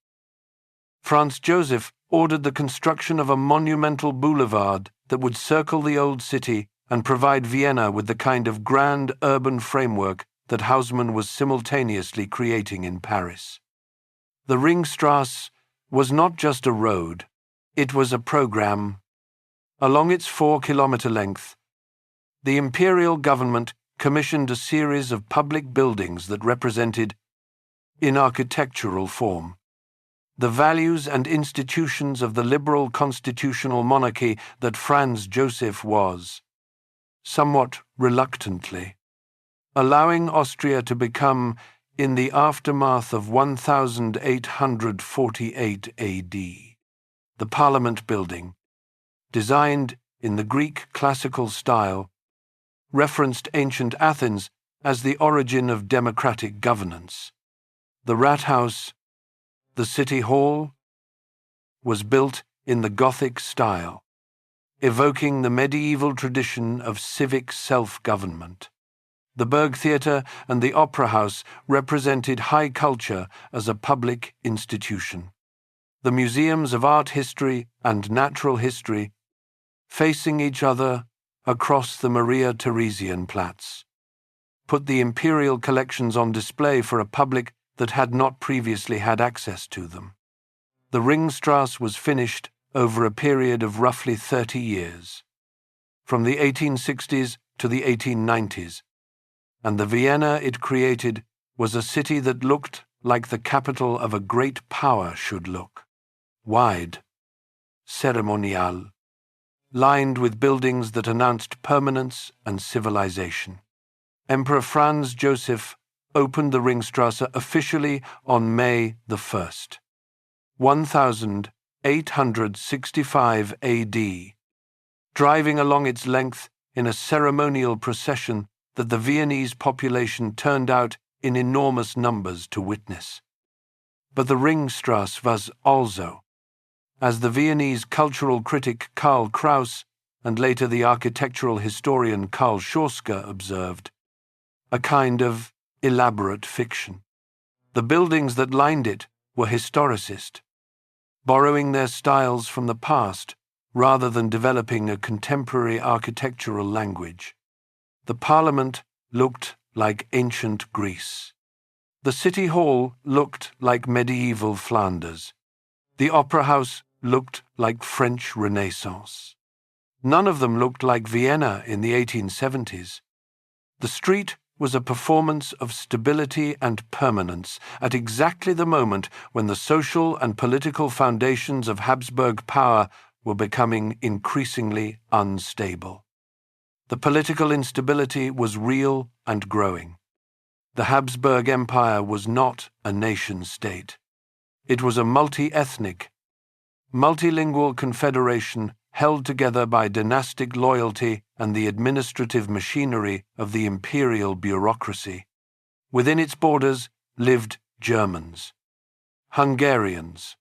Franz Joseph ordered the construction of a monumental boulevard that would circle the old city and provide Vienna with the kind of grand urban framework that Haussmann was simultaneously creating in Paris. The Ringstrasse was not just a road, it was a program. Along its 4-kilometer length, the imperial government commissioned a series of public buildings that represented, in architectural form, the values and institutions of the liberal constitutional monarchy that Franz Joseph was, somewhat reluctantly, allowing Austria to become, in the aftermath of 1848 AD, the Parliament building, designed in the Greek classical style, referenced ancient Athens as the origin of democratic governance. The Rathaus, the City Hall, was built in the Gothic style, evoking the medieval tradition of civic self-government. The Burgtheater and the Opera House represented high culture as a public institution. The museums of art history and natural history, facing each other across the Maria Theresienplatz, put the imperial collections on display for a public that had not previously had access to them. The Ringstrasse was finished over a period of roughly 30 years, from the 1860s to the 1890s, and the Vienna it created was a city that looked like the capital of a great power should look: wide, ceremonial, lined with buildings that announced permanence and civilization. Emperor Franz Joseph opened the Ringstrasse officially on May 1st, 1865 AD, driving along its length in a ceremonial procession that the Viennese population turned out in enormous numbers to witness. But the Ringstrasse was also, as the Viennese cultural critic Karl Kraus and later the architectural historian Karl Schorske observed, a kind of elaborate fiction. The buildings that lined it were historicist, borrowing their styles from the past rather than developing a contemporary architectural language. The Parliament looked like ancient Greece. The City Hall looked like medieval Flanders. The Opera House looked like French Renaissance. None of them looked like Vienna in the 1870s. The street was a performance of stability and permanence at exactly the moment when the social and political foundations of Habsburg power were becoming increasingly unstable. The political instability was real and growing. The Habsburg Empire was not a nation-state. It was a multi-ethnic, multilingual confederation held together by dynastic loyalty and the administrative machinery of the imperial bureaucracy. Within its borders lived Germans, Hungarians,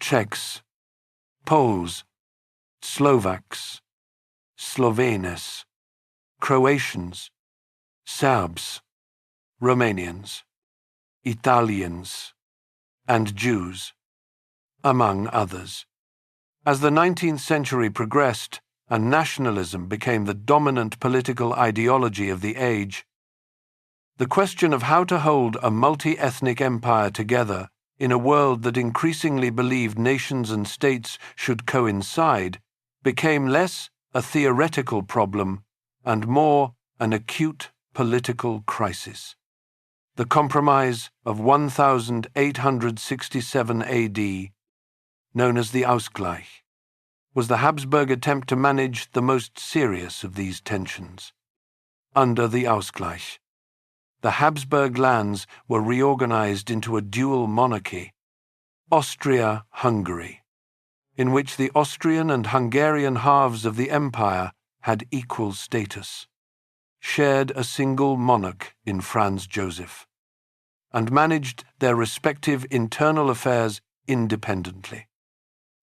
Czechs, Poles, Slovaks, Slovenes, Croatians, Serbs, Romanians, Italians, and Jews, among others. As the 19th century progressed and nationalism became the dominant political ideology of the age, the question of how to hold a multi-ethnic empire together in a world that increasingly believed nations and states should coincide became less a theoretical problem and more an acute political crisis. The Compromise of 1867 AD, known as the Ausgleich, was the Habsburg attempt to manage the most serious of these tensions. Under the Ausgleich, the Habsburg lands were reorganized into a dual monarchy, Austria-Hungary, in which the Austrian and Hungarian halves of the empire had equal status, shared a single monarch in Franz Joseph, and managed their respective internal affairs independently.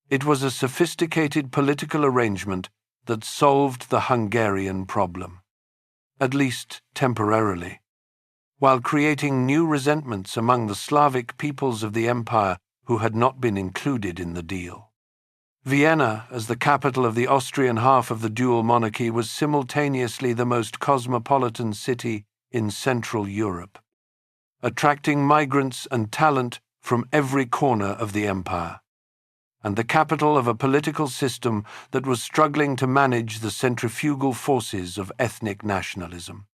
It was a sophisticated political arrangement that solved the Hungarian problem, at least temporarily, while creating new resentments among the Slavic peoples of the empire who had not been included in the deal. Vienna, as the capital of the Austrian half of the dual monarchy, was simultaneously the most cosmopolitan city in Central Europe, attracting migrants and talent from every corner of the empire, and the capital of a political system that was struggling to manage the centrifugal forces of ethnic nationalism.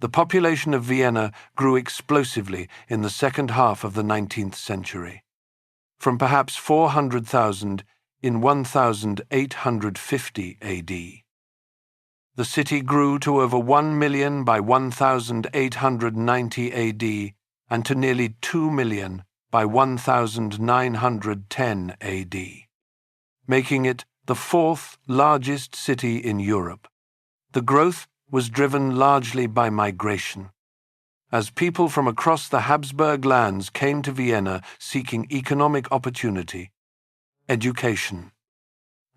The population of Vienna grew explosively in the second half of the 19th century, from perhaps 400,000 in 1850 AD. The city grew to over 1 million by 1890 AD and to nearly 2 million by 1910 AD, making it the fourth largest city in Europe. The growth was driven largely by migration, as people from across the Habsburg lands came to Vienna seeking economic opportunity, education,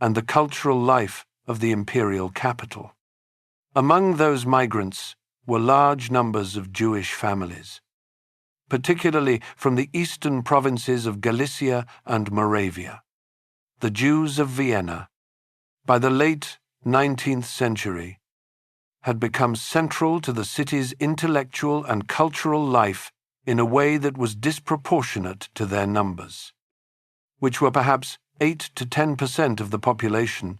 and the cultural life of the imperial capital. Among those migrants were large numbers of Jewish families, particularly from the eastern provinces of Galicia and Moravia. The Jews of Vienna, by the late 19th century, had become central to the city's intellectual and cultural life in a way that was disproportionate to their numbers, which were perhaps 8 to 10% of the population.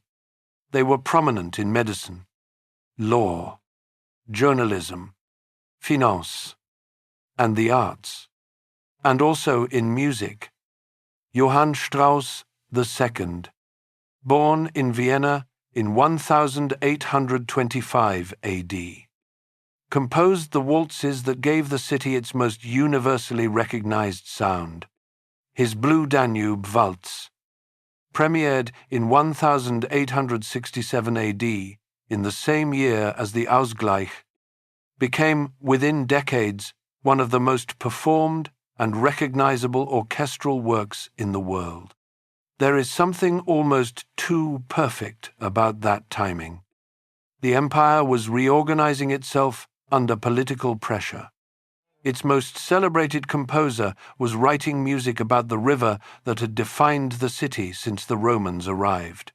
They were prominent in medicine, law, journalism, finance, and the arts, and also in music. Johann Strauss II, born in Vienna in 1825 AD, composed the waltzes that gave the city its most universally recognized sound. His Blue Danube Waltz, premiered in 1867 AD, in the same year as the Ausgleich, became, within decades, one of the most performed and recognizable orchestral works in the world. There is something almost too perfect about that timing. The empire was reorganizing itself under political pressure. Its most celebrated composer was writing music about the river that had defined the city since the Romans arrived.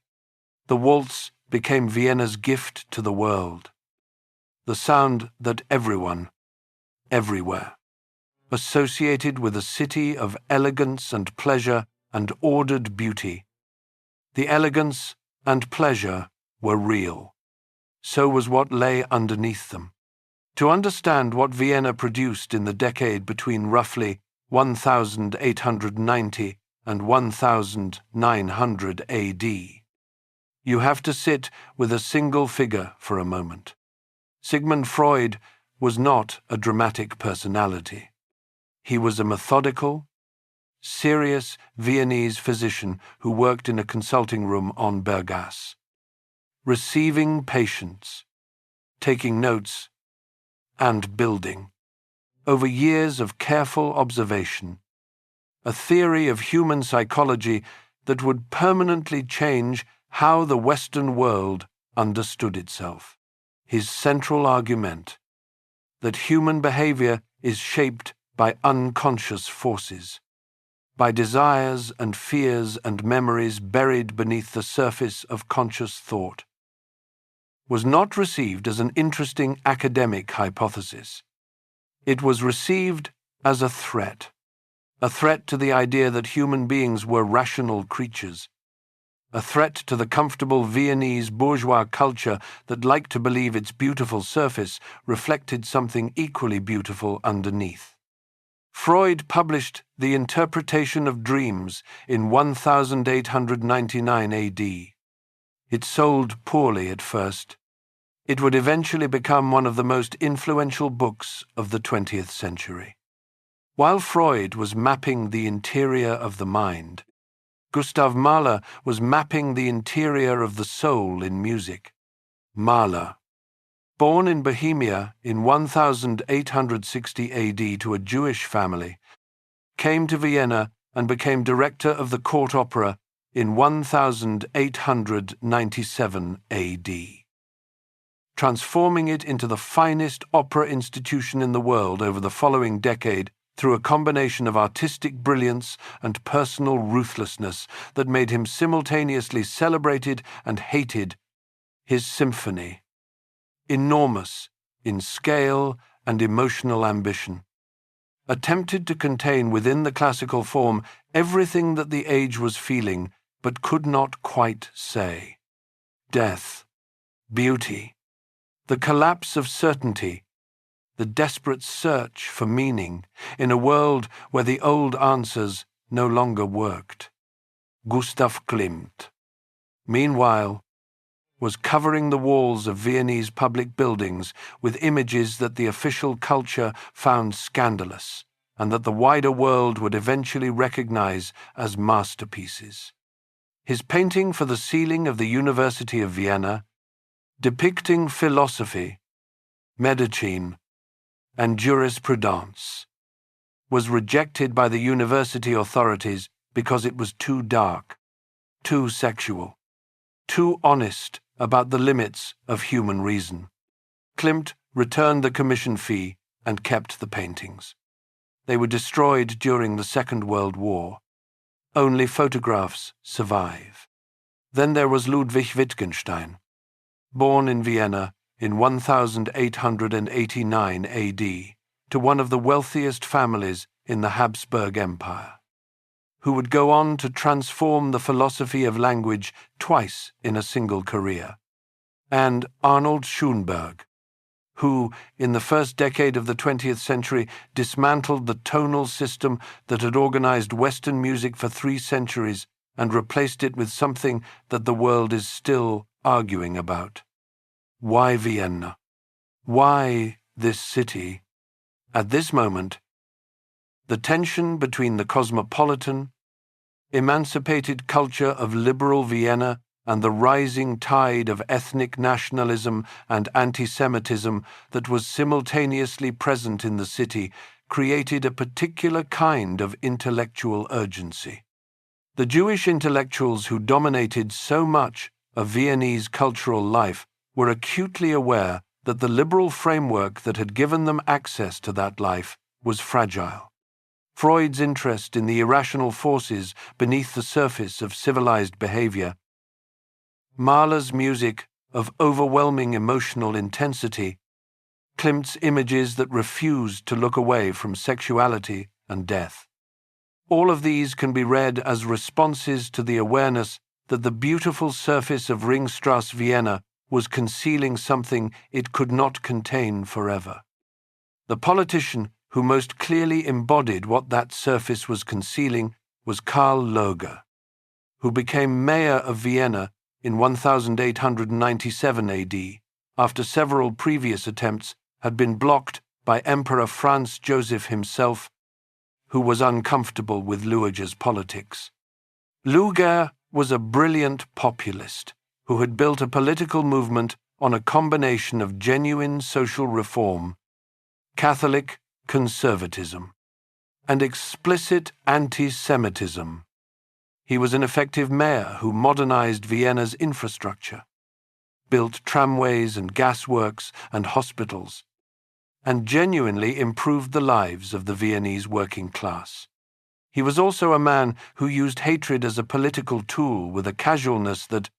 The waltz became Vienna's gift to the world, the sound that everyone, everywhere, associated with a city of elegance and pleasure and ordered beauty. The elegance and pleasure were real. So was what lay underneath them. To understand what Vienna produced in the decade between roughly 1890 and 1900 AD, you have to sit with a single figure for a moment. Sigmund Freud was not a dramatic personality. He was a methodical, serious Viennese physician who worked in a consulting room on Bergasse. Receiving patients, taking notes, and building. Over years of careful observation, a theory of human psychology that would permanently change how the Western world understood itself. His central argument, that human behavior is shaped by unconscious forces, by desires and fears and memories buried beneath the surface of conscious thought, was not received as an interesting academic hypothesis. It was received as a threat to the idea that human beings were rational creatures, a threat to the comfortable Viennese bourgeois culture that liked to believe its beautiful surface reflected something equally beautiful underneath. Freud published The Interpretation of Dreams in 1899 AD. It sold poorly at first. It would eventually become one of the most influential books of the 20th century. While Freud was mapping the interior of the mind, Gustav Mahler was mapping the interior of the soul in music. Mahler, born in Bohemia in 1860 AD to a Jewish family, came to Vienna and became director of the court opera in 1897 AD, transforming it into the finest opera institution in the world over the following decade through a combination of artistic brilliance and personal ruthlessness that made him simultaneously celebrated and hated. His symphony, enormous in scale and emotional ambition, attempted to contain within the classical form everything that the age was feeling but could not quite say. Death, beauty, the collapse of certainty, the desperate search for meaning in a world where the old answers no longer worked. Gustav Klimt, meanwhile, was covering the walls of Viennese public buildings with images that the official culture found scandalous and that the wider world would eventually recognize as masterpieces. His painting for the ceiling of the University of Vienna, depicting philosophy, medicine, and jurisprudence, was rejected by the university authorities because it was too dark, too sexual, too honest about the limits of human reason. Klimt returned the commission fee and kept the paintings. They were destroyed during the Second World War. Only photographs survive. Then there was Ludwig Wittgenstein, born in Vienna in 1889 AD, to one of the wealthiest families in the Habsburg Empire, who would go on to transform the philosophy of language twice in a single career, and Arnold Schoenberg, who, in the first decade of the 20th century, dismantled the tonal system that had organized Western music for 3 centuries and replaced it with something that the world is still arguing about. Why Vienna? Why this city? At this moment, the tension between the cosmopolitan, emancipated culture of liberal Vienna and the rising tide of ethnic nationalism and anti-Semitism that was simultaneously present in the city created a particular kind of intellectual urgency. The Jewish intellectuals who dominated so much of Viennese cultural life were acutely aware that the liberal framework that had given them access to that life was fragile. Freud's interest in the irrational forces beneath the surface of civilized behavior, Mahler's music of overwhelming emotional intensity, Klimt's images that refused to look away from sexuality and death. All of these can be read as responses to the awareness that the beautiful surface of Ringstrasse, Vienna, was concealing something it could not contain forever. The politician who most clearly embodied what that surface was concealing was Karl Lueger, who became mayor of Vienna in 1897 AD, after several previous attempts had been blocked by Emperor Franz Joseph himself who was uncomfortable with Lueger's politics. Lueger was a brilliant populist who had built a political movement on a combination of genuine social reform, Catholic conservatism, and explicit anti-Semitism. He was an effective mayor who modernized Vienna's infrastructure, built tramways and gasworks and hospitals, and genuinely improved the lives of the Viennese working class. He was also a man who used hatred as a political tool with a casualness that,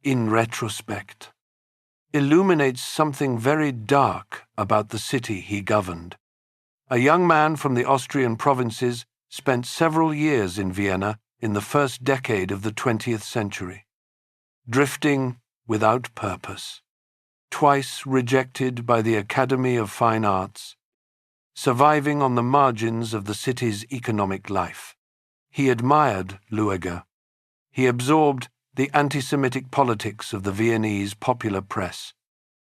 in retrospect, illuminates something very dark about the city he governed. A young man from the Austrian provinces spent several years in Vienna in the first decade of the 20th century, drifting without purpose, twice rejected by the Academy of Fine Arts, surviving on the margins of the city's economic life. He admired Lueger. He absorbed the anti-Semitic politics of the Viennese popular press.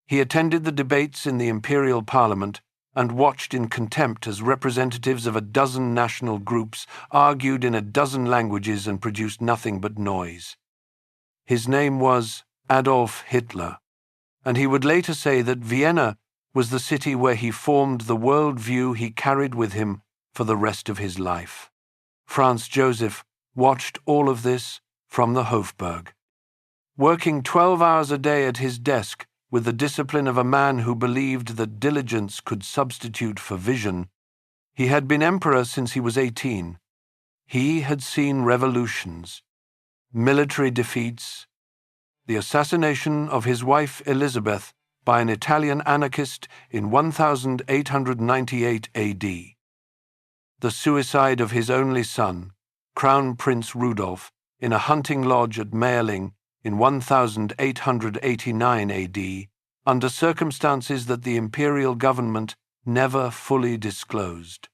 He attended the debates in the imperial parliament and watched in contempt as representatives of a dozen national groups argued in a dozen languages and produced nothing but noise. His name was Adolf Hitler, and he would later say that Vienna was the city where he formed the world view he carried with him for the rest of his life. Franz Joseph watched all of this from the Hofburg. Working 12 hours a day at his desk with the discipline of a man who believed that diligence could substitute for vision, he had been emperor since he was 18. He had seen revolutions, military defeats, the assassination of his wife Elizabeth by an Italian anarchist in 1898 AD, the suicide of his only son, Crown Prince Rudolf, in a hunting lodge at Mayerling in 1889 AD, under circumstances that the imperial government never fully disclosed.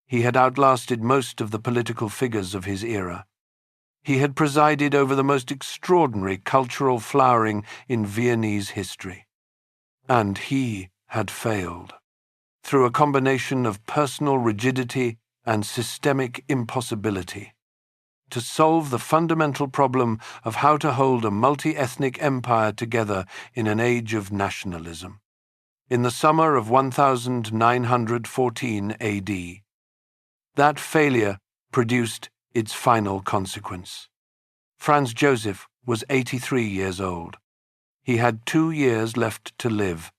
He had outlasted most of the political figures of his era. He had presided over the most extraordinary cultural flowering in Viennese history. And he had failed, through a combination of personal rigidity and systemic impossibility, to solve the fundamental problem of how to hold a multi-ethnic empire together in an age of nationalism. In the summer of 1914 AD, that failure produced its final consequence. Franz Joseph was 83 years old. He had 2 years left to live,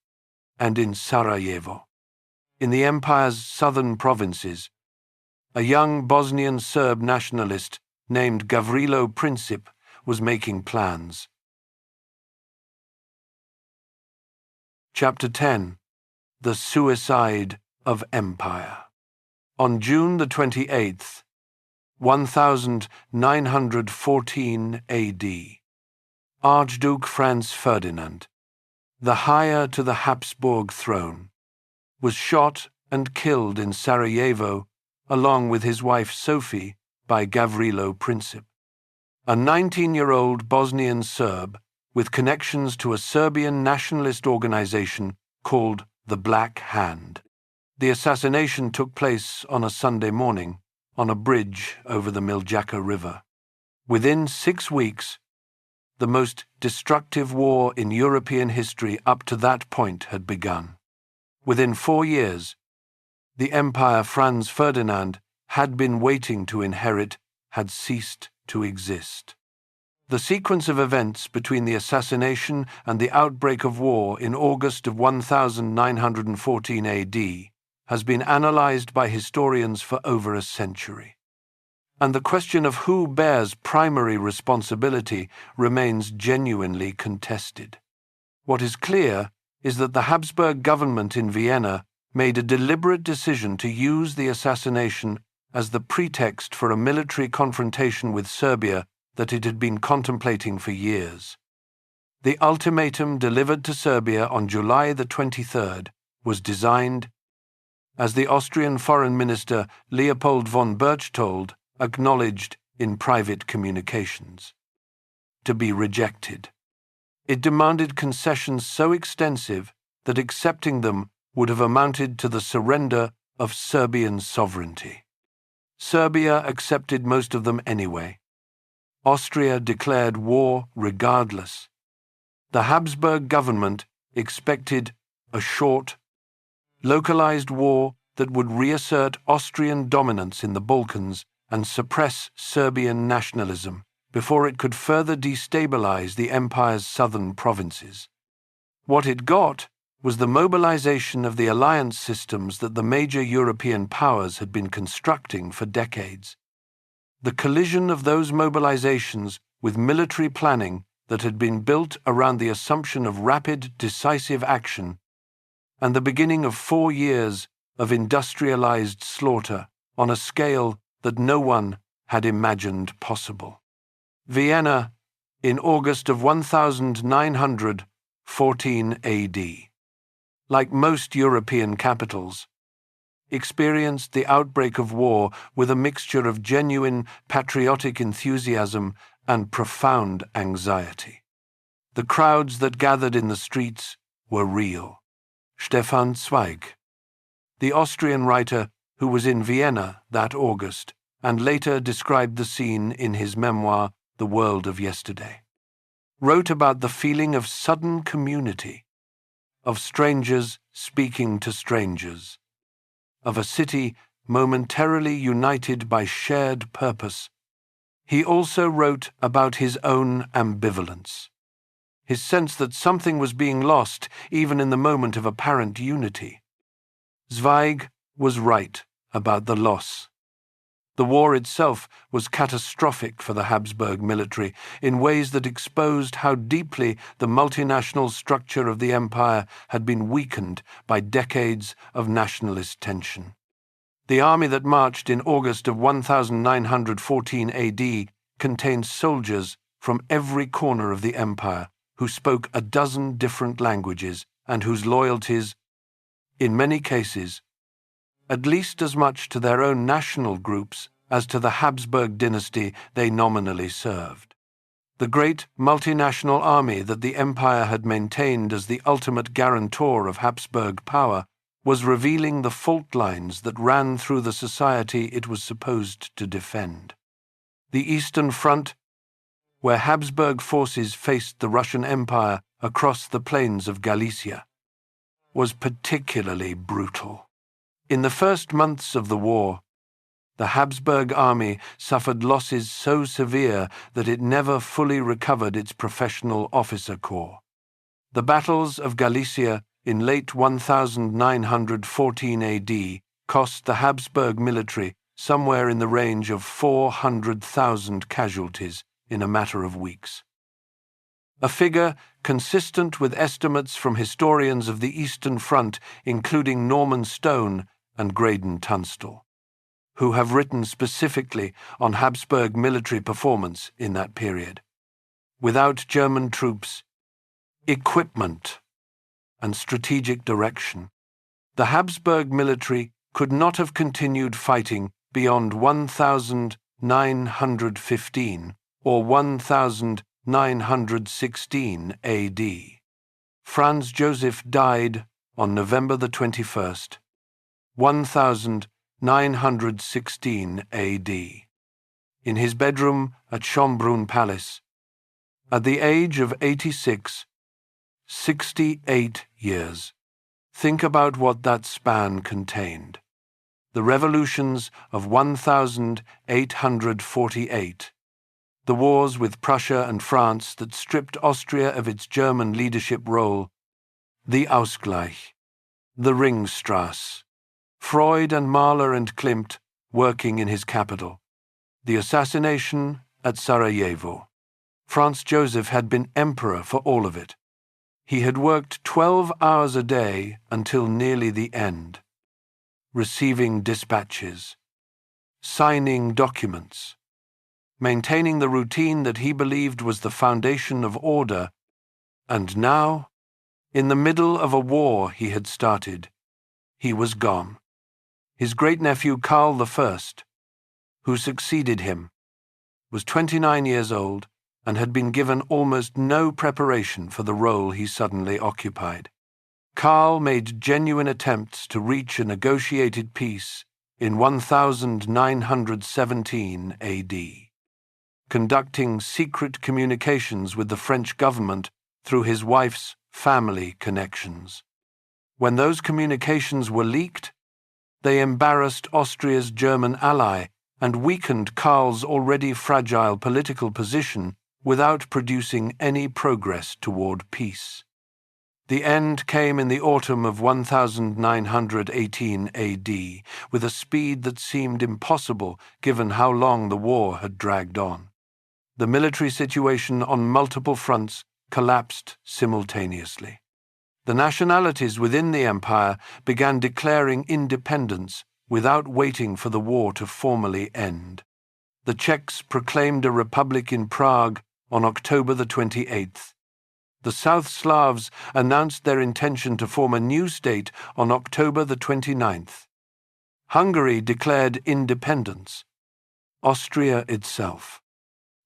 and in Sarajevo, in the empire's southern provinces, a young Bosnian Serb nationalist named Gavrilo Princip was making plans. Chapter 10. The Suicide of Empire. On June the 28th, 1914 AD, Archduke Franz Ferdinand, the heir to the Habsburg throne, was shot and killed in Sarajevo along with his wife Sophie by Gavrilo Princip, a 19-year-old Bosnian Serb with connections to a Serbian nationalist organization called the Black Hand. The assassination took place on a Sunday morning on a bridge over the Miljacka River. Within 6 weeks, the most destructive war in European history up to that point had begun. Within 4 years, the empire Franz Ferdinand had been waiting to inherit had ceased to exist. The sequence of events between the assassination and the outbreak of war in August of 1914 AD has been analyzed by historians for over a century. And the question of who bears primary responsibility remains genuinely contested. What is clear is that the Habsburg government in Vienna made a deliberate decision to use the assassination as the pretext for a military confrontation with Serbia that it had been contemplating for years. The ultimatum delivered to Serbia on July the 23rd was designed, as the Austrian Foreign Minister Leopold von Berchtold acknowledged in private communications, to be rejected. It demanded concessions so extensive that accepting them would have amounted to the surrender of Serbian sovereignty. Serbia accepted most of them anyway. Austria declared war regardless. The Habsburg government expected a short, localized war that would reassert Austrian dominance in the Balkans and suppress Serbian nationalism before it could further destabilize the empire's southern provinces. What it got was the mobilization of the alliance systems that the major European powers had been constructing for decades. The collision of those mobilizations with military planning that had been built around the assumption of rapid, decisive action, and the beginning of 4 years of industrialized slaughter on a scale that no one had imagined possible. Vienna, in August of 1914 AD, like most European capitals, experienced the outbreak of war with a mixture of genuine patriotic enthusiasm and profound anxiety. The crowds that gathered in the streets were real. Stefan Zweig, the Austrian writer who was in Vienna that August and later described the scene in his memoir, The World of Yesterday, wrote about the feeling of sudden community, of strangers speaking to strangers, of a city momentarily united by shared purpose. He also wrote about his own ambivalence, his sense that something was being lost even in the moment of apparent unity. Zweig was right about the loss. The war itself was catastrophic for the Habsburg military in ways that exposed how deeply the multinational structure of the empire had been weakened by decades of nationalist tension. The army that marched in August of 1914 AD contained soldiers from every corner of the empire who spoke a dozen different languages and whose loyalties, in many cases, at least as much to their own national groups as to the Habsburg dynasty they nominally served. The great multinational army that the empire had maintained as the ultimate guarantor of Habsburg power was revealing the fault lines that ran through the society it was supposed to defend. The Eastern Front, where Habsburg forces faced the Russian Empire across the plains of Galicia, was particularly brutal. In the first months of the war, the Habsburg army suffered losses so severe that it never fully recovered its professional officer corps. The battles of Galicia in late 1914 AD cost the Habsburg military somewhere in the range of 400,000 casualties in a matter of weeks. A figure consistent with estimates from historians of the Eastern Front, including Norman Stone and Graydon Tunstall, who have written specifically on Habsburg military performance in that period. Without German troops, equipment, and strategic direction, the Habsburg military could not have continued fighting beyond 1915 or 1916 AD. Franz Joseph died on November the 21st, 1916 AD, in his bedroom at Schönbrunn Palace, at the age of 86, 68 years. Think about what that span contained. The revolutions of 1848, the wars with Prussia and France that stripped Austria of its German leadership role, the Ausgleich, the Ringstrasse, Freud and Mahler and Klimt working in his capital, the assassination at Sarajevo. Franz Joseph had been emperor for all of it. He had worked 12 hours a day until nearly the end, receiving dispatches, signing documents, maintaining the routine that he believed was the foundation of order, and now, in the middle of a war he had started, he was gone. His great-nephew Karl I, who succeeded him, was 29 years old and had been given almost no preparation for the role he suddenly occupied. Karl made genuine attempts to reach a negotiated peace in 1917 AD, conducting secret communications with the French government through his wife's family connections. When those communications were leaked, they embarrassed Austria's German ally and weakened Karl's already fragile political position without producing any progress toward peace. The end came in the autumn of 1918 AD, with a speed that seemed impossible given how long the war had dragged on. The military situation on multiple fronts collapsed simultaneously. The nationalities within the empire began declaring independence without waiting for the war to formally end. The Czechs proclaimed a republic in Prague on October the 28th. The South Slavs announced their intention to form a new state on October the 29th. Hungary declared independence. Austria itself,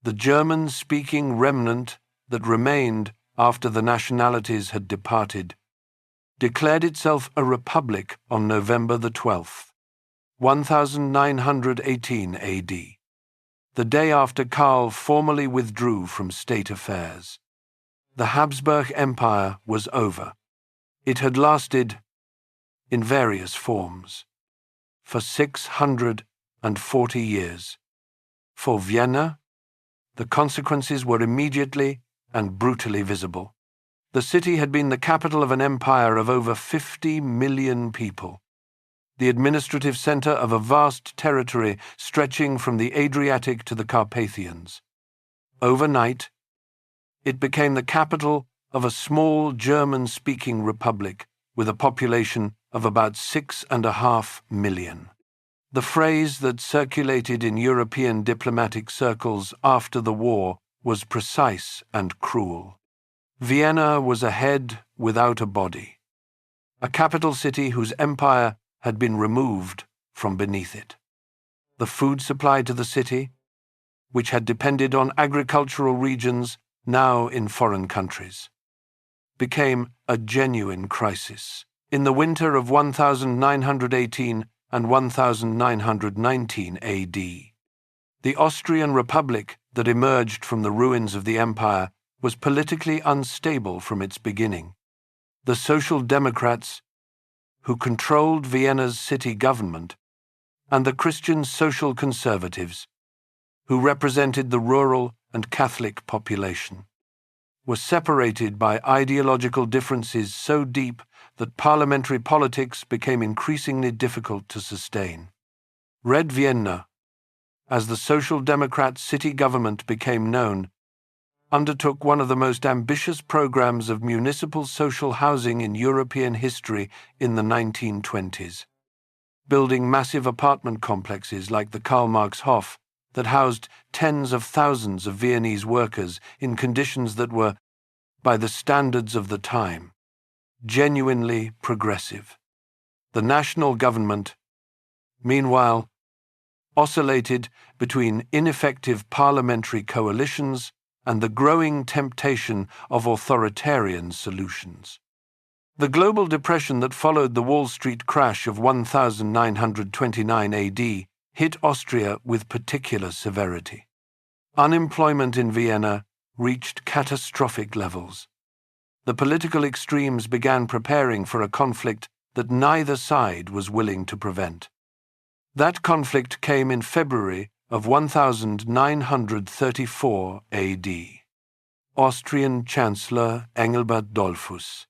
the German-speaking remnant that remained after the nationalities had departed, declared itself a republic on November the 12th, 1918 AD, the day after Karl formally withdrew from state affairs. The Habsburg Empire was over. It had lasted, in various forms, for 640 years. For Vienna, the consequences were immediately and brutally visible. The city had been the capital of an empire of over 50 million people, the administrative center of a vast territory stretching from the Adriatic to the Carpathians. Overnight, it became the capital of a small German-speaking republic with a population of about 6.5 million. The phrase that circulated in European diplomatic circles after the war was precise and cruel. Vienna was a head without a body, a capital city whose empire had been removed from beneath it. The food supply to the city, which had depended on agricultural regions now in foreign countries, became a genuine crisis. In the winter of 1918 and 1919 AD, the Austrian Republic that emerged from the ruins of the empire was politically unstable from its beginning. The Social Democrats, who controlled Vienna's city government, and the Christian Social Conservatives, who represented the rural and Catholic population, were separated by ideological differences so deep that parliamentary politics became increasingly difficult to sustain. Red Vienna, as the Social Democrat city government became known, undertook one of the most ambitious programs of municipal social housing in European history in the 1920s, building massive apartment complexes like the Karl-Marx-Hof that housed tens of thousands of Viennese workers in conditions that were, by the standards of the time, genuinely progressive. The national government, meanwhile, oscillated between ineffective parliamentary coalitions and the growing temptation of authoritarian solutions. The global depression that followed the Wall Street crash of 1929 AD hit Austria with particular severity. Unemployment in Vienna reached catastrophic levels. The political extremes began preparing for a conflict that neither side was willing to prevent. That conflict came in February of 1934 AD. Austrian Chancellor Engelbert Dollfuss,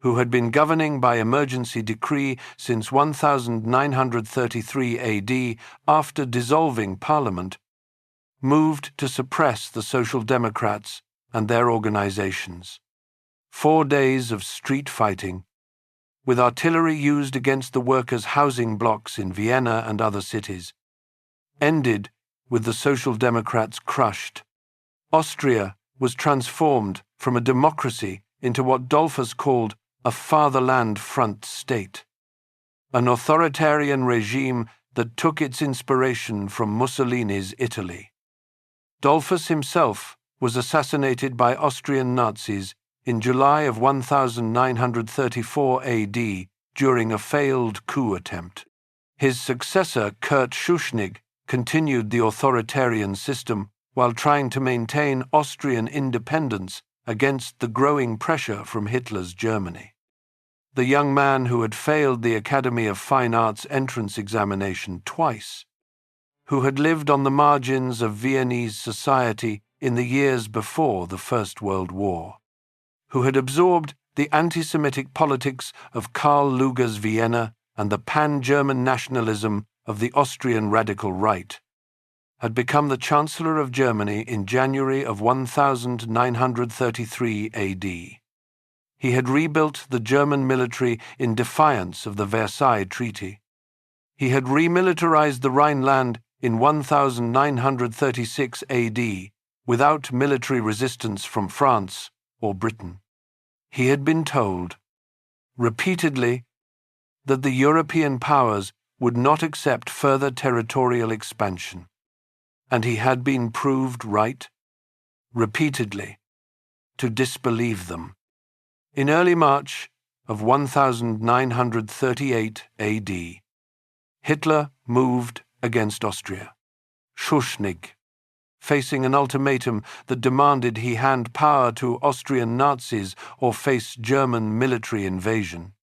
who had been governing by emergency decree since 1933 AD after dissolving Parliament, moved to suppress the Social Democrats and their organizations. 4 days of street fighting, with artillery used against the workers' housing blocks in Vienna and other cities, ended with the Social Democrats crushed. Austria was transformed from a democracy into what Dollfuss called a fatherland front state, an authoritarian regime that took its inspiration from Mussolini's Italy. Dollfuss himself was assassinated by Austrian Nazis in July of 1934 AD during a failed coup attempt. His successor, Kurt Schuschnigg, continued the authoritarian system while trying to maintain Austrian independence against the growing pressure from Hitler's Germany. The young man who had failed the Academy of Fine Arts entrance examination twice, who had lived on the margins of Viennese society in the years before the First World War, who had absorbed the anti-Semitic politics of Karl Lueger's Vienna and the pan-German nationalism of the Austrian radical right, had become the Chancellor of Germany in January of 1933 AD. He had rebuilt the German military in defiance of the Versailles Treaty. He had remilitarized the Rhineland in 1936 AD without military resistance from France or Britain. He had been told, repeatedly, that the European powers would not accept further territorial expansion, and he had been proved right, repeatedly, to disbelieve them. In early March of 1938 AD, Hitler moved against Austria. Schuschnigg, facing an ultimatum that demanded he hand power to Austrian Nazis or face German military invasion,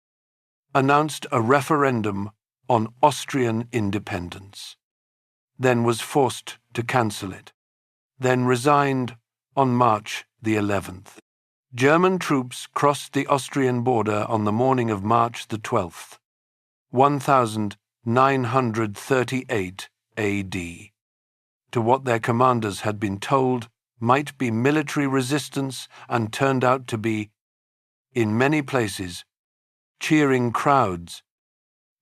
announced a referendum on Austrian independence, then was forced to cancel it, then resigned on March the 11th. German troops crossed the Austrian border on the morning of March the 12th, 1938 AD, to what their commanders had been told might be military resistance and turned out to be, in many places, cheering crowds.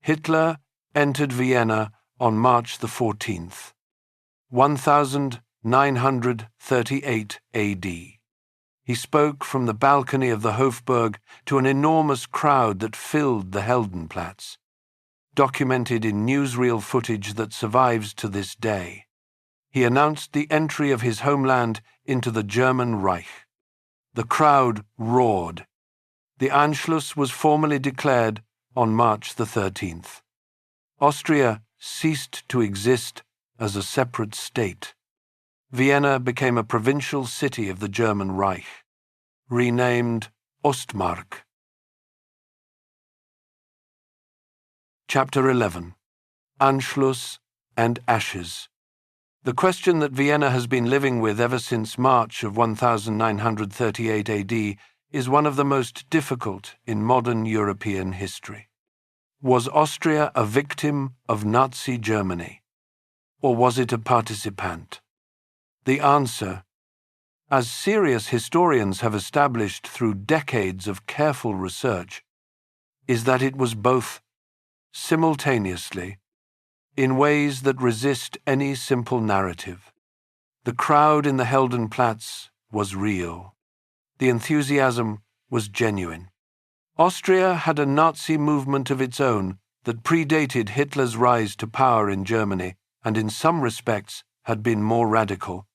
Hitler entered Vienna on March the 14th, 1938 AD. He spoke from the balcony of the Hofburg to an enormous crowd that filled the Heldenplatz, documented in newsreel footage that survives to this day. He announced the entry of his homeland into the German Reich. The crowd roared. The Anschluss was formally declared on March the 13th. Austria ceased to exist as a separate state. Vienna became a provincial city of the German Reich, renamed Ostmark. Chapter 11. Anschluss and Ashes. The question that Vienna has been living with ever since March of 1938 AD is one of the most difficult in modern European history. Was Austria a victim of Nazi Germany, or was it a participant? The answer, as serious historians have established through decades of careful research, is that it was both, simultaneously, in ways that resist any simple narrative. The crowd in the Heldenplatz was real. The enthusiasm was genuine. Austria had a Nazi movement of its own that predated Hitler's rise to power in Germany and in some respects had been more radical.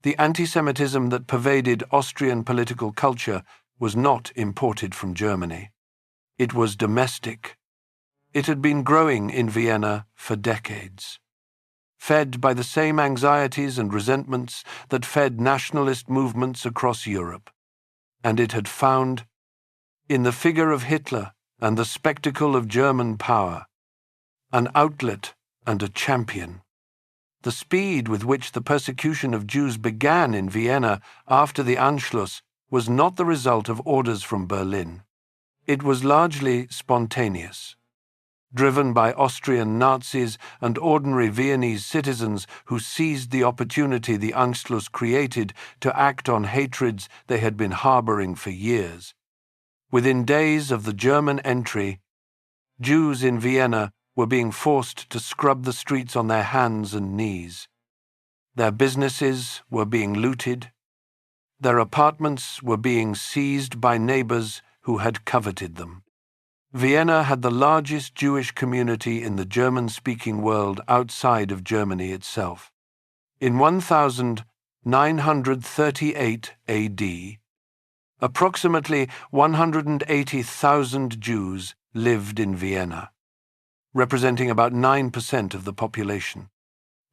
The anti-Semitism that pervaded Austrian political culture was not imported from Germany. It was domestic. It had been growing in Vienna for decades, fed by the same anxieties and resentments that fed nationalist movements across Europe. And it had found, in the figure of Hitler and the spectacle of German power, an outlet and a champion. The speed with which the persecution of Jews began in Vienna after the Anschluss was not the result of orders from Berlin. It was largely spontaneous, driven by Austrian Nazis and ordinary Viennese citizens who seized the opportunity the Anschluss created to act on hatreds they had been harboring for years. Within days of the German entry, Jews in Vienna were being forced to scrub the streets on their hands and knees. Their businesses were being looted. Their apartments were being seized by neighbors who had coveted them. Vienna had the largest Jewish community in the German-speaking world outside of Germany itself. In 1938 AD, approximately 180,000 Jews lived in Vienna. representing about 9% of the population.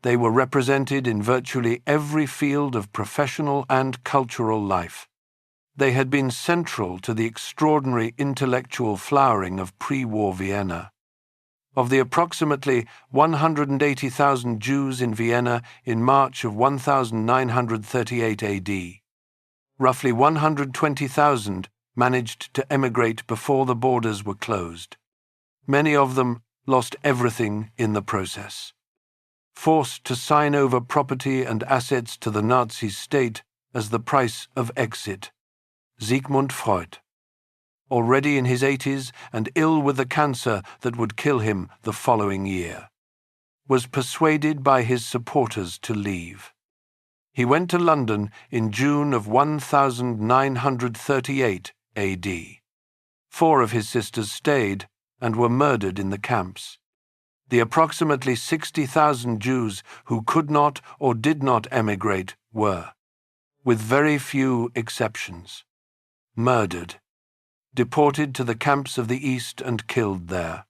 They were represented in virtually every field of professional and cultural life. They had been central to the extraordinary intellectual flowering of pre-war Vienna. Of the approximately 180,000 Jews in Vienna in March of 1938 AD, roughly 120,000 managed to emigrate before the borders were closed. Many of them lost everything in the process. Forced to sign over property and assets to the Nazi state as the price of exit. Sigmund Freud, already in his 80s and ill with the cancer that would kill him the following year, was persuaded by his supporters to leave. He went to London in June of 1938 AD. 4 of his sisters stayed and were murdered in the camps. The approximately 60,000 Jews who could not or did not emigrate were, with very few exceptions, murdered, deported to the camps of the East and killed there.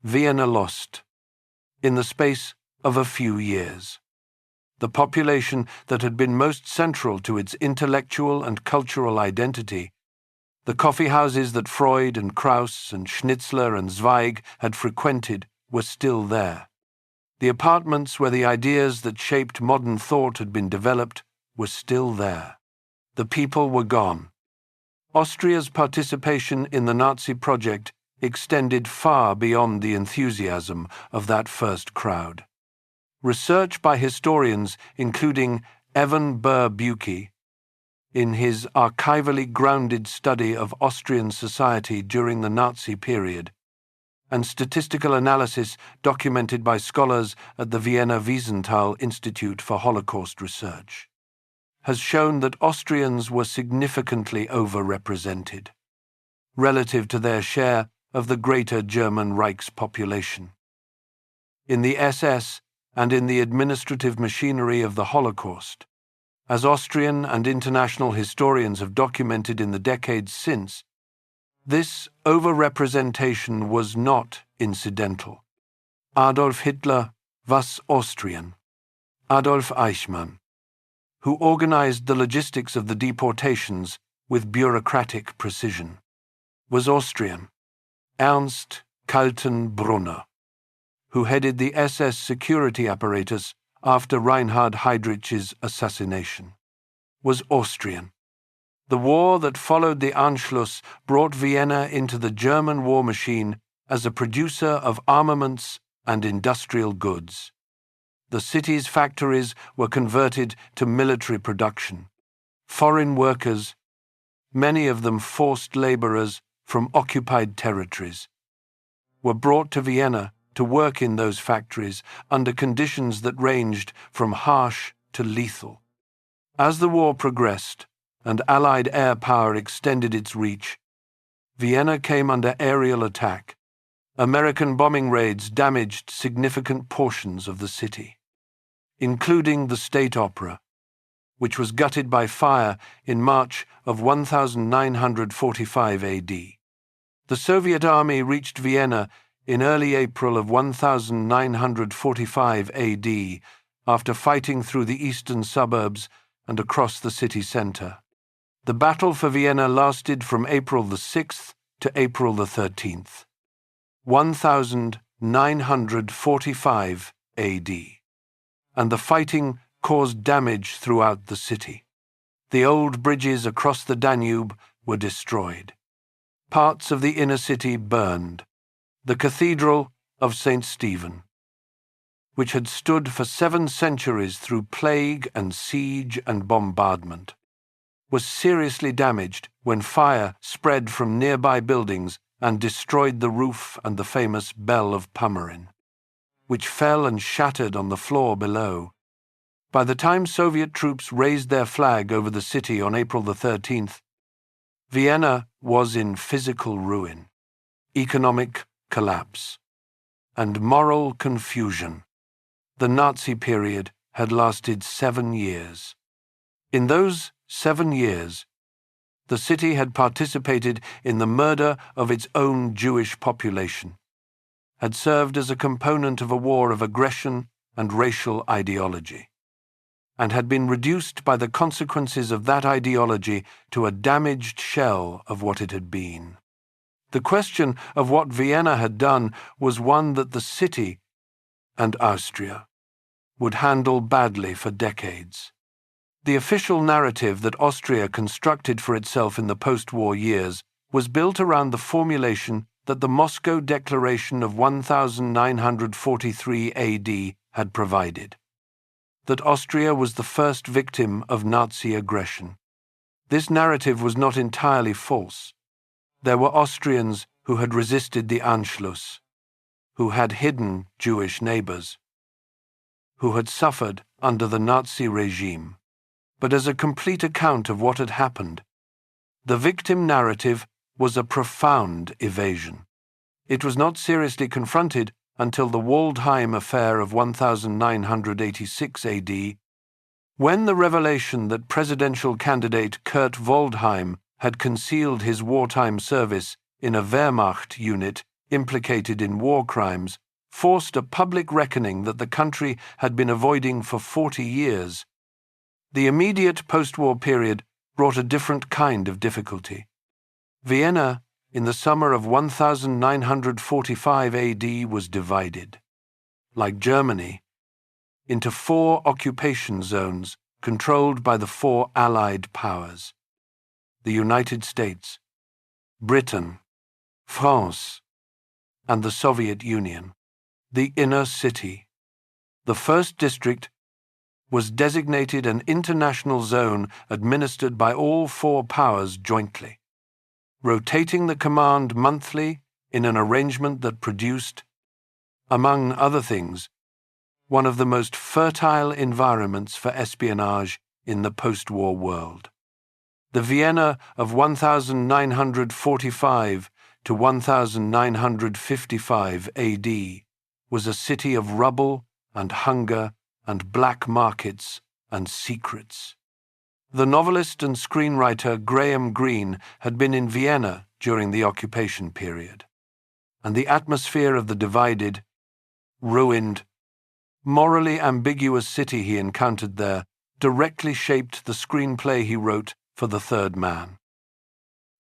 Vienna lost, in the space of a few years, the population that had been most central to its intellectual and cultural identity. The coffee houses that Freud and Krauss and Schnitzler and Zweig had frequented were still there. The apartments where the ideas that shaped modern thought had been developed were still there. The people were gone. Austria's participation in the Nazi project extended far beyond the enthusiasm of that first crowd. Research by historians, including Evan Burr-Bucke, in his archivally grounded study of Austrian society during the Nazi period, and statistical analysis documented by scholars at the Vienna Wiesenthal Institute for Holocaust Research, has shown that Austrians were significantly overrepresented, relative to their share of the greater German Reich's population. In the SS and in the administrative machinery of the Holocaust, as Austrian and international historians have documented in the decades since, this overrepresentation was not incidental. Adolf Hitler was Austrian. Adolf Eichmann, who organized the logistics of the deportations with bureaucratic precision, was Austrian. Ernst Kaltenbrunner, who headed the SS security apparatus after Reinhard Heydrich's assassination, was Austrian. The war that followed the Anschluss brought Vienna into the German war machine as a producer of armaments and industrial goods. The city's factories were converted to military production. Foreign workers, many of them forced laborers from occupied territories, were brought to Vienna to work in those factories under conditions that ranged from harsh to lethal. As the war progressed and Allied air power extended its reach, Vienna came under aerial attack. American bombing raids damaged significant portions of the city, including the State Opera, which was gutted by fire in March of 1945 AD. The Soviet army reached Vienna in early April of 1945 AD after fighting through the eastern suburbs and across the city centre. The battle for Vienna lasted from April the 6th to April the 13th, 1945 AD, and the fighting caused damage throughout the city. The old bridges across the Danube were destroyed. Parts of the inner city burned. The Cathedral of St. Stephen, which had stood for 7 centuries through plague and siege and bombardment, was seriously damaged when fire spread from nearby buildings and destroyed the roof and the famous Bell of Pumarin, which fell and shattered on the floor below. By the time Soviet troops raised their flag over the city on April the 13th, Vienna was in physical ruin, economic collapse, and moral confusion. The Nazi period had lasted 7 years. In those 7 years, the city had participated in the murder of its own Jewish population, had served as a component of a war of aggression and racial ideology, and had been reduced by the consequences of that ideology to a damaged shell of what it had been. The question of what Vienna had done was one that the city and Austria would handle badly for decades. The official narrative that Austria constructed for itself in the post-war years was built around the formulation that the Moscow Declaration of 1943 AD had provided, that Austria was the first victim of Nazi aggression. This narrative was not entirely false. There were Austrians who had resisted the Anschluss, who had hidden Jewish neighbors, who had suffered under the Nazi regime. But as a complete account of what had happened, the victim narrative was a profound evasion. It was not seriously confronted until the Waldheim affair of 1986 AD, when the revelation that presidential candidate Kurt Waldheim had concealed his wartime service in a Wehrmacht unit implicated in war crimes forced a public reckoning that the country had been avoiding for 40 years. The immediate post-war period brought a different kind of difficulty. Vienna, in the summer of 1945 AD, was divided, like Germany, into 4 occupation zones controlled by the 4 Allied powers: the United States, Britain, France, and the Soviet Union. The inner city, the first district, was designated an international zone administered by all 4 powers jointly, rotating the command monthly in an arrangement that produced, among other things, one of the most fertile environments for espionage in the post-war world. The Vienna of 1945 to 1955 AD was a city of rubble and hunger and black markets and secrets. The novelist and screenwriter Graham Greene had been in Vienna during the occupation period, and the atmosphere of the divided, ruined, morally ambiguous city he encountered there directly shaped the screenplay he wrote for The Third Man.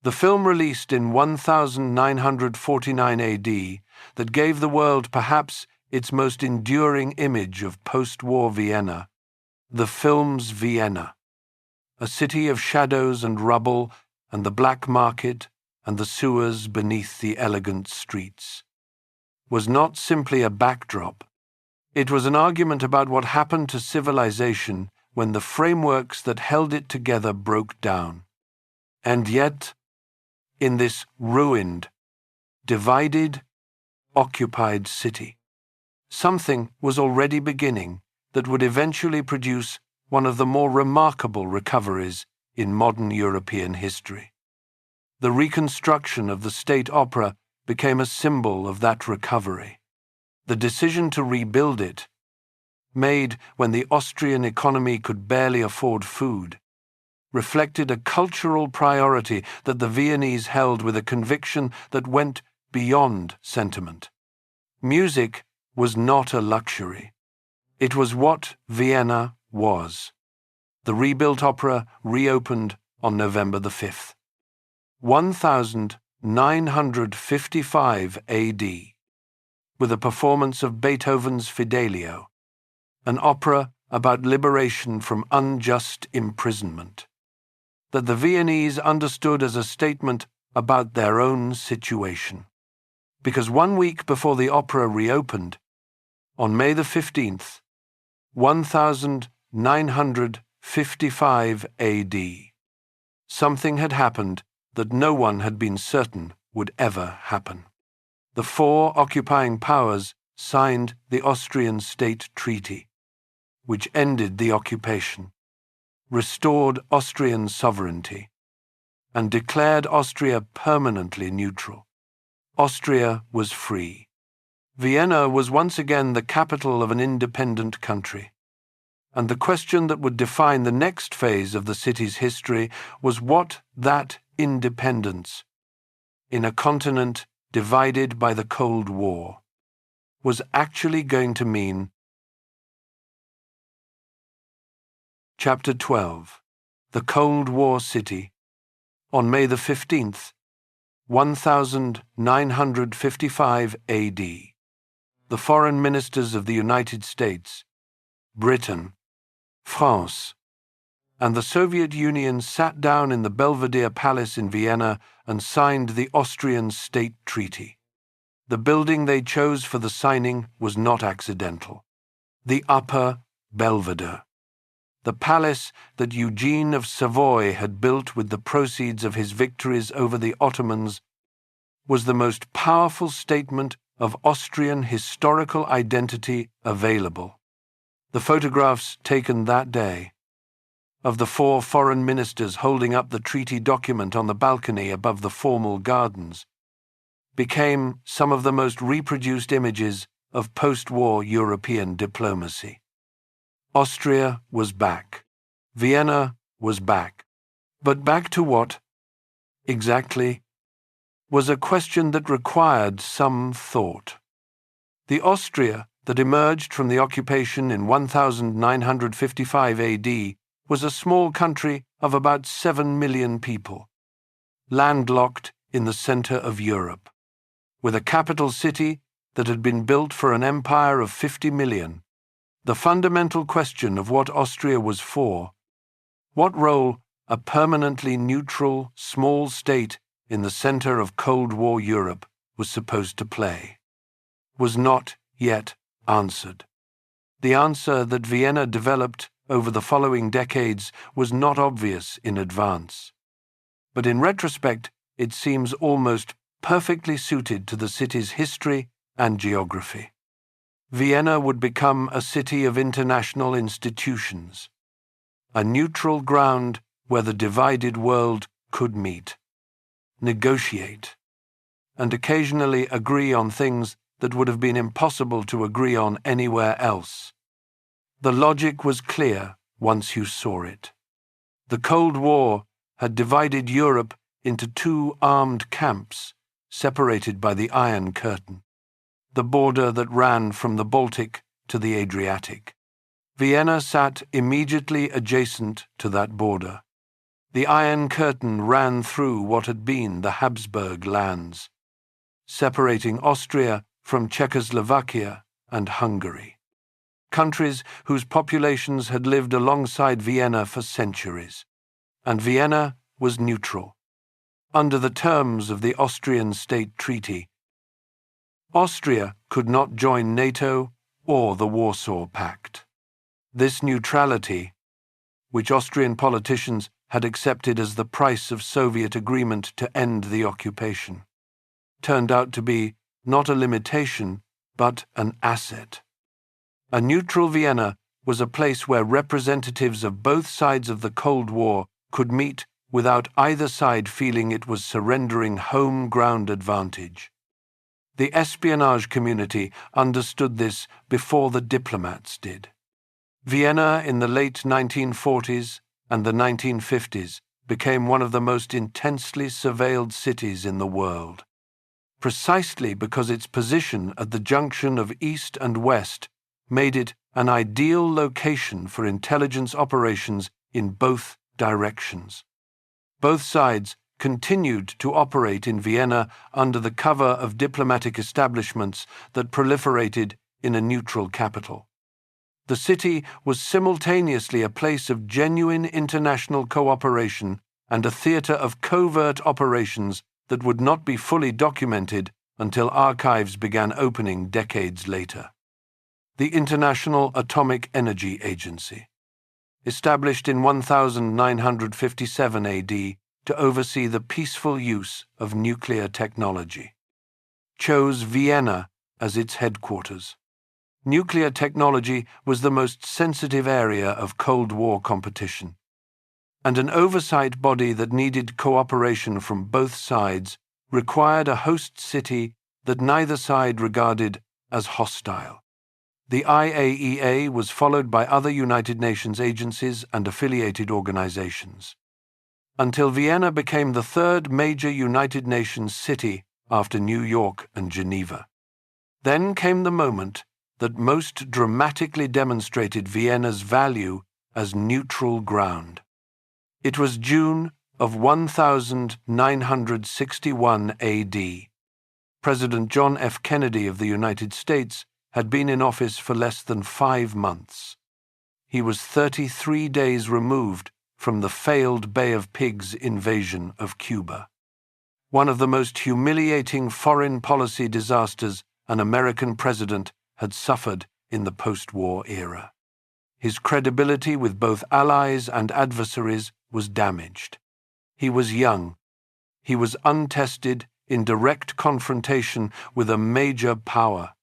The film released in 1949 AD that gave the world perhaps its most enduring image of post-war Vienna, the film's Vienna, a city of shadows and rubble and the black market and the sewers beneath the elegant streets, was not simply a backdrop. It was an argument about what happened to civilization when the frameworks that held it together broke down. And yet, in this ruined, divided, occupied city, something was already beginning that would eventually produce one of the more remarkable recoveries in modern European history. The reconstruction of the state opera became a symbol of that recovery. The decision to rebuild it, made when the Austrian economy could barely afford food, reflected a cultural priority that the Viennese held with a conviction that went beyond sentiment. Music was not a luxury. It was what Vienna was. The rebuilt opera reopened on November the 5th. 1955 AD, with a performance of Beethoven's Fidelio, an opera about liberation from unjust imprisonment, that the Viennese understood as a statement about their own situation. Because 1 week before the opera reopened, on May the 15th, 1955 AD, something had happened that no one had been certain would ever happen. The 4 occupying powers signed the Austrian State Treaty, which ended the occupation, restored Austrian sovereignty, and declared Austria permanently neutral. Austria was free. Vienna was once again the capital of an independent country, and the question that would define the next phase of the city's history was what that independence, in a continent divided by the Cold War, was actually going to mean. Chapter 12. The Cold War City. On May the 15th, 1955 AD, the foreign ministers of the United States, Britain, France, and the Soviet Union sat down in the Belvedere Palace in Vienna and signed the Austrian State Treaty. The building they chose for the signing was not accidental. The Upper Belvedere. The palace that Eugene of Savoy had built with the proceeds of his victories over the Ottomans was the most powerful statement of Austrian historical identity available. The photographs taken that day of the 4 foreign ministers holding up the treaty document on the balcony above the formal gardens became some of the most reproduced images of post-war European diplomacy. Austria was back. Vienna was back. But back to what, exactly, was a question that required some thought. The Austria that emerged from the occupation in 1955 AD was a small country of about 7 million people, landlocked in the center of Europe, with a capital city that had been built for an empire of 50 million. The fundamental question of what Austria was for, what role a permanently neutral, small state in the center of Cold War Europe was supposed to play, was not yet answered. The answer that Vienna developed over the following decades was not obvious in advance. But in retrospect, it seems almost perfectly suited to the city's history and geography. Vienna would become a city of international institutions, a neutral ground where the divided world could meet, negotiate, and occasionally agree on things that would have been impossible to agree on anywhere else. The logic was clear once you saw it. The Cold War had divided Europe into 2 armed camps, separated by the Iron Curtain, the border that ran from the Baltic to the Adriatic. Vienna sat immediately adjacent to that border. The Iron Curtain ran through what had been the Habsburg lands, separating Austria from Czechoslovakia and Hungary, countries whose populations had lived alongside Vienna for centuries. And Vienna was neutral, under the terms of the Austrian State Treaty. Austria could not join NATO or the Warsaw Pact. This neutrality, which Austrian politicians had accepted as the price of Soviet agreement to end the occupation, turned out to be not a limitation, but an asset. A neutral Vienna was a place where representatives of both sides of the Cold War could meet without either side feeling it was surrendering home ground advantage. The espionage community understood this before the diplomats did. Vienna in the late 1940s and the 1950s became one of the most intensely surveilled cities in the world, precisely because its position at the junction of East and West made it an ideal location for intelligence operations in both directions. Both sides continued to operate in Vienna under the cover of diplomatic establishments that proliferated in a neutral capital. The city was simultaneously a place of genuine international cooperation and a theater of covert operations that would not be fully documented until archives began opening decades later. The International Atomic Energy Agency, established in 1957 AD to oversee the peaceful use of nuclear technology, chose Vienna as its headquarters. Nuclear technology was the most sensitive area of Cold War competition, and an oversight body that needed cooperation from both sides required a host city that neither side regarded as hostile. The IAEA was followed by other United Nations agencies and affiliated organizations, until Vienna became the 3rd major United Nations city after New York and Geneva. Then came the moment that most dramatically demonstrated Vienna's value as neutral ground. It was June of 1961 AD. President John F. Kennedy of the United States had been in office for less than 5 months. He was 33 days removed from the failed Bay of Pigs invasion of Cuba, one of the most humiliating foreign policy disasters an American president had suffered in the post-war era. His credibility with both allies and adversaries was damaged. He was young. He was untested in direct confrontation with a major power.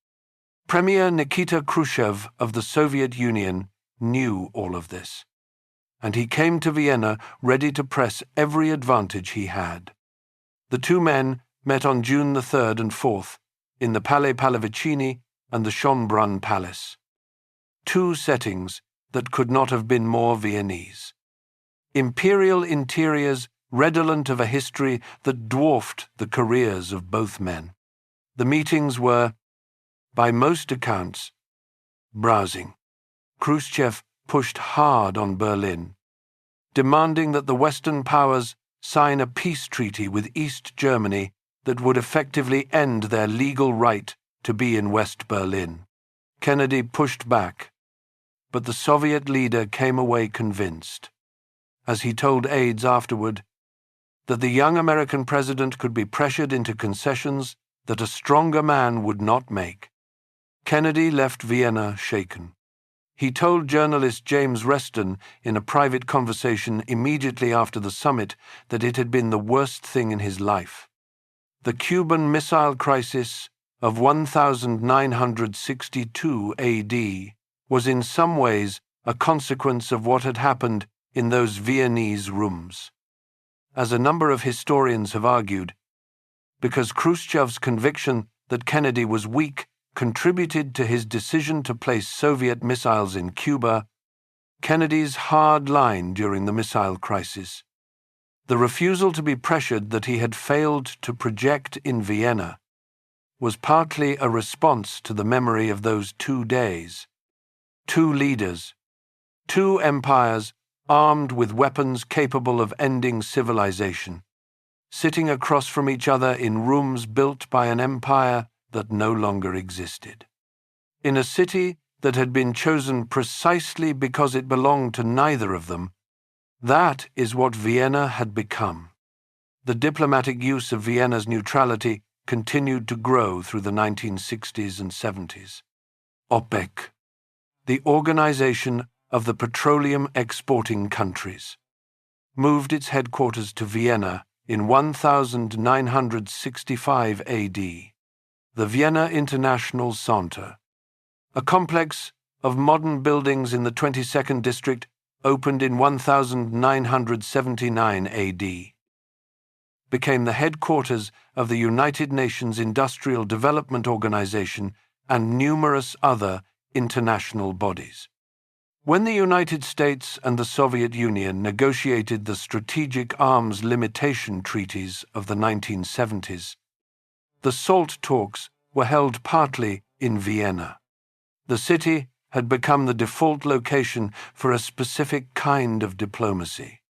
Premier Nikita Khrushchev of the Soviet Union knew all of this, and he came to Vienna ready to press every advantage he had. The two men met on June the 3rd and 4th in the Palais Pallavicini and the Schönbrunn Palace. Two settings that could not have been more Viennese. Imperial interiors redolent of a history that dwarfed the careers of both men. The meetings were, by most accounts, browsing. Khrushchev pushed hard on Berlin, demanding that the Western powers sign a peace treaty with East Germany that would effectively end their legal right to be in West Berlin. Kennedy pushed back, but the Soviet leader came away convinced, as he told aides afterward, that the young American president could be pressured into concessions that a stronger man would not make. Kennedy left Vienna shaken. He told journalist James Reston in a private conversation immediately after the summit that it had been the worst thing in his life. The Cuban Missile Crisis of 1962 AD was in some ways a consequence of what had happened in those Viennese rooms. As a number of historians have argued, because Khrushchev's conviction that Kennedy was weak contributed to his decision to place Soviet missiles in Cuba, Kennedy's hard line during the missile crisis, the refusal to be pressured that he had failed to project in Vienna, was partly a response to the memory of those 2 days. Two leaders, two empires armed with weapons capable of ending civilization, sitting across from each other in rooms built by an empire that no longer existed. In a city that had been chosen precisely because it belonged to neither of them, that is what Vienna had become. The diplomatic use of Vienna's neutrality continued to grow through the 1960s and 70s. OPEC, the Organization of the Petroleum Exporting Countries, moved its headquarters to Vienna in 1965 AD. The Vienna International Centre, a complex of modern buildings in the 22nd district, opened in 1979 AD, became the headquarters of the United Nations Industrial Development Organization and numerous other international bodies. When the United States and the Soviet Union negotiated the Strategic Arms Limitation Treaties of the 1970s, the SALT talks were held partly in Vienna. The city had become the default location for a specific kind of diplomacy,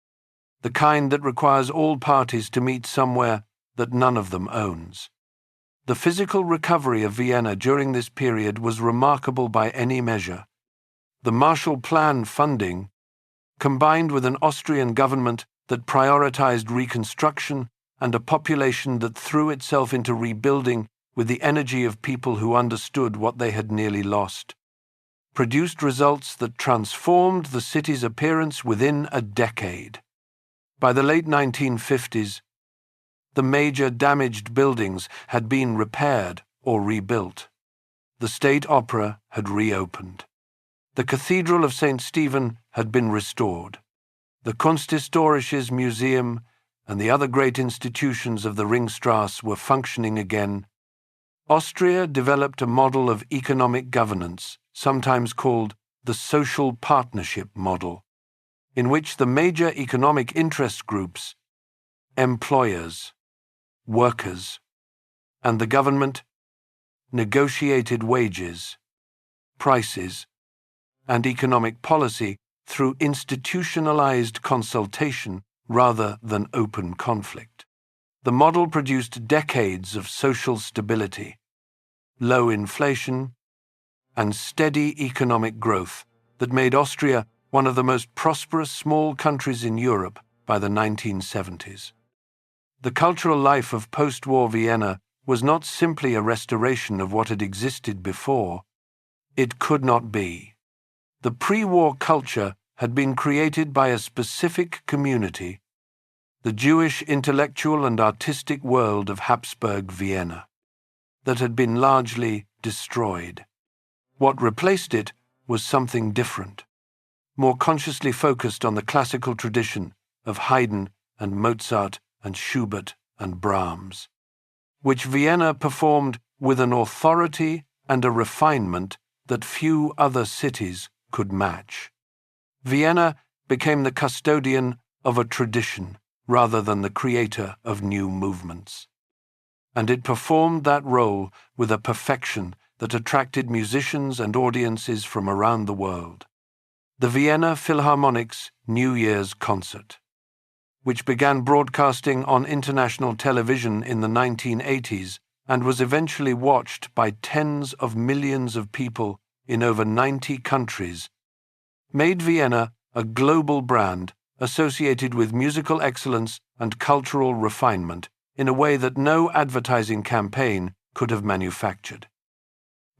the kind that requires all parties to meet somewhere that none of them owns. The physical recovery of Vienna during this period was remarkable by any measure. The Marshall Plan funding, combined with an Austrian government that prioritized reconstruction and a population that threw itself into rebuilding with the energy of people who understood what they had nearly lost, produced results that transformed the city's appearance within a decade. By the late 1950s, the major damaged buildings had been repaired or rebuilt. The State Opera had reopened. The Cathedral of St. Stephen had been restored. The Kunsthistorisches Museum and the other great institutions of the Ringstrasse were functioning again. Austria developed a model of economic governance, sometimes called the social partnership model, in which the major economic interest groups, employers, workers, and the government negotiated wages, prices, and economic policy through institutionalized consultation rather than open conflict. The model produced decades of social stability, low inflation, and steady economic growth that made Austria one of the most prosperous small countries in Europe by the 1970s. The cultural life of post-war Vienna was not simply a restoration of what had existed before. It could not be. The pre-war culture had been created by a specific community, the Jewish intellectual and artistic world of Habsburg Vienna, that had been largely destroyed. What replaced it was something different, more consciously focused on the classical tradition of Haydn and Mozart and Schubert and Brahms, which Vienna performed with an authority and a refinement that few other cities could match. Vienna became the custodian of a tradition rather than the creator of new movements. And it performed that role with a perfection that attracted musicians and audiences from around the world. The Vienna Philharmonic's New Year's Concert, which began broadcasting on international television in the 1980s and was eventually watched by tens of millions of people in over 90 countries, made Vienna a global brand associated with musical excellence and cultural refinement in a way that no advertising campaign could have manufactured.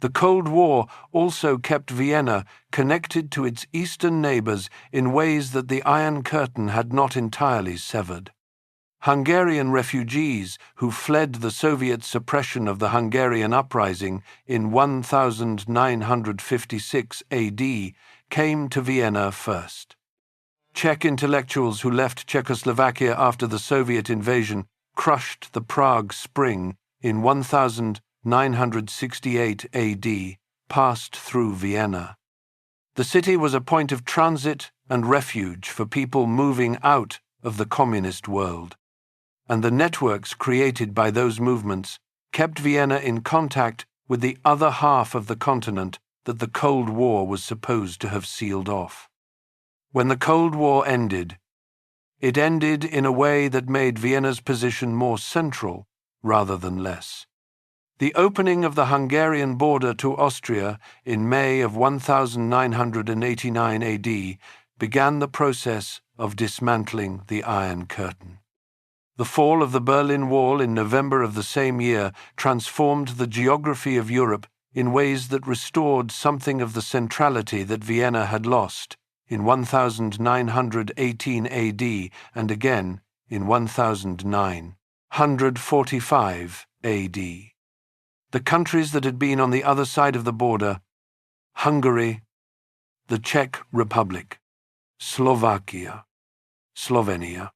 The Cold War also kept Vienna connected to its eastern neighbors in ways that the Iron Curtain had not entirely severed. Hungarian refugees who fled the Soviet suppression of the Hungarian uprising in 1956 AD came to Vienna first. Czech intellectuals who left Czechoslovakia after the Soviet invasion crushed the Prague Spring in 1968 AD, passed through Vienna. The city was a point of transit and refuge for people moving out of the communist world, and the networks created by those movements kept Vienna in contact with the other half of the continent that the Cold War was supposed to have sealed off. When the Cold War ended, it ended in a way that made Vienna's position more central rather than less. The opening of the Hungarian border to Austria in May of 1989 AD began the process of dismantling the Iron Curtain. The fall of the Berlin Wall in November of the same year transformed the geography of Europe in ways that restored something of the centrality that Vienna had lost in 1918 AD and again in 1945 AD. The countries that had been on the other side of the border, Hungary, the Czech Republic, Slovakia, Slovenia,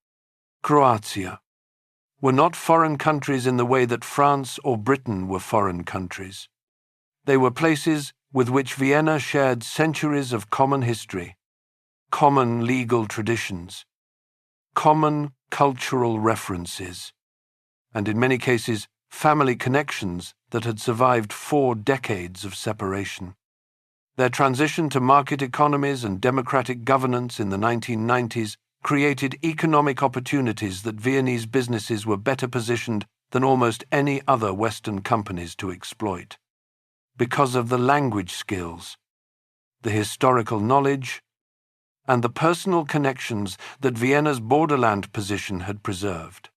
Croatia, were not foreign countries in the way that France or Britain were foreign countries. They were places with which Vienna shared centuries of common history, common legal traditions, common cultural references, and in many cases, family connections that had survived 4 decades of separation. Their transition to market economies and democratic governance in the 1990s created economic opportunities that Viennese businesses were better positioned than almost any other Western companies to exploit, because of the language skills, the historical knowledge, and the personal connections that Vienna's borderland position had preserved.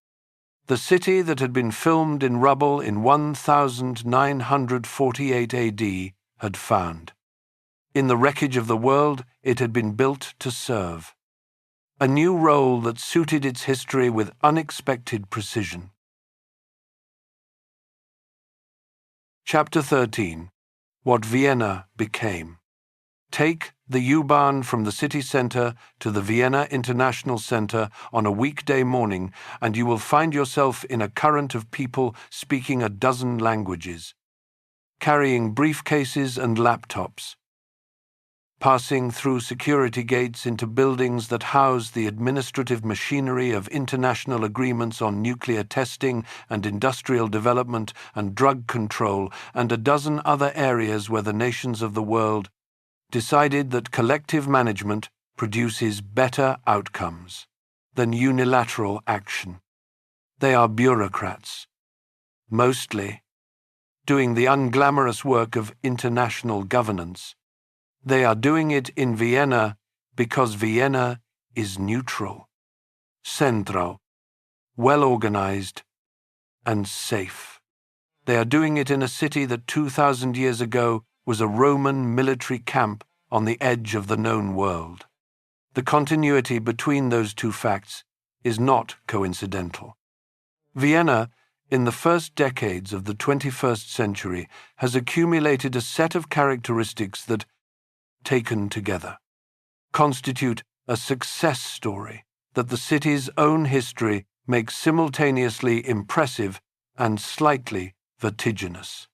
The city that had been filmed in rubble in 1948 AD had found. In the wreckage of the world, it had been built to serve. A new role that suited its history with unexpected precision. Chapter 13. What Vienna became. Take the U-Bahn from the city centre to the Vienna International Centre on a weekday morning and you will find yourself in a current of people speaking a dozen languages, carrying briefcases and laptops, passing through security gates into buildings that house the administrative machinery of international agreements on nuclear testing and industrial development and drug control and a dozen other areas where the nations of the world decided that collective management produces better outcomes than unilateral action. They are bureaucrats, mostly, doing the unglamorous work of international governance. They are doing it in Vienna because Vienna is neutral, central, well-organized, and safe. They are doing it in a city that 2,000 years ago was a Roman military camp on the edge of the known world. The continuity between those two facts is not coincidental. Vienna, in the first decades of the 21st century, has accumulated a set of characteristics that, taken together, constitute a success story that the city's own history makes simultaneously impressive and slightly vertiginous.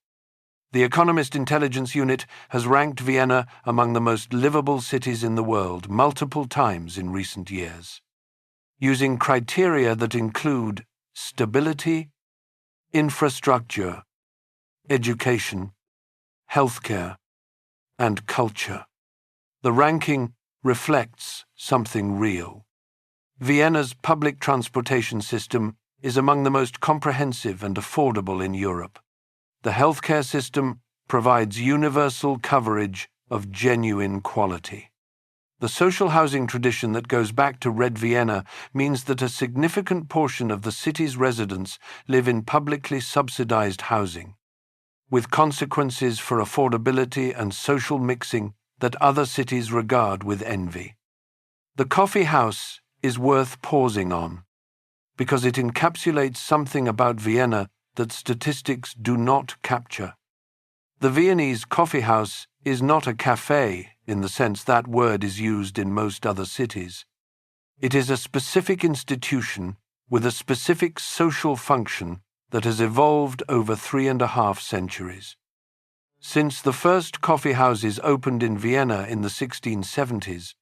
The Economist Intelligence Unit has ranked Vienna among the most livable cities in the world multiple times in recent years, using criteria that include stability, infrastructure, education, healthcare, and culture. The ranking reflects something real. Vienna's public transportation system is among the most comprehensive and affordable in Europe. The healthcare system provides universal coverage of genuine quality. The social housing tradition that goes back to Red Vienna means that a significant portion of the city's residents live in publicly subsidized housing, with consequences for affordability and social mixing that other cities regard with envy. The coffee house is worth pausing on, because it encapsulates something about Vienna that statistics do not capture. The Viennese coffee house is not a café in the sense that word is used in most other cities. It is a specific institution with a specific social function that has evolved over 3.5 centuries. Since the first coffee houses opened in Vienna in the 1670s,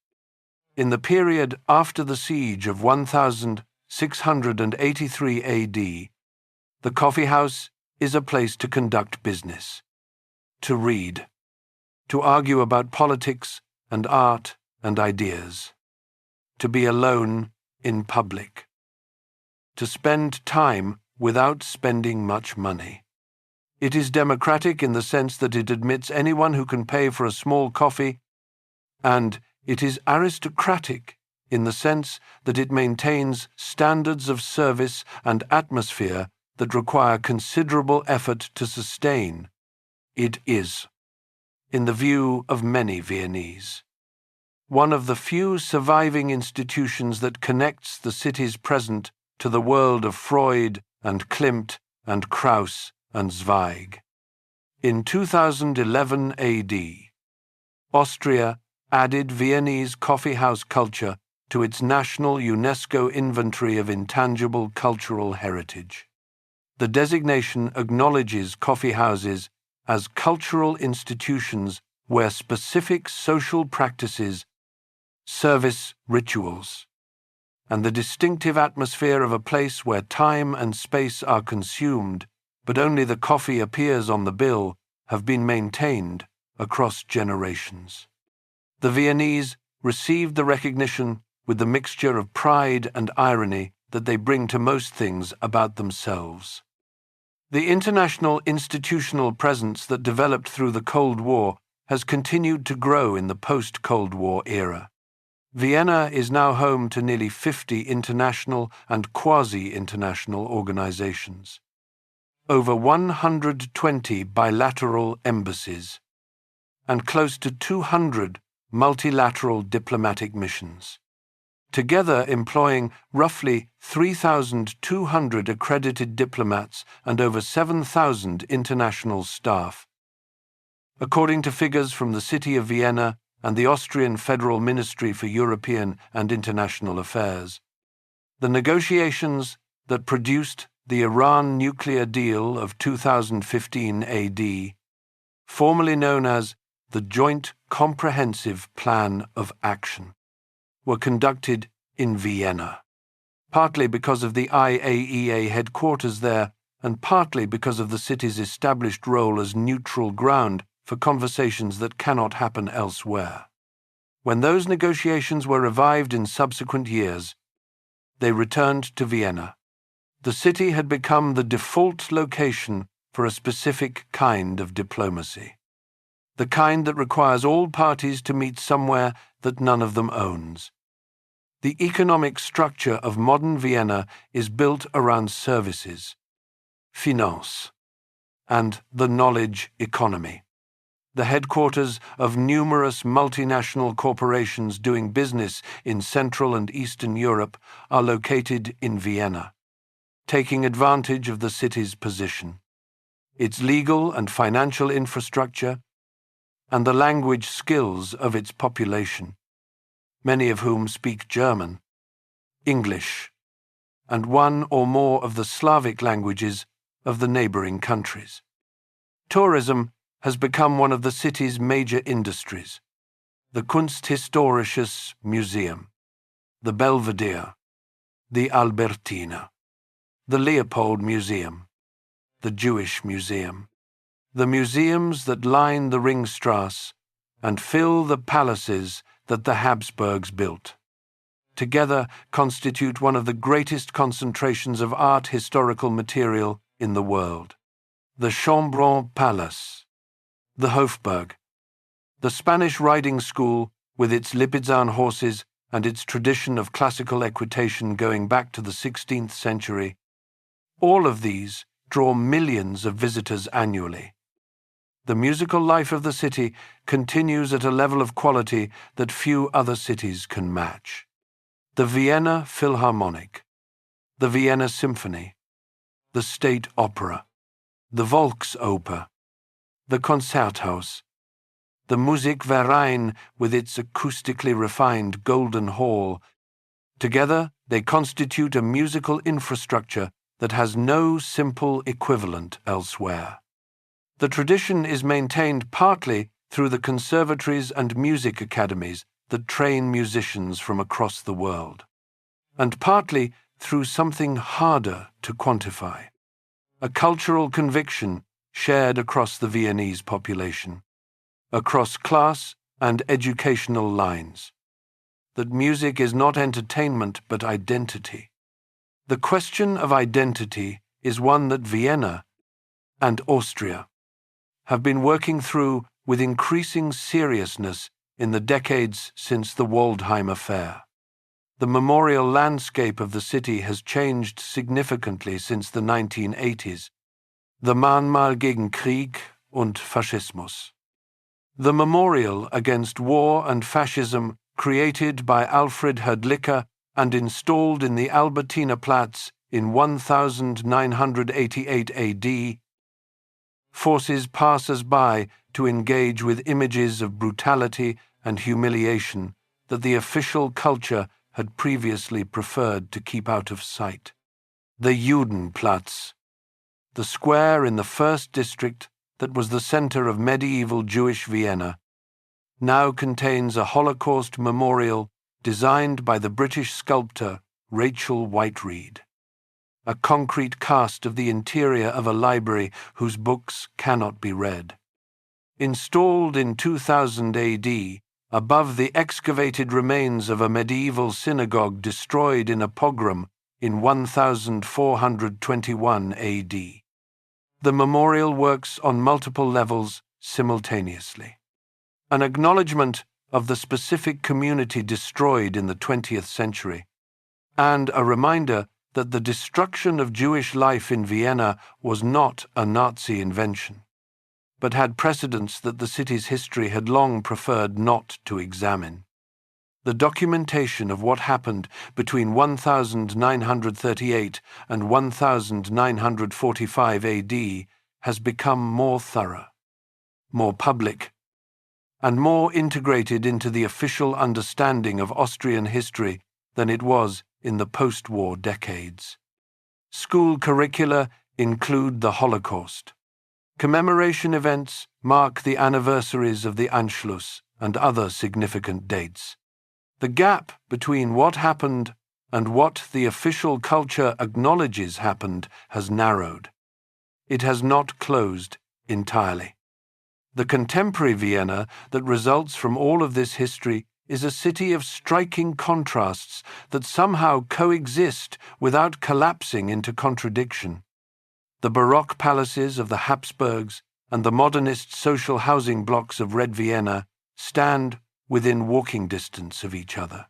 in the period after the siege of 1683 AD, the coffee house is a place to conduct business, to read, to argue about politics and art and ideas, to be alone in public, to spend time without spending much money. It is democratic in the sense that it admits anyone who can pay for a small coffee, and it is aristocratic in the sense that it maintains standards of service and atmosphere that require considerable effort to sustain. It is, in the view of many Viennese, one of the few surviving institutions that connects the city's present to the world of Freud and Klimt and Krauss and Zweig. In 2011 AD, Austria added Viennese coffee house culture to its national UNESCO inventory of intangible cultural heritage. The designation acknowledges coffee houses as cultural institutions where specific social practices, service rituals, and the distinctive atmosphere of a place where time and space are consumed, but only the coffee appears on the bill, have been maintained across generations. The Viennese received the recognition with the mixture of pride and irony that they bring to most things about themselves. The international institutional presence that developed through the Cold War has continued to grow in the post-Cold War era. Vienna is now home to nearly 50 international and quasi-international organizations, over 120 bilateral embassies, and close to 200 multilateral diplomatic missions, together employing roughly 3,200 accredited diplomats and over 7,000 international staff. According to figures from the City of Vienna and the Austrian Federal Ministry for European and International Affairs, the negotiations that produced the Iran nuclear deal of 2015 AD, formerly known as the Joint Comprehensive Plan of Action, were conducted in Vienna, partly because of the IAEA headquarters there and partly because of the city's established role as neutral ground for conversations that cannot happen elsewhere. When those negotiations were revived in subsequent years, they returned to Vienna. The city had become the default location for a specific kind of diplomacy, the kind that requires all parties to meet somewhere that none of them owns. The economic structure of modern Vienna is built around services, finance, and the knowledge economy. The headquarters of numerous multinational corporations doing business in Central and Eastern Europe are located in Vienna, taking advantage of the city's position, its legal and financial infrastructure, and the language skills of its population, many of whom speak German, English, and one or more of the Slavic languages of the neighboring countries. Tourism has become one of the city's major industries. The Kunsthistorisches Museum, the Belvedere, the Albertina, the Leopold Museum, the Jewish Museum, the museums that line the Ringstrasse and fill the palaces that the Habsburgs built, together constitute one of the greatest concentrations of art historical material in the world. The Chambron Palace, the Hofburg, the Spanish riding school with its Lipizan horses and its tradition of classical equitation going back to the 16th century, all of these draw millions of visitors annually. The musical life of the city continues at a level of quality that few other cities can match. The Vienna Philharmonic, the Vienna Symphony, the State Opera, the Volksoper, the Konzerthaus, the Musikverein with its acoustically refined Golden Hall. Together, they constitute a musical infrastructure that has no simple equivalent elsewhere. The tradition is maintained partly through the conservatories and music academies that train musicians from across the world, and partly through something harder to quantify, a cultural conviction shared across the Viennese population, across class and educational lines, that music is not entertainment but identity. The question of identity is one that Vienna and Austria have been working through with increasing seriousness in the decades since the Waldheim affair. The memorial landscape of the city has changed significantly since the 1980s. The Mahnmal gegen Krieg und Faschismus. The memorial against war and fascism created by Alfred Hrdlicka and installed in the Albertina Platz in 1988 AD forces passers-by to engage with images of brutality and humiliation that the official culture had previously preferred to keep out of sight. The Judenplatz, the square in the first district that was the center of medieval Jewish Vienna, now contains a Holocaust memorial designed by the British sculptor Rachel Whiteread, a concrete cast of the interior of a library whose books cannot be read. Installed in 2000 AD, above the excavated remains of a medieval synagogue destroyed in a pogrom in 1421 AD. The memorial works on multiple levels simultaneously. An acknowledgement of the specific community destroyed in the 20th century, and a reminder that the destruction of Jewish life in Vienna was not a Nazi invention, but had precedents that the city's history had long preferred not to examine. The documentation of what happened between 1938 and 1945 AD has become more thorough, more public, and more integrated into the official understanding of Austrian history than it was in the post-war decades. School curricula include the Holocaust, Commemoration events mark the anniversaries of the Anschluss and other significant dates. The gap between what happened and what the official culture acknowledges happened has narrowed. It has not closed entirely. The contemporary Vienna that results from all of this history is a city of striking contrasts that somehow coexist without collapsing into contradiction. The Baroque palaces of the Habsburgs and the modernist social housing blocks of Red Vienna stand within walking distance of each other.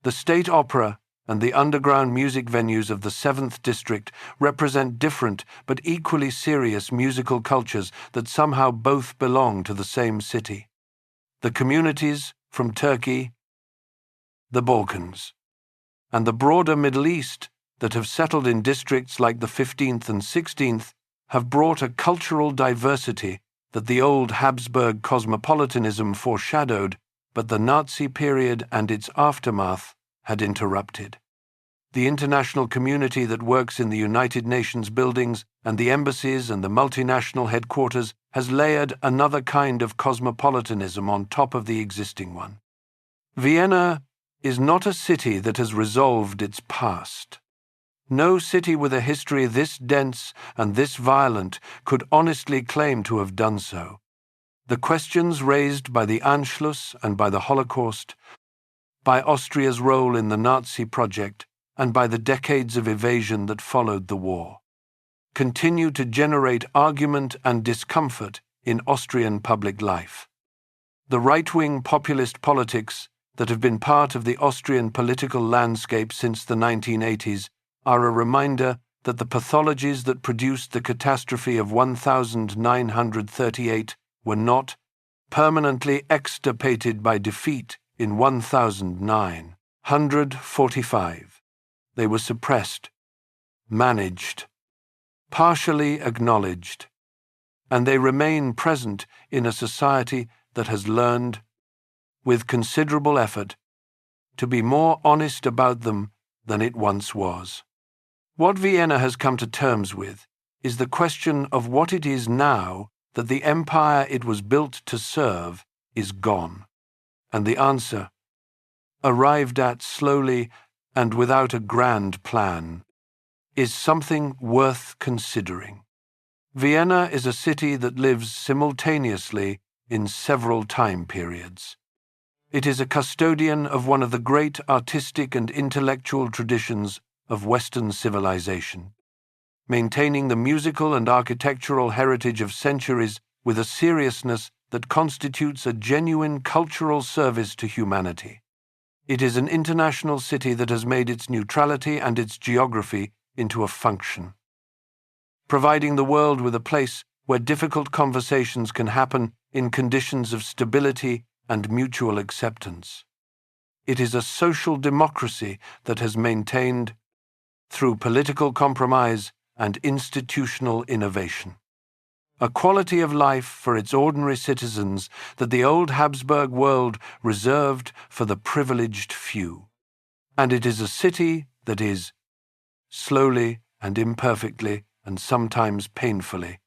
The state opera and the underground music venues of the 7th District represent different but equally serious musical cultures that somehow both belong to the same city. The communities from Turkey, the Balkans, and the broader Middle East that have settled in districts like the 15th and 16th have brought a cultural diversity that the old Habsburg cosmopolitanism foreshadowed, but the Nazi period and its aftermath had interrupted. The international community that works in the United Nations buildings and the embassies and the multinational headquarters has layered another kind of cosmopolitanism on top of the existing one. Vienna is not a city that has resolved its past. No city with a history this dense and this violent could honestly claim to have done so. The questions raised by the Anschluss and by the Holocaust, by Austria's role in the Nazi project, and by the decades of evasion that followed the war, continue to generate argument and discomfort in Austrian public life. The right-wing populist politics that have been part of the Austrian political landscape since the 1980s are a reminder that the pathologies that produced the catastrophe of 1938 were not permanently extirpated by defeat in 1945. They were suppressed, managed, partially acknowledged, and they remain present in a society that has learned, with considerable effort, to be more honest about them than it once was. What Vienna has come to terms with is the question of what it is now that the empire it was built to serve is gone, and the answer, arrived at slowly and without a grand plan, is something worth considering. Vienna is a city that lives simultaneously in several time periods. It is a custodian of one of the great artistic and intellectual traditions of Western civilization, maintaining the musical and architectural heritage of centuries with a seriousness that constitutes a genuine cultural service to humanity. It is an international city that has made its neutrality and its geography into a function, providing the world with a place where difficult conversations can happen in conditions of stability and mutual acceptance. It is a social democracy that has maintained, through political compromise and institutional innovation, a quality of life for its ordinary citizens that the old Habsburg world reserved for the privileged few. And it is a city that is, slowly and imperfectly and sometimes painfully,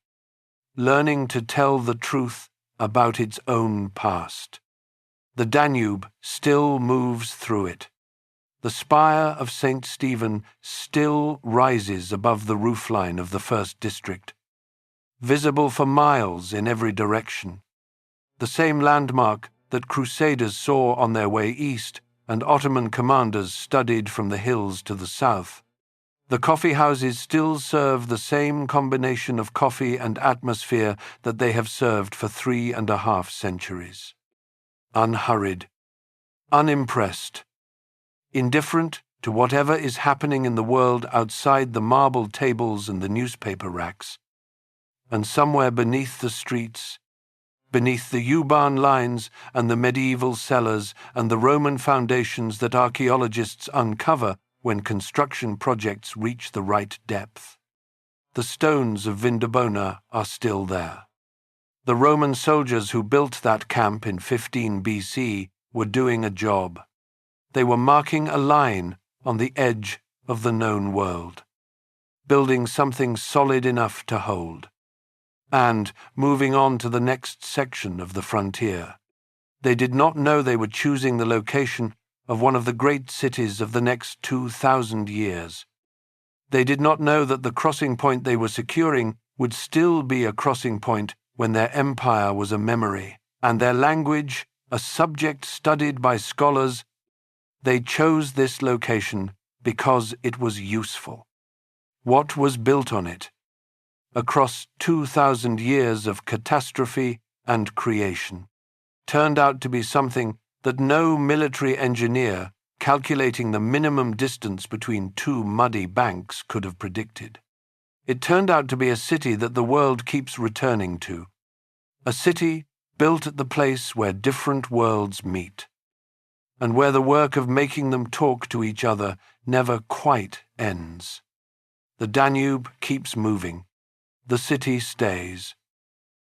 learning to tell the truth about its own past. The Danube still moves through it. The spire of St. Stephen still rises above the roofline of the 1st District, visible for miles in every direction, the same landmark that Crusaders saw on their way east and Ottoman commanders studied from the hills to the south. The coffee houses still serve the same combination of coffee and atmosphere that they have served for 3.5 centuries. Unhurried, unimpressed, indifferent to whatever is happening in the world outside the marble tables and the newspaper racks. And somewhere beneath the streets, beneath the U-Bahn lines and the medieval cellars and the Roman foundations that archaeologists uncover when construction projects reach the right depth, the stones of Vindobona are still there. The Roman soldiers who built that camp in 15 BC were doing a job. They were marking a line on the edge of the known world, building something solid enough to hold. and moving on to the next section of the frontier. They did not know they were choosing the location of one of the great cities of the next 2,000 years. They did not know that the crossing point they were securing would still be a crossing point when their empire was a memory, and their language a subject studied by scholars. They chose this location because it was useful. What was built on it? Across 2,000 years of catastrophe and creation, turned out to be something that no military engineer calculating the minimum distance between two muddy banks could have predicted. It turned out to be a city that the world keeps returning to, a city built at the place where different worlds meet, and where the work of making them talk to each other never quite ends. The Danube keeps moving. The city stays.